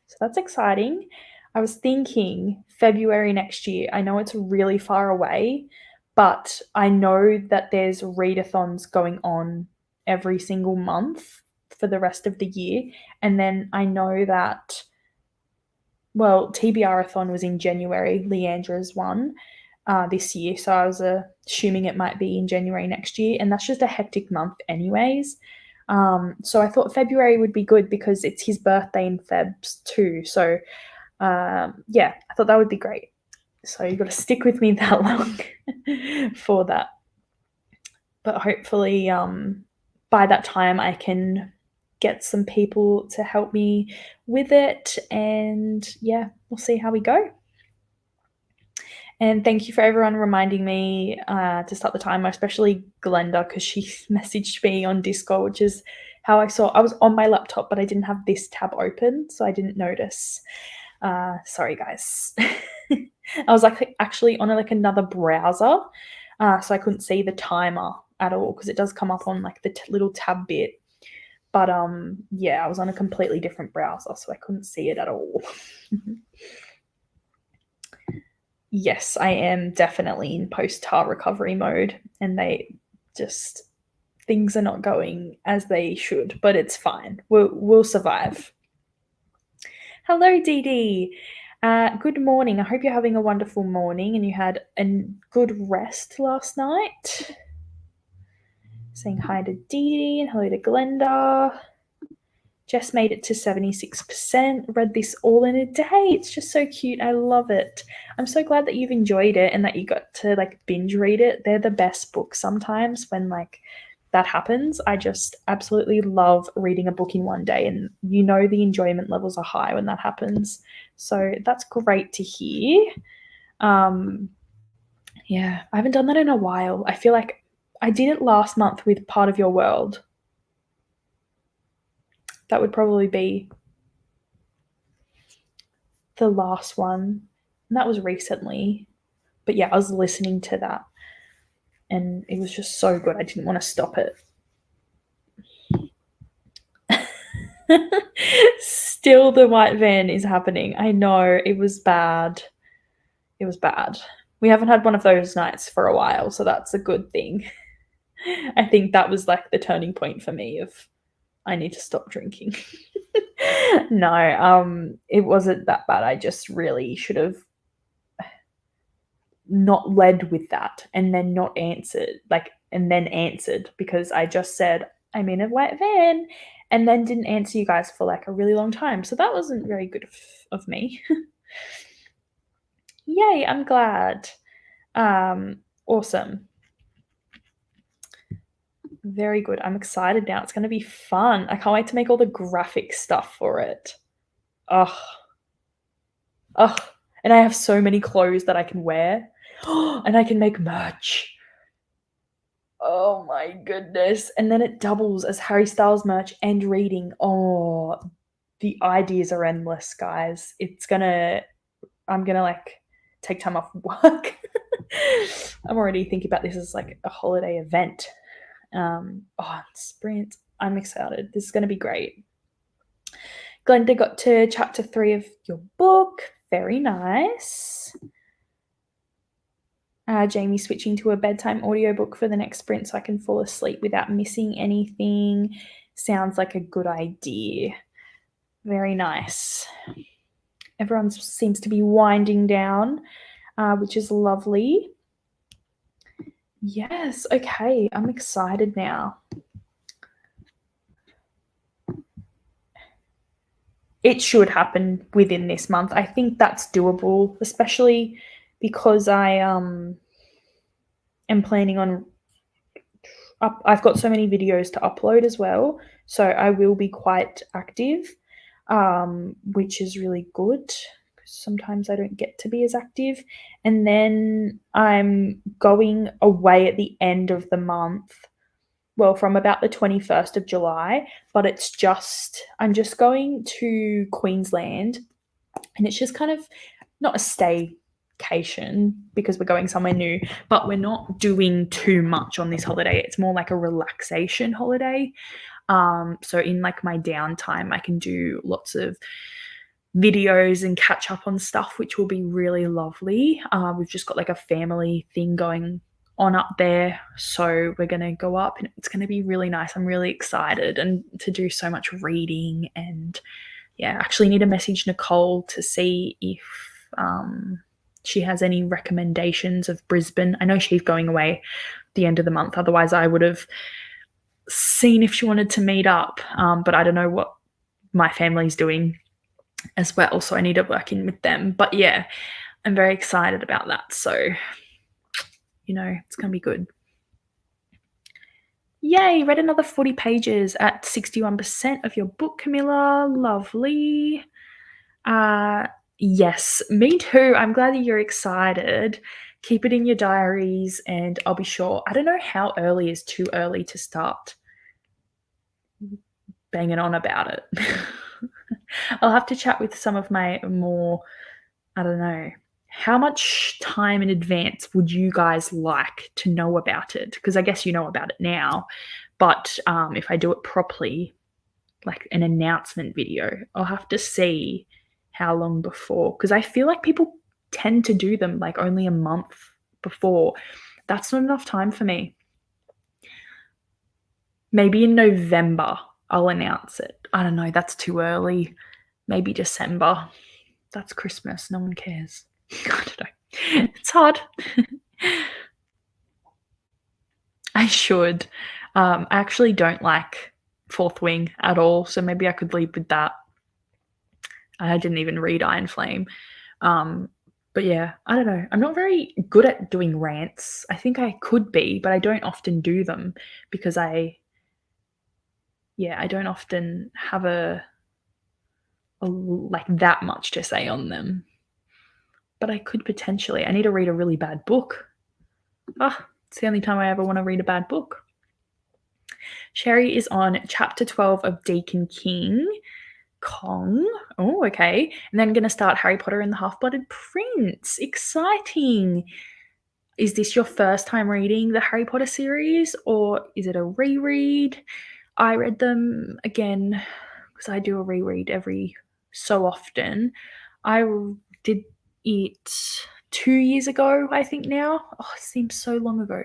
So that's exciting. I was thinking February next year. I know it's really far away, but I know that there's readathons going on every single month for the rest of the year. And then I know that, well, TBR-a-thon was in January, Leandra's one this year. So I was assuming it might be in January next year. And that's just a hectic month anyways. So I thought February would be good because it's his birthday in Febs too. So yeah, I thought that would be great. So you've got to stick with me that long for that. But hopefully by that time I can get some people to help me with it. And yeah, we'll see how we go. And thank you for everyone reminding me to start the timer, especially Glenda, because she messaged me on Discord, which is how I saw. I was on my laptop, but I didn't have this tab open, so I didn't notice. Sorry, guys. I was actually on another browser, so I couldn't see the timer at all because it does come up on the little tab bit. But yeah, I was on a completely different browser, so I couldn't see it at all. Yes, I am definitely in post-TAR recovery mode, and things are not going as they should, but it's fine. We'll survive. Hello, Dee Dee. Good morning. I hope you're having a wonderful morning and you had a good rest last night. Saying hi to Dee Dee and hello to Glenda. Jess made it to 76%. Read this all in a day. It's just so cute. I love it. I'm so glad that you've enjoyed it and that you got to binge read it. They're the best books sometimes when that happens. I just absolutely love reading a book in one day, and the enjoyment levels are high when that happens. So that's great to hear. Yeah, I haven't done that in a while. I feel like I did it last month with Part of Your World. That would probably be the last one. And that was recently. But yeah, I was listening to that and it was just so good. I didn't want to stop it. Still the white van is happening. I know, it was bad. It was bad. We haven't had one of those nights for a while, so that's a good thing. I think that was the turning point for me of I need to stop drinking. No, it wasn't that bad. I just really should have not led with that and then not answered, and then answered, because I just said, I'm in a white van, and then didn't answer you guys for a really long time. So that wasn't very good of me. Yay, I'm glad. Awesome. Very good. I'm excited now. It's going to be fun. I can't wait to make all the graphic stuff for it. Oh, Oh, and I have so many clothes that I can wear. And I can make merch. Oh my goodness. And then it doubles as Harry Styles merch and reading. Oh, the ideas are endless, guys. I'm gonna like take time off work. I'm already thinking about this as like a holiday event. Sprint. I'm excited. This is gonna be great. Glenda got to chapter 3 of your book. Very nice. Jamie switching to a bedtime audiobook for the next sprint so I can fall asleep without missing anything. Sounds like a good idea. Very nice. Everyone seems to be winding down, which is lovely. Yes, okay. I'm excited now. It should happen within this month. I think that's doable, especially because I am planning on I've got so many videos to upload as well, so I will be quite active, which is really good. Sometimes I don't get to be as active. And then I'm going away at the end of the month. Well, from about the 21st of July, but I'm just going to Queensland, and it's just kind of not a staycation because we're going somewhere new, but we're not doing too much on this holiday. It's more like a relaxation holiday. So in like my downtime, I can do lots of videos and catch up on stuff, which will be really lovely. We've just got like a family thing going on up there, so we're going to go up and it's going to be really nice. I'm really excited and to do so much reading. And yeah, I actually need to message Nicole to see if she has any recommendations of Brisbane. I know she's going away at the end of the month, otherwise I would have seen if she wanted to meet up, but I don't know what my family's doing as well, so I need to work in with them. But yeah, I'm very excited about that, so it's gonna be good. Yay, read another 40 pages at 61% of your book, Camilla. Lovely. Yes, me too. I'm glad that you're excited. Keep it in your diaries and I'll be sure. I don't know how early is too early to start banging on about it. I'll have to chat with some of my more, I don't know, how much time in advance would you guys like to know about it? Because I guess you know about it now, but if I do it properly, like an announcement video, I'll have to see how long before, because I feel like people tend to do them like only a month before. That's not enough time for me. Maybe in November I'll announce it. I don't know, that's too early. Maybe December. That's Christmas. No one cares. I don't know. It's hard. I should. I actually don't like Fourth Wing at all, so maybe I could lead with that. I didn't even read Iron Flame. But yeah, I don't know. I'm not very good at doing rants. I think I could be, but I don't often do them because I don't often have like that much to say on them. But I could potentially. I need to read a really bad book. It's the only time I ever want to read a bad book. Sherry is on chapter 12 of Deacon King. Kong. Oh, okay. And then I'm going to start Harry Potter and the Half-Blood Prince. Exciting. Is this your first time reading the Harry Potter series, or is it a reread? I read them again because I do a reread every so often. I did it 2 years ago, I think now. Oh, it seems so long ago.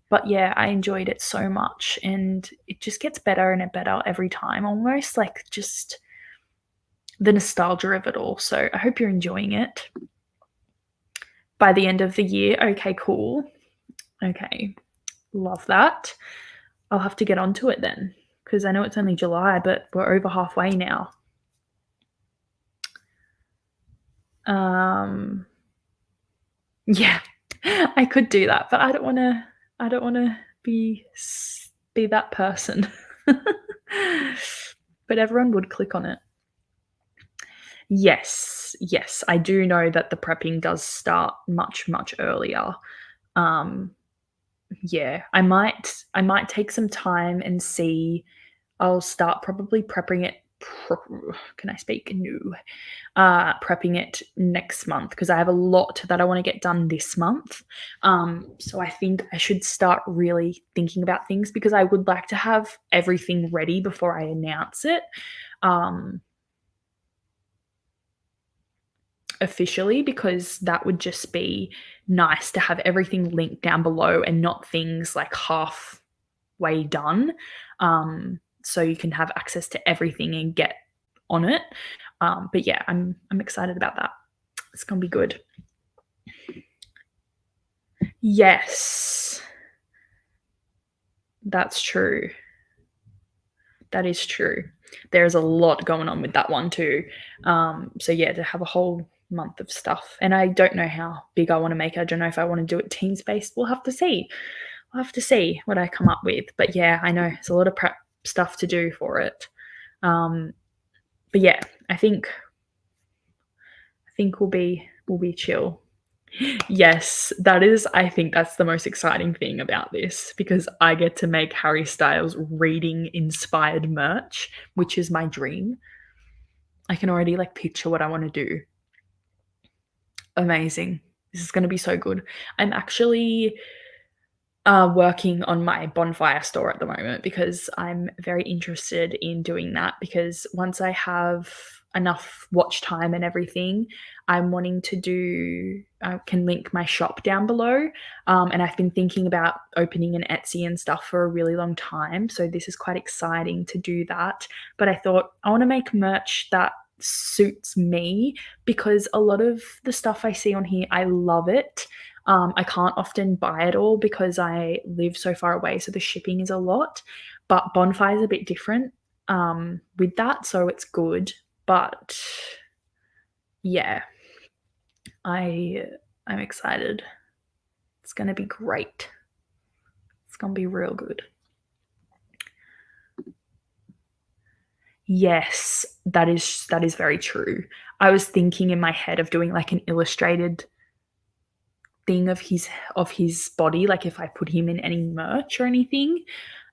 But yeah, I enjoyed it so much, and it just gets better and better every time, almost like just the nostalgia of it all. So I hope you're enjoying it. By the end of the year, okay, cool. Okay, love that. I'll have to get onto it then, because I know it's only July, but we're over halfway now. Yeah, I could do that, but I don't want to be that person. But everyone would click on it. Yes, I do know that the prepping does start much, much earlier. Um, yeah, I might take some time and see. I'll start probably prepping it can I speak? No. Prepping it next month because I have a lot that I wanna get done this month. So I think I should start really thinking about things because I would like to have everything ready before I announce it, um, officially, because that would just be nice to have everything linked down below and not things, like, halfway done, so you can have access to everything and get on it. But yeah, I'm excited about that. It's gonna be good. Yes, that's true. That is true. There's a lot going on with that one too. So yeah, to have a whole month of stuff, and I don't know how big I want to make it. I don't know if I want to do it teams based. We'll have to see. We'll have to see what I come up with. But yeah, I know it's a lot of prep stuff to do for it. Um, but yeah, I think we'll be chill. Yes, that is I think that's the most exciting thing about this because I get to make Harry Styles reading inspired merch, which is my dream. I can already, like, picture what I wanna do. Amazing. This is gonna be so good. I'm actually working on my bonfire store at the moment because I'm very interested in doing that because once I have enough watch time and everything, I'm wanting to do I can link my shop down below, and I've been thinking about opening an Etsy and stuff for a really long time, so this is quite exciting to do that, but I thought I wanna make merch that suits me because a lot of the stuff I see on here, I love it, I can't often buy it all because I live so far away, so the shipping is a lot. But Bonfire's a bit different with that, so it's good. But yeah, I I'm excited. It's gonna be great. It's gonna be real good. Yes, that is very true. I was thinking in my head of doing like an illustrated thing of his body, like if I put him in any merch or anything,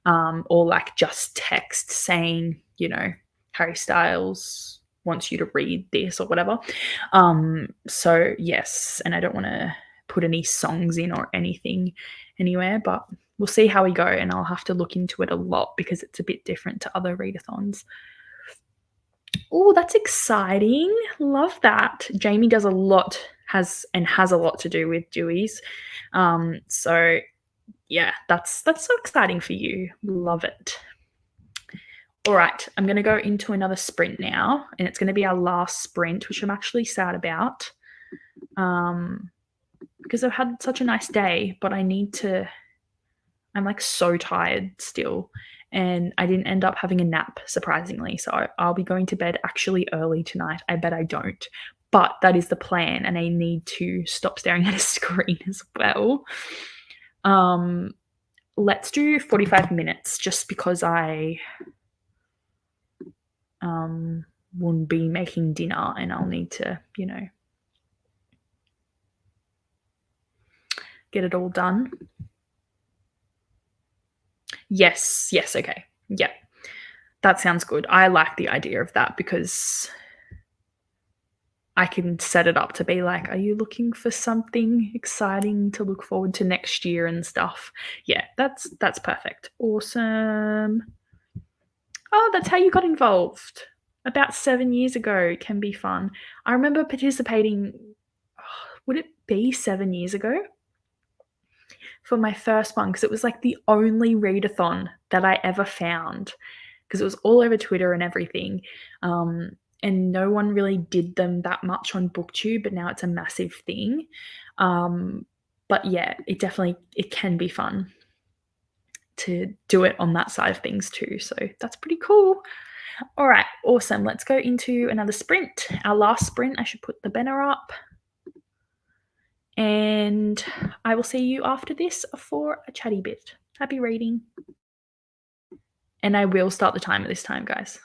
or like just text saying, Harry Styles wants you to read this or whatever. So yes, and I don't want to put any songs in or anything anywhere, but we'll see how we go, and I'll have to look into it a lot because it's a bit different to other readathons. Oh, that's exciting. Love that. Jamie does a lot has a lot to do with Dewey's. So yeah, that's so exciting for you. Love it. All right, I'm going to go into another sprint now, and it's going to be our last sprint, which I'm actually sad about, because I've had such a nice day, but I'm like so tired still, and I didn't end up having a nap, surprisingly. So I'll be going to bed actually early tonight. I bet I don't, but that is the plan, and I need to stop staring at a screen as well. Um, let's do 45 minutes just because I will be making dinner and I'll need to, get it all done. Yes, okay. Yeah, that sounds good. I like the idea of that because I can set it up to be like, are you looking for something exciting to look forward to next year and stuff? Yeah, that's perfect. Awesome. Oh, that's how you got involved. About 7 years ago. It can be fun. I remember participating, would it be 7 years ago? For my first one, because it was like the only readathon that I ever found, because it was all over Twitter and everything. And no one really did them that much on BookTube, but now it's a massive thing. But yeah, it can be fun to do it on that side of things too. So that's pretty cool. All right, awesome. Let's go into another sprint. Our last sprint, I should put the banner up. And I will see you after this for a chatty bit. Happy reading. And I will start the timer this time, guys.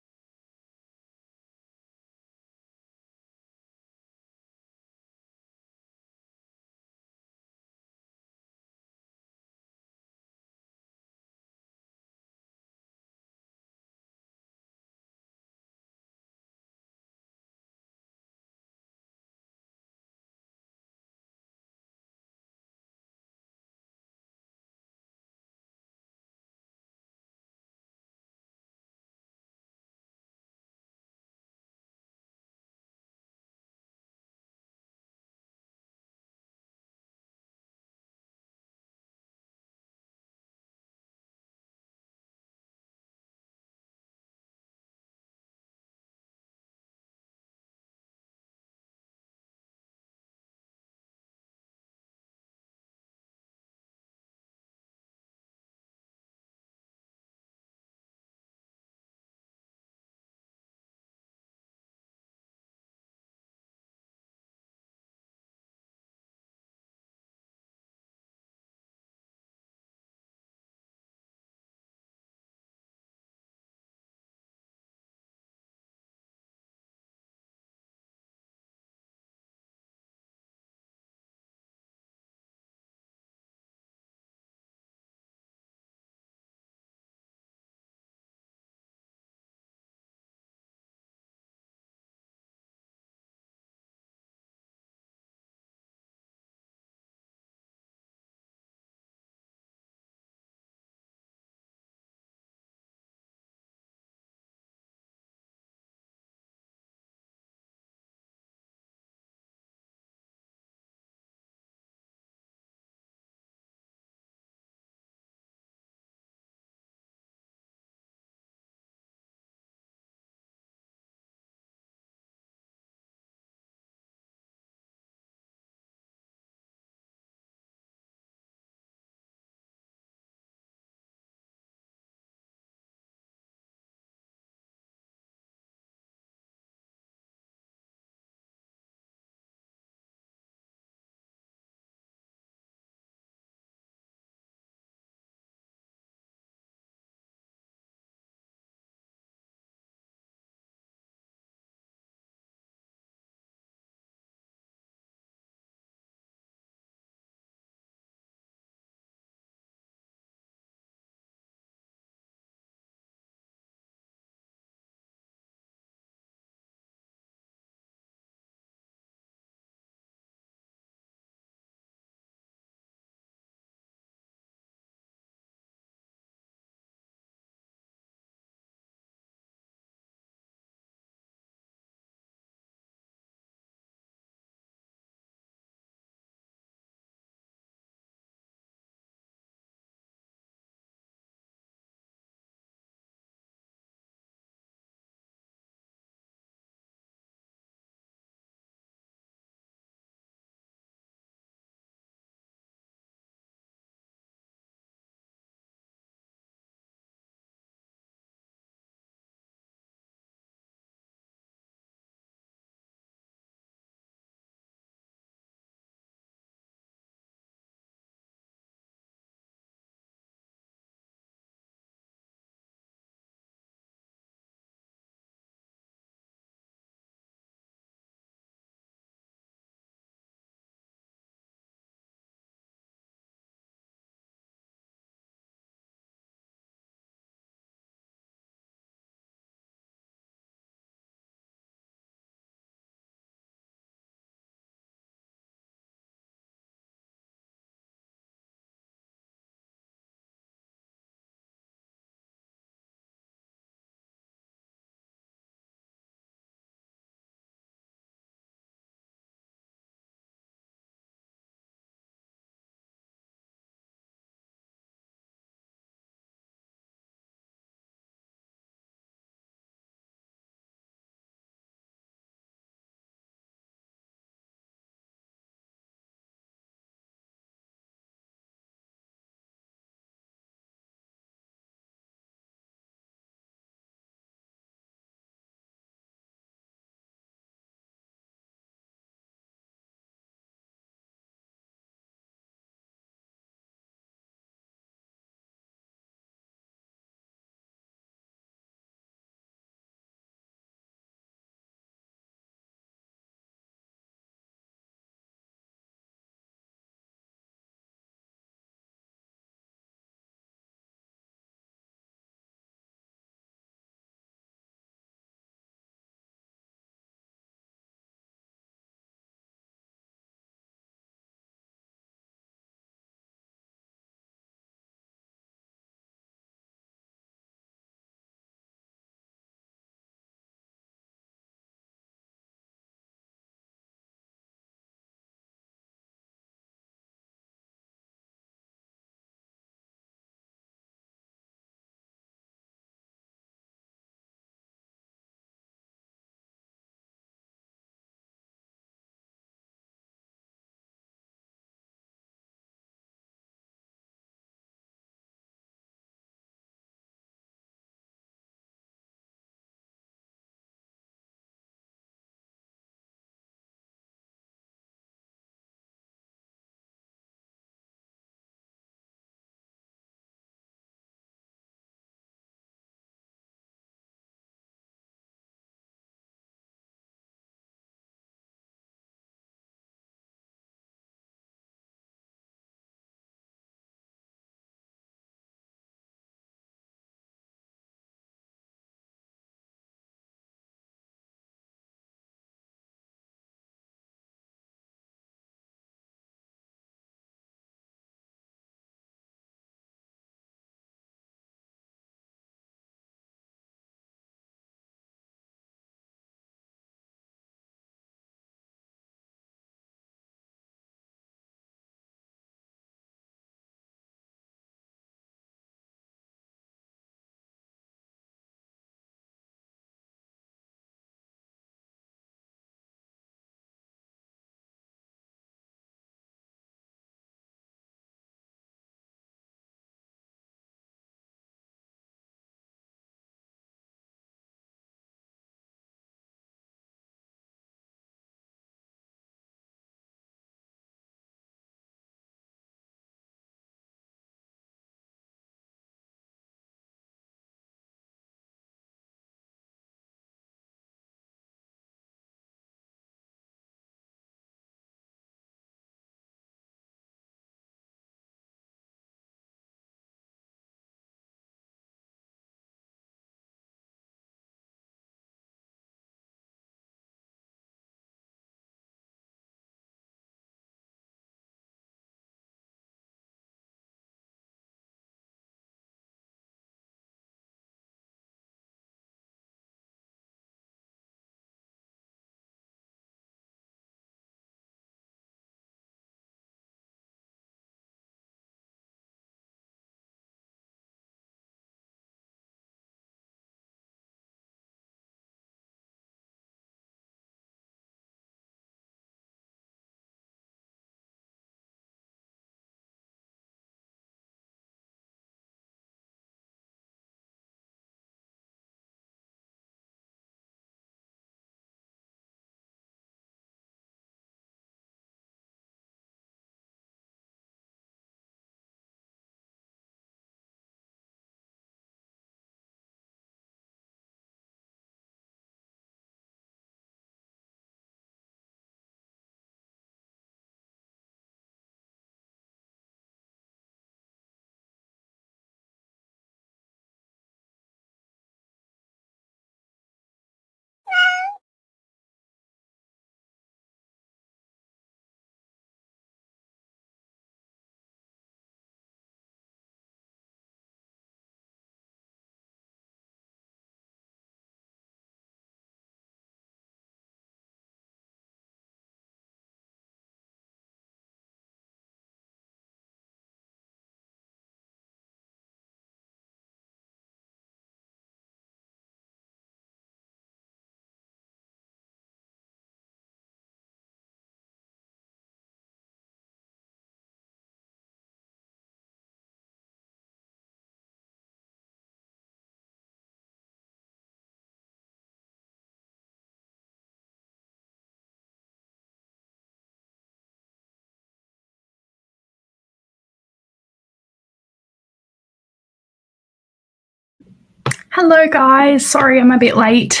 Hello guys, sorry I'm a bit late.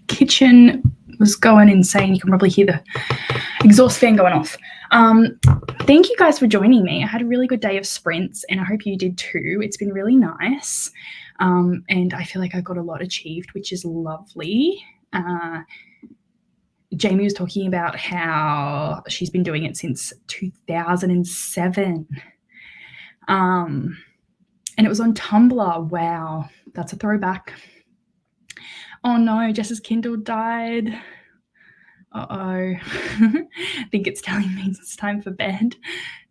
Kitchen was going insane. You can probably hear the exhaust fan going off. Thank you guys for joining me. I had a really good day of sprints and I hope you did too. It's been really nice. And I feel like I got a lot achieved, which is lovely. Jamie was talking about how she's been doing it since 2007. And it was on Tumblr. Wow, that's a throwback. Oh no, Jess's Kindle died. Uh-oh. I think it's telling me it's time for bed.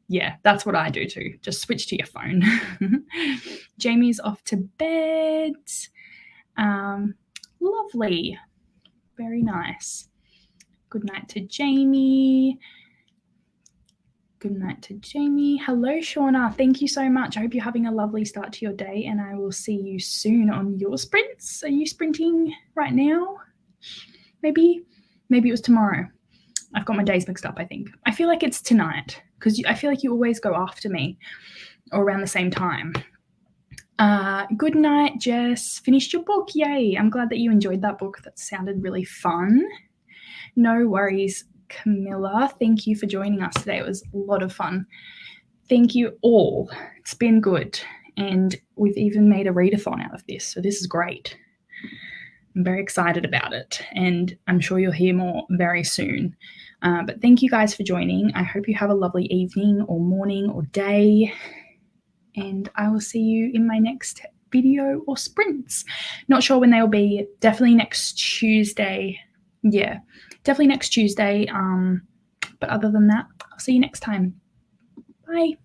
Yeah, that's what I do too. Just switch to your phone. Jamie's off to bed. Lovely. Very nice. Good night to Jamie. Good night to Jamie. Hello, Shauna. Thank you so much. I hope you're having a lovely start to your day and I will see you soon on your sprints. Are you sprinting right now? Maybe it was tomorrow. I've got my days mixed up, I think. I feel like it's tonight because I feel like you always go after me or around the same time. Good night, Jess. Finished your book. Yay. I'm glad that you enjoyed that book. That sounded really fun. No worries, Camilla. Thank you for joining us today. It was a lot of fun. Thank you all. It's been good. And we've even made a readathon out of this. So this is great. I'm very excited about it. And I'm sure you'll hear more very soon. But thank you guys for joining. I hope you have a lovely evening or morning or day. And I will see you in my next video or sprints. Not sure when they'll be. Definitely next Tuesday. Yeah, definitely next Tuesday. But other than that, I'll see you next time. Bye.